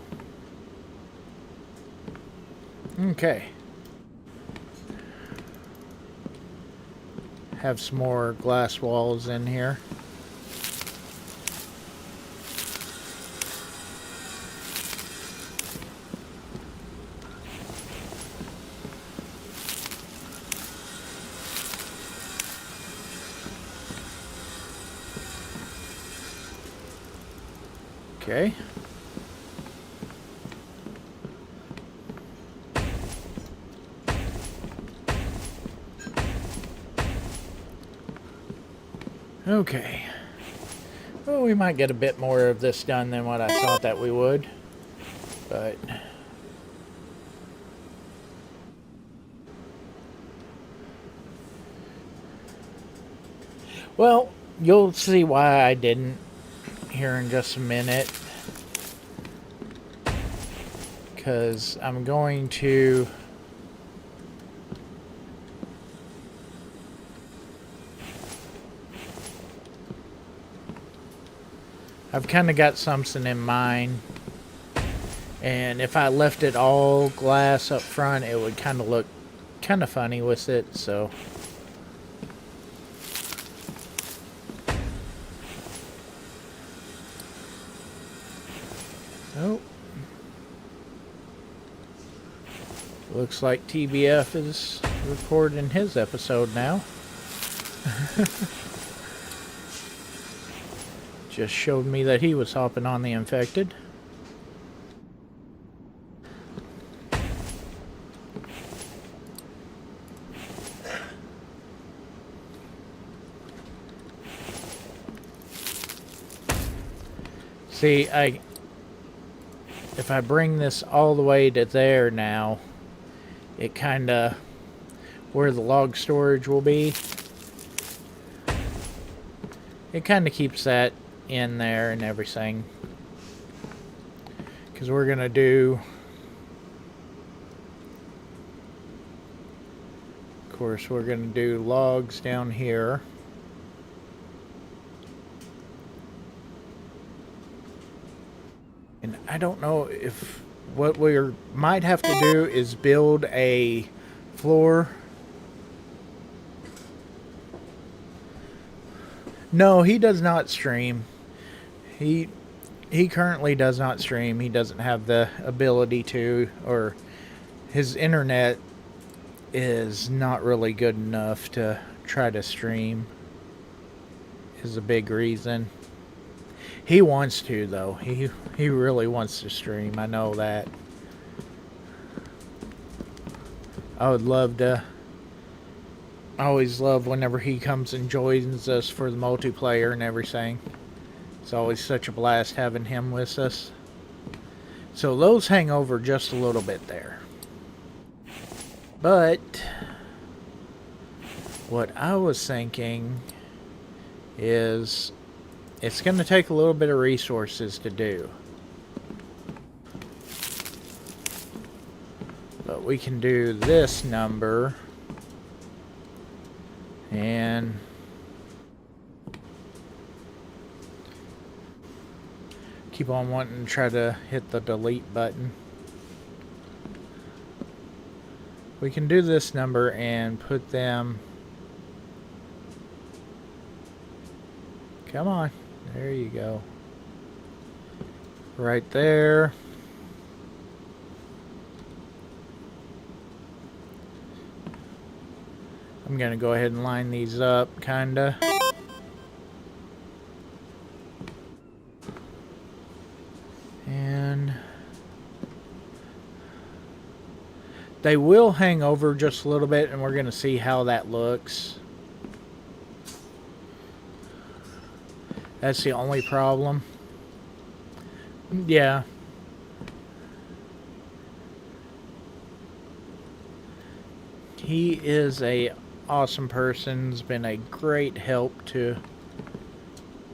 Okay. Have some more glass walls in here. Okay. Okay. Well, we might get a bit more of this done than what I thought that we would. But well, you'll see why I didn't here in just a minute. Because I'm going to... I've kind of got something in mind. And if I left it all glass up front, it would kind of look kind of funny with it, so... Oh. Looks like TBF is recording his episode now. Just showed me that he was hopping on the infected. See, if I bring this all the way to there now, it kind of, where the log storage will be, it kind of keeps that in there and everything. Because we're going to do, of course, we're going to do logs down here. And I don't know if what we might have to do is build a floor. No, he does not stream. He currently does not stream. He doesn't have the ability to, or his internet is not really good enough to try to stream. Is a big reason. He wants to, though. He really wants to stream. I know that. I would love to. I always love whenever he comes and joins us for the multiplayer and everything. It's always such a blast having him with us. So those hang over just a little bit there. But what I was thinking is it's going to take a little bit of resources to do. But we can do this number and keep on wanting to try to hit the delete button. We can do this number and put them... Come on. There you go. Right there. I'm going to go ahead and line these up, kinda. They will hang over just a little bit, and we're going to see how that looks. That's the only problem. Yeah. He is a awesome person. He's been a great help to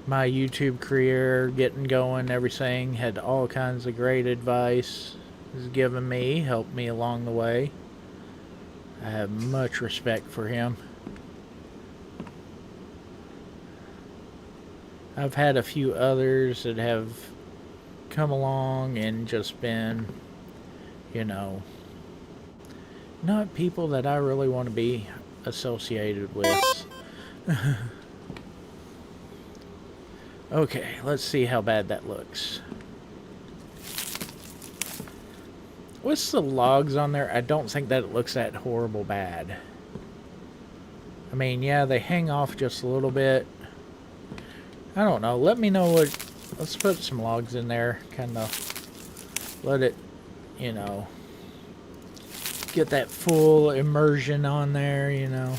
my YouTube career, getting going, everything. Had all kinds of great advice he's given me, helped me along the way. I have much respect for him. I've had a few others that have come along and just been, you know, not people that I really want to be associated with. Okay, let's see how bad that looks. With the logs on there, I don't think that it looks that horrible bad. I mean, yeah, they hang off just a little bit. I don't know. Let me know what... Let's put some logs in there. Kind of let it, you know, get that full immersion on there, you know.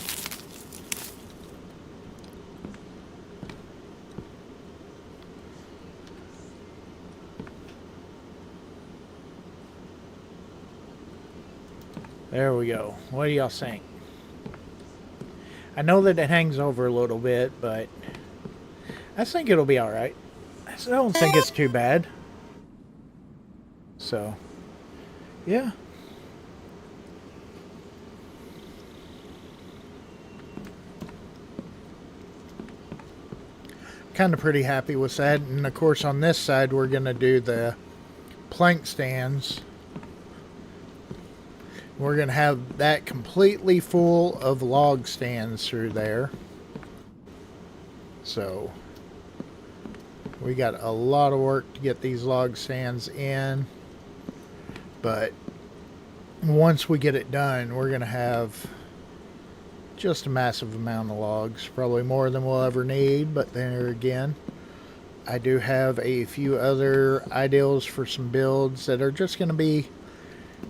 There we go. What do y'all think? I know that it hangs over a little bit, but I think it'll be alright. I don't think it's too bad. So, yeah. Kind of pretty happy with that. And of course on this side we're going to do the plank stands. We're going to have that completely full of log stands through there. So we got a lot of work to get these log stands in. But once we get it done, we're going to have just a massive amount of logs. Probably more than we'll ever need. But there again, I do have a few other ideals for some builds that are just going to be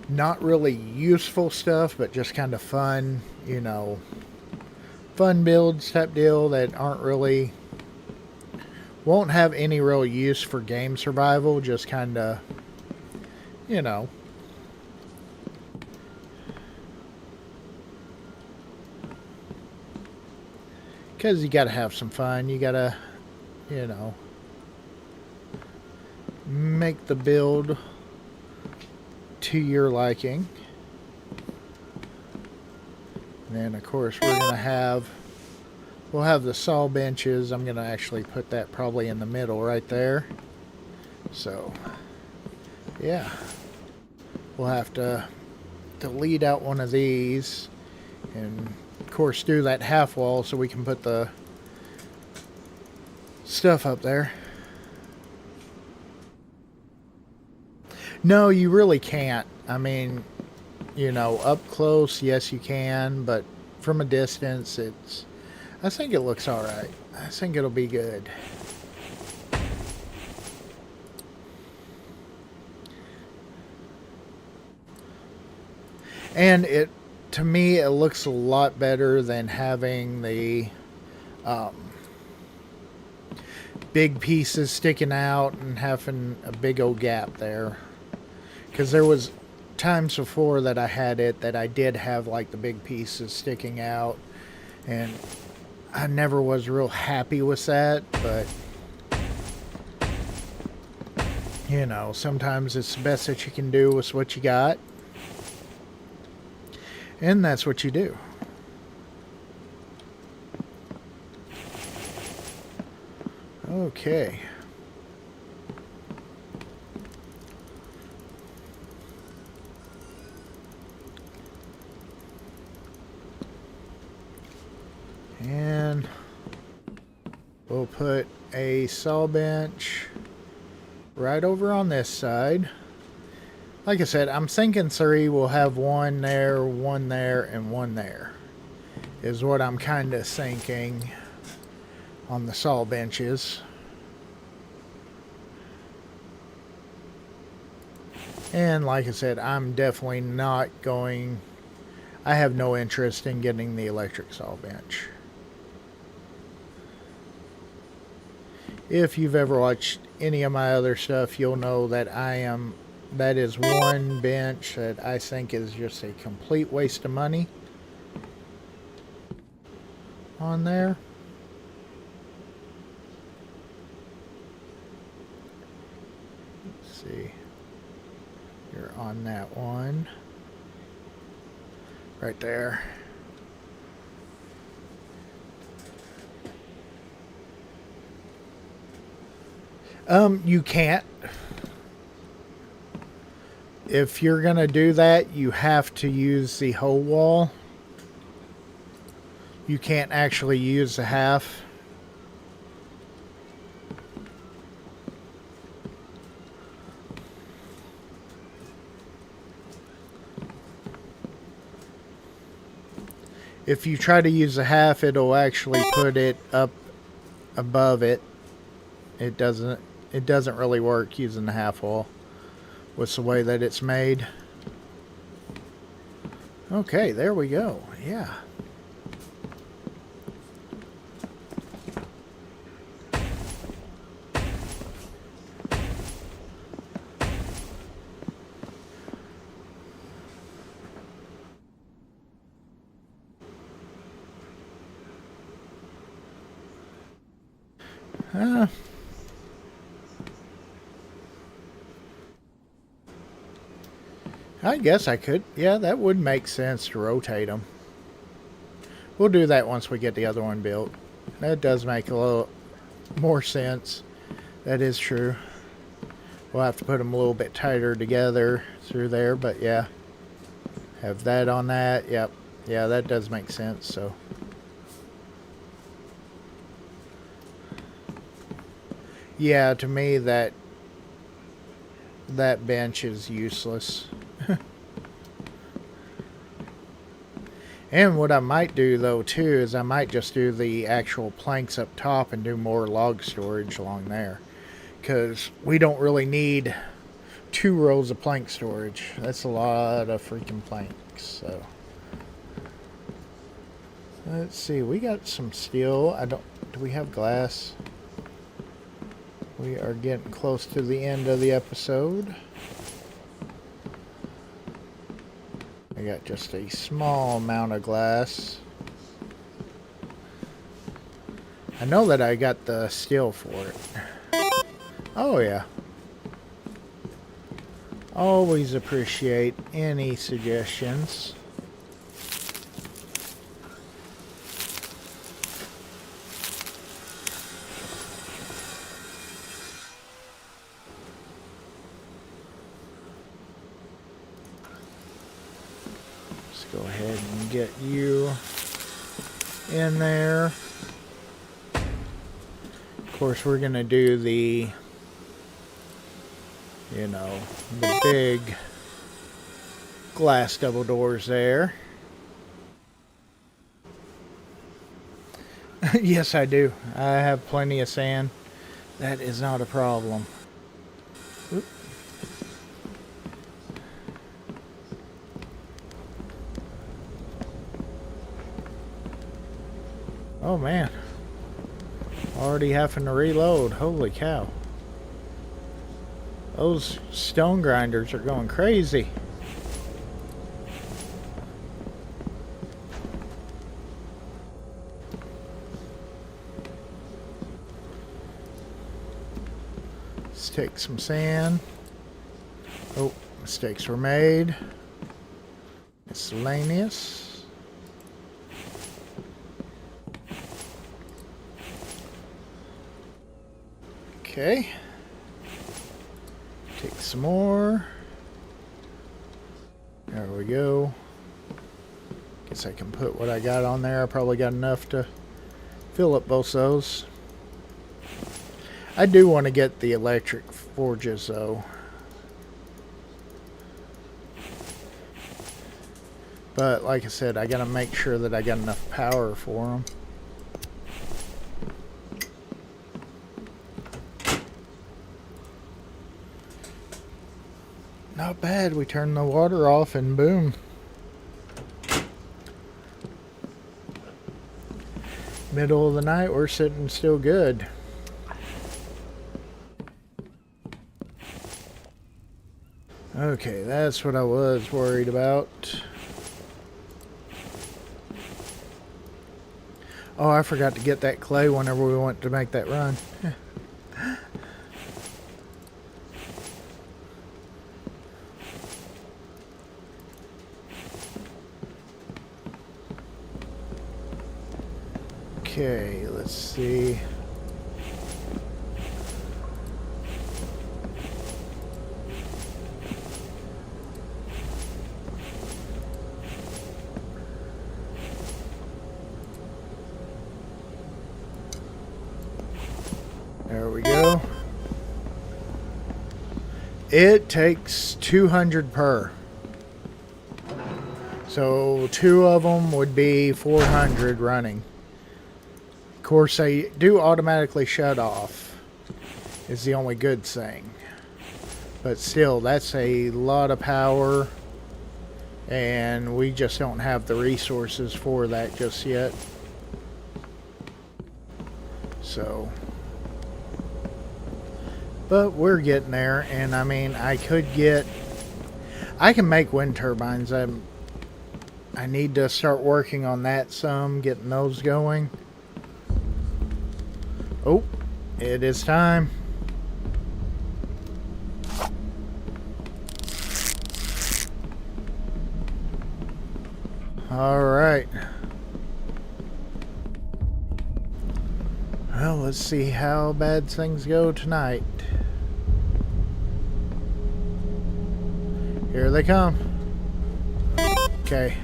not really useful stuff, but just kind of fun, you know, fun builds type deal that aren't really, won't have any real use for game survival, just kind of, you know. Because you got to have some fun. You got to, you know, make the build to your liking. And then of course we're going to have, we'll have the saw benches. I'm going to actually put that probably in the middle right there. So yeah, we'll have to delete out one of these and of course do that half wall so we can put the stuff up there. No, you really can't. I mean, you know, up close, yes you can, but from a distance, it's, I think it looks alright. I think it'll be good. And it, to me, it looks a lot better than having the big pieces sticking out and having a big old gap there. Because there was times before that I had it that I did have like the big pieces sticking out, and I never was real happy with that. But you know, sometimes it's the best that you can do with what you got, and that's what you do. Okay. And we'll put a saw bench right over on this side. Like I said, I'm thinking 3. We'll have one there, and one there. Is what I'm kind of thinking on the saw benches. And like I said, I'm definitely not going... I have no interest in getting the electric saw bench. If you've ever watched any of my other stuff, you'll know that that is one bench that I think is just a complete waste of money on there. Let's see. You're on that one. Right there. You can't. If you're gonna do that, you have to use the whole wall. You can't actually use the half. If you try to use the half, it'll actually put it up above it. It doesn't really work using the half wall with the way that it's made. Okay, there we go. Yeah. I guess I could. Yeah, that would make sense to rotate them. We'll do that once we get the other one built. That does make a little more sense. That is true. We'll have to put them a little bit tighter together through there, but yeah. Have that on that. Yep. Yeah, that does make sense, so. Yeah, to me that bench is useless. And what I might do though too is I might just do the actual planks up top and do more log storage along there, because we don't really need 2 rows of plank storage. That's a lot of freaking planks. So let's see, we got some steel. Do we have glass? We are getting close to the end of the episode. I got just a small amount of glass. I know that I got the steel for it. Oh yeah. Always appreciate any suggestions. Go ahead and get you in there. Of course, we're going to do the, the big glass double doors there. Yes, I do. I have plenty of sand. That is not a problem. Oop. Oh man, already having to reload. Holy cow. Those stone grinders are going crazy. Let's take some sand. Oh, mistakes were made. Miscellaneous. Okay. Take some more. There we go. Guess I can put what I got on there. I probably got enough to fill up both those. I do want to get the electric forges though. But like I said, I gotta make sure that I got enough power for them. not bad. We turned the water off and boom. Middle of the night, we're sitting still good. Okay, that's what I was worried about. Oh, I forgot to get that clay whenever we went to make that run. Okay, let's see. There we go. It takes 200 per. So 2 of them would be 400 running. Of course, they do automatically shut off. Is the only good thing. But still, that's a lot of power. And we just don't have the resources for that just yet. So... but we're getting there, and I mean, I can make wind turbines. I need to start working on that some, getting those going. Oh, it is time. All right. Well, let's see how bad things go tonight. Here they come. Okay.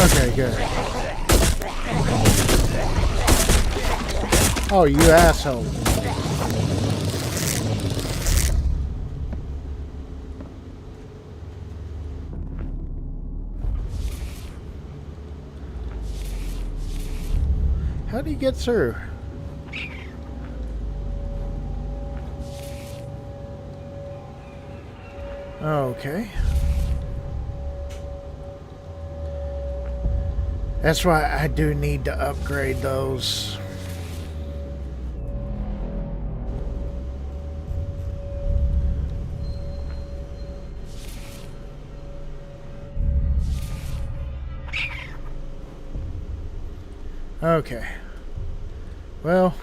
Okay, good. Oh, you asshole. How do you get through? Okay. That's why I do need to upgrade those. Okay. Well,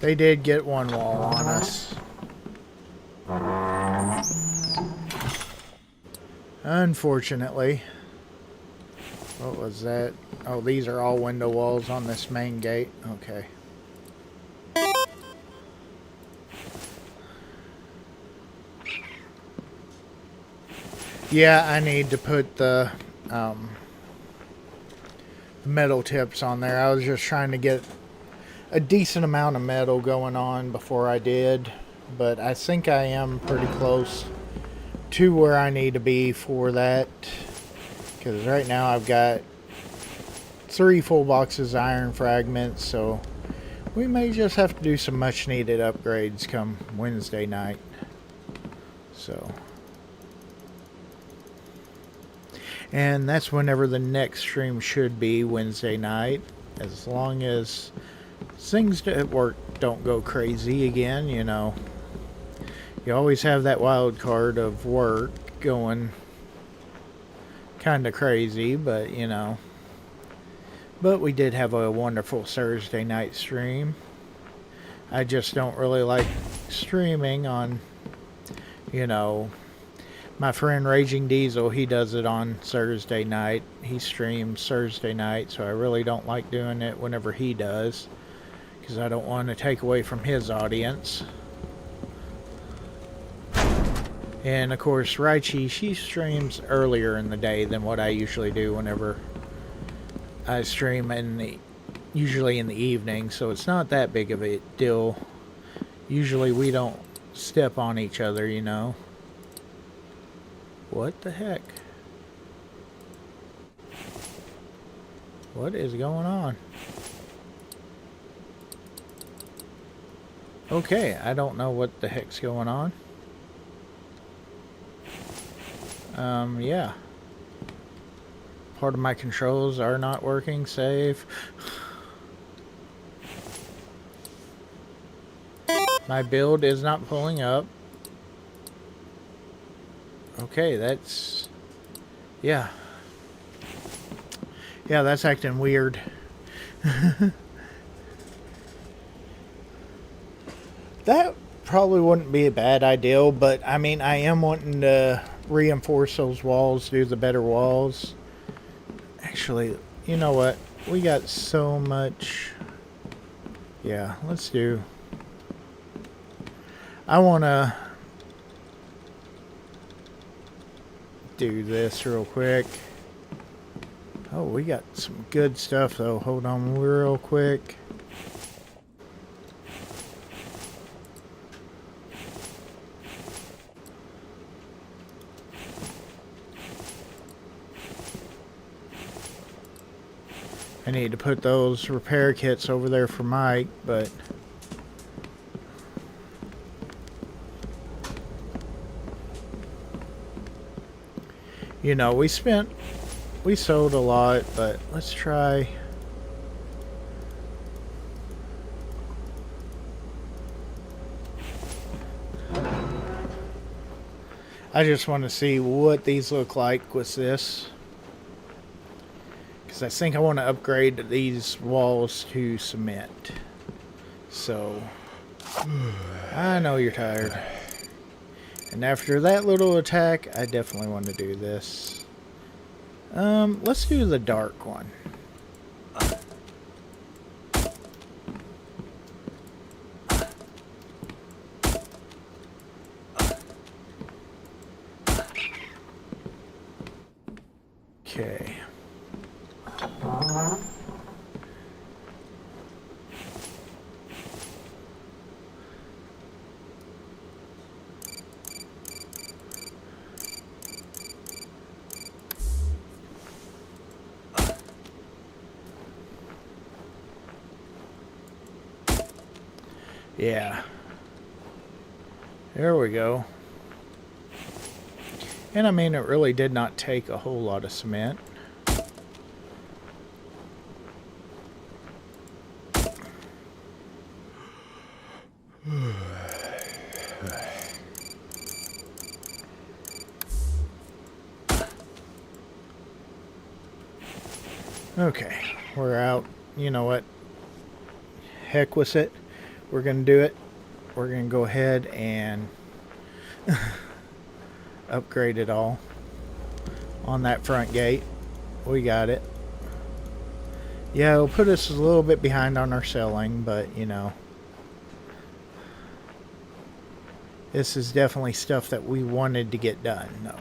they did get one wall on us. Unfortunately. What was that? Oh, these are all window walls on this main gate. Okay. Yeah, I need to put the metal tips on there. I was just trying to get a decent amount of metal going on before I did, but I think I am pretty close to where I need to be for that, because right now I've got 3 full boxes of iron fragments, so we may just have to do some much needed upgrades come Wednesday night. So, and that's whenever the next stream should be, Wednesday night, as long as things at work don't go crazy again. You know, you always have that wild card of work going kind of crazy, but you know. But we did have a wonderful Thursday night stream. I just don't really like streaming on, you know, my friend Raging Diesel, he does it on Thursday night. He streams Thursday night, so I really don't like doing it whenever he does, because I don't want to take away from his audience. And of course, Raichi, she streams earlier in the day than what I usually do whenever I stream usually in the evening, so it's not that big of a deal. Usually we don't step on each other, you know. What the heck? What is going on? Okay, I don't know what the heck's going on. Yeah. Part of my controls are not working. Save. My build is not pulling up. Okay, that's... Yeah. Yeah, that's acting weird. That probably wouldn't be a bad idea, but I mean, I am wanting to reinforce those walls, do the better walls. Actually, you know what? We got so much. Yeah, let's do. I want to do this real quick. Oh, we got some good stuff though. Hold on real quick. I need to put those repair kits over there for Mike, but you know, we sold a lot, but let's try. I just want to see what these look like with this. I think I want to upgrade these walls to cement. So, I know you're tired. And after that little attack, I definitely want to do this. Let's do the dark one. Okay. Yeah. There we go. And I mean, it really did not take a whole lot of cement. Okay, we're out. You know what? Heck with it. We're going to do it. We're going to go ahead and upgrade it all on that front gate. We got it. Yeah, it'll put us a little bit behind on our selling, but you know, this is definitely stuff that we wanted to get done. No.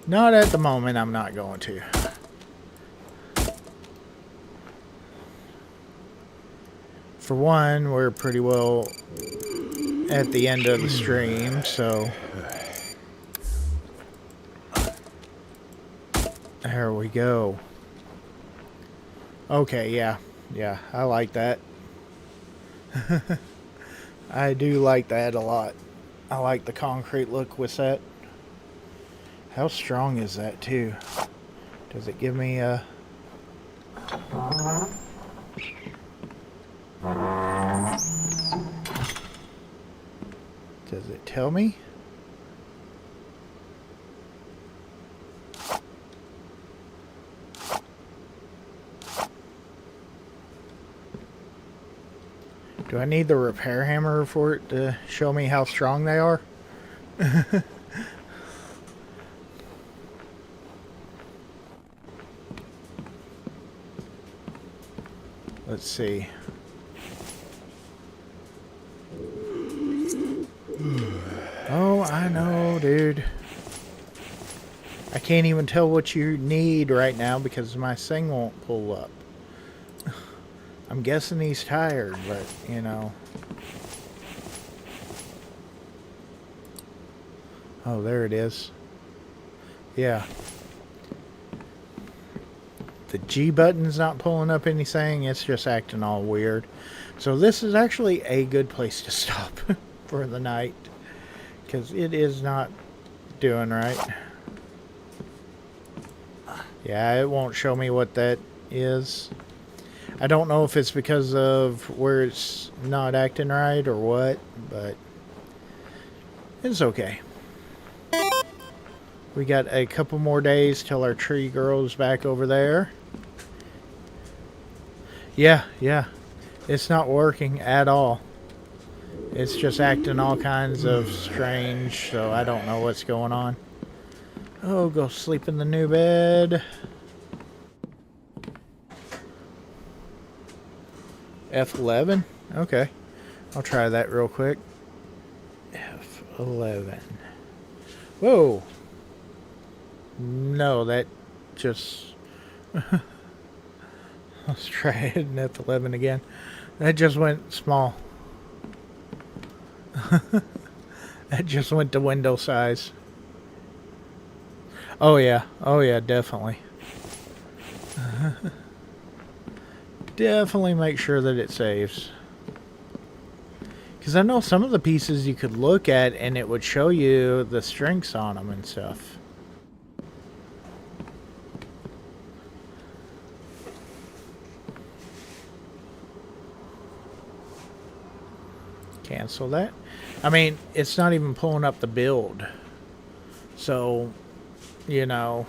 Not at the moment. I'm not going to. For one, we're pretty well at the end of the stream, so there we go. Okay, yeah, I like that. I do like that a lot. I like the concrete look with that. How strong is that too? Does it give me a... Does it tell me? Do I need the repair hammer for it to show me how strong they are? Let's see. Oh, I know, dude. I can't even tell what you need right now because my thing won't pull up. I'm guessing he's tired, but, you know. Oh, there it is. Yeah. The G button's not pulling up anything. It's just acting all weird. So this is actually a good place to stop for the night. Because it is not doing right. Yeah, it won't show me what that is. I don't know if it's because of where it's not acting right or what, but it's okay. We got a couple more days till our tree grows back over there. Yeah. It's not working at all. It's just acting all kinds of strange, so I don't know what's going on. Oh, go sleep in the new bed. F11? Okay. I'll try that real quick. F11. Whoa. No, that just... Let's try it in F11 again. That just went small. That just went to window size. Oh yeah, definitely. Definitely make sure that it saves. Because I know some of the pieces you could look at and it would show you the strengths on them and stuff. Cancel that. I mean, it's not even pulling up the build. So, you know,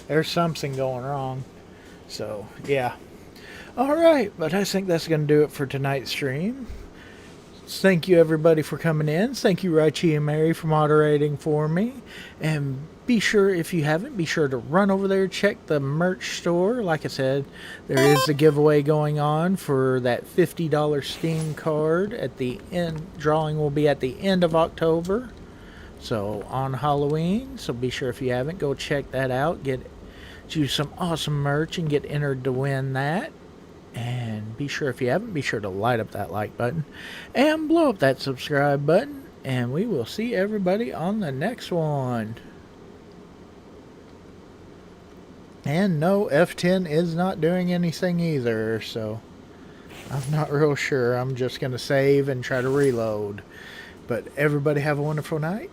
there's something going wrong. So, yeah. Alright, but I think that's going to do it for tonight's stream. Thank you everybody for coming in. Thank you Raichi and Mary for moderating for me. And be sure, if you haven't, be sure to run over there, check the merch store. Like I said, there is a giveaway going on for that $50 Steam card at the end. Drawing will be at the end of October. So on Halloween. So be sure, if you haven't, go check that out. Get you some awesome merch and get entered to win that. And be sure, if you haven't, be sure to light up that like button and blow up that subscribe button. And we will see everybody on the next one. And no, F10 is not doing anything either, so I'm not real sure. I'm just going to save and try to reload. But everybody have a wonderful night.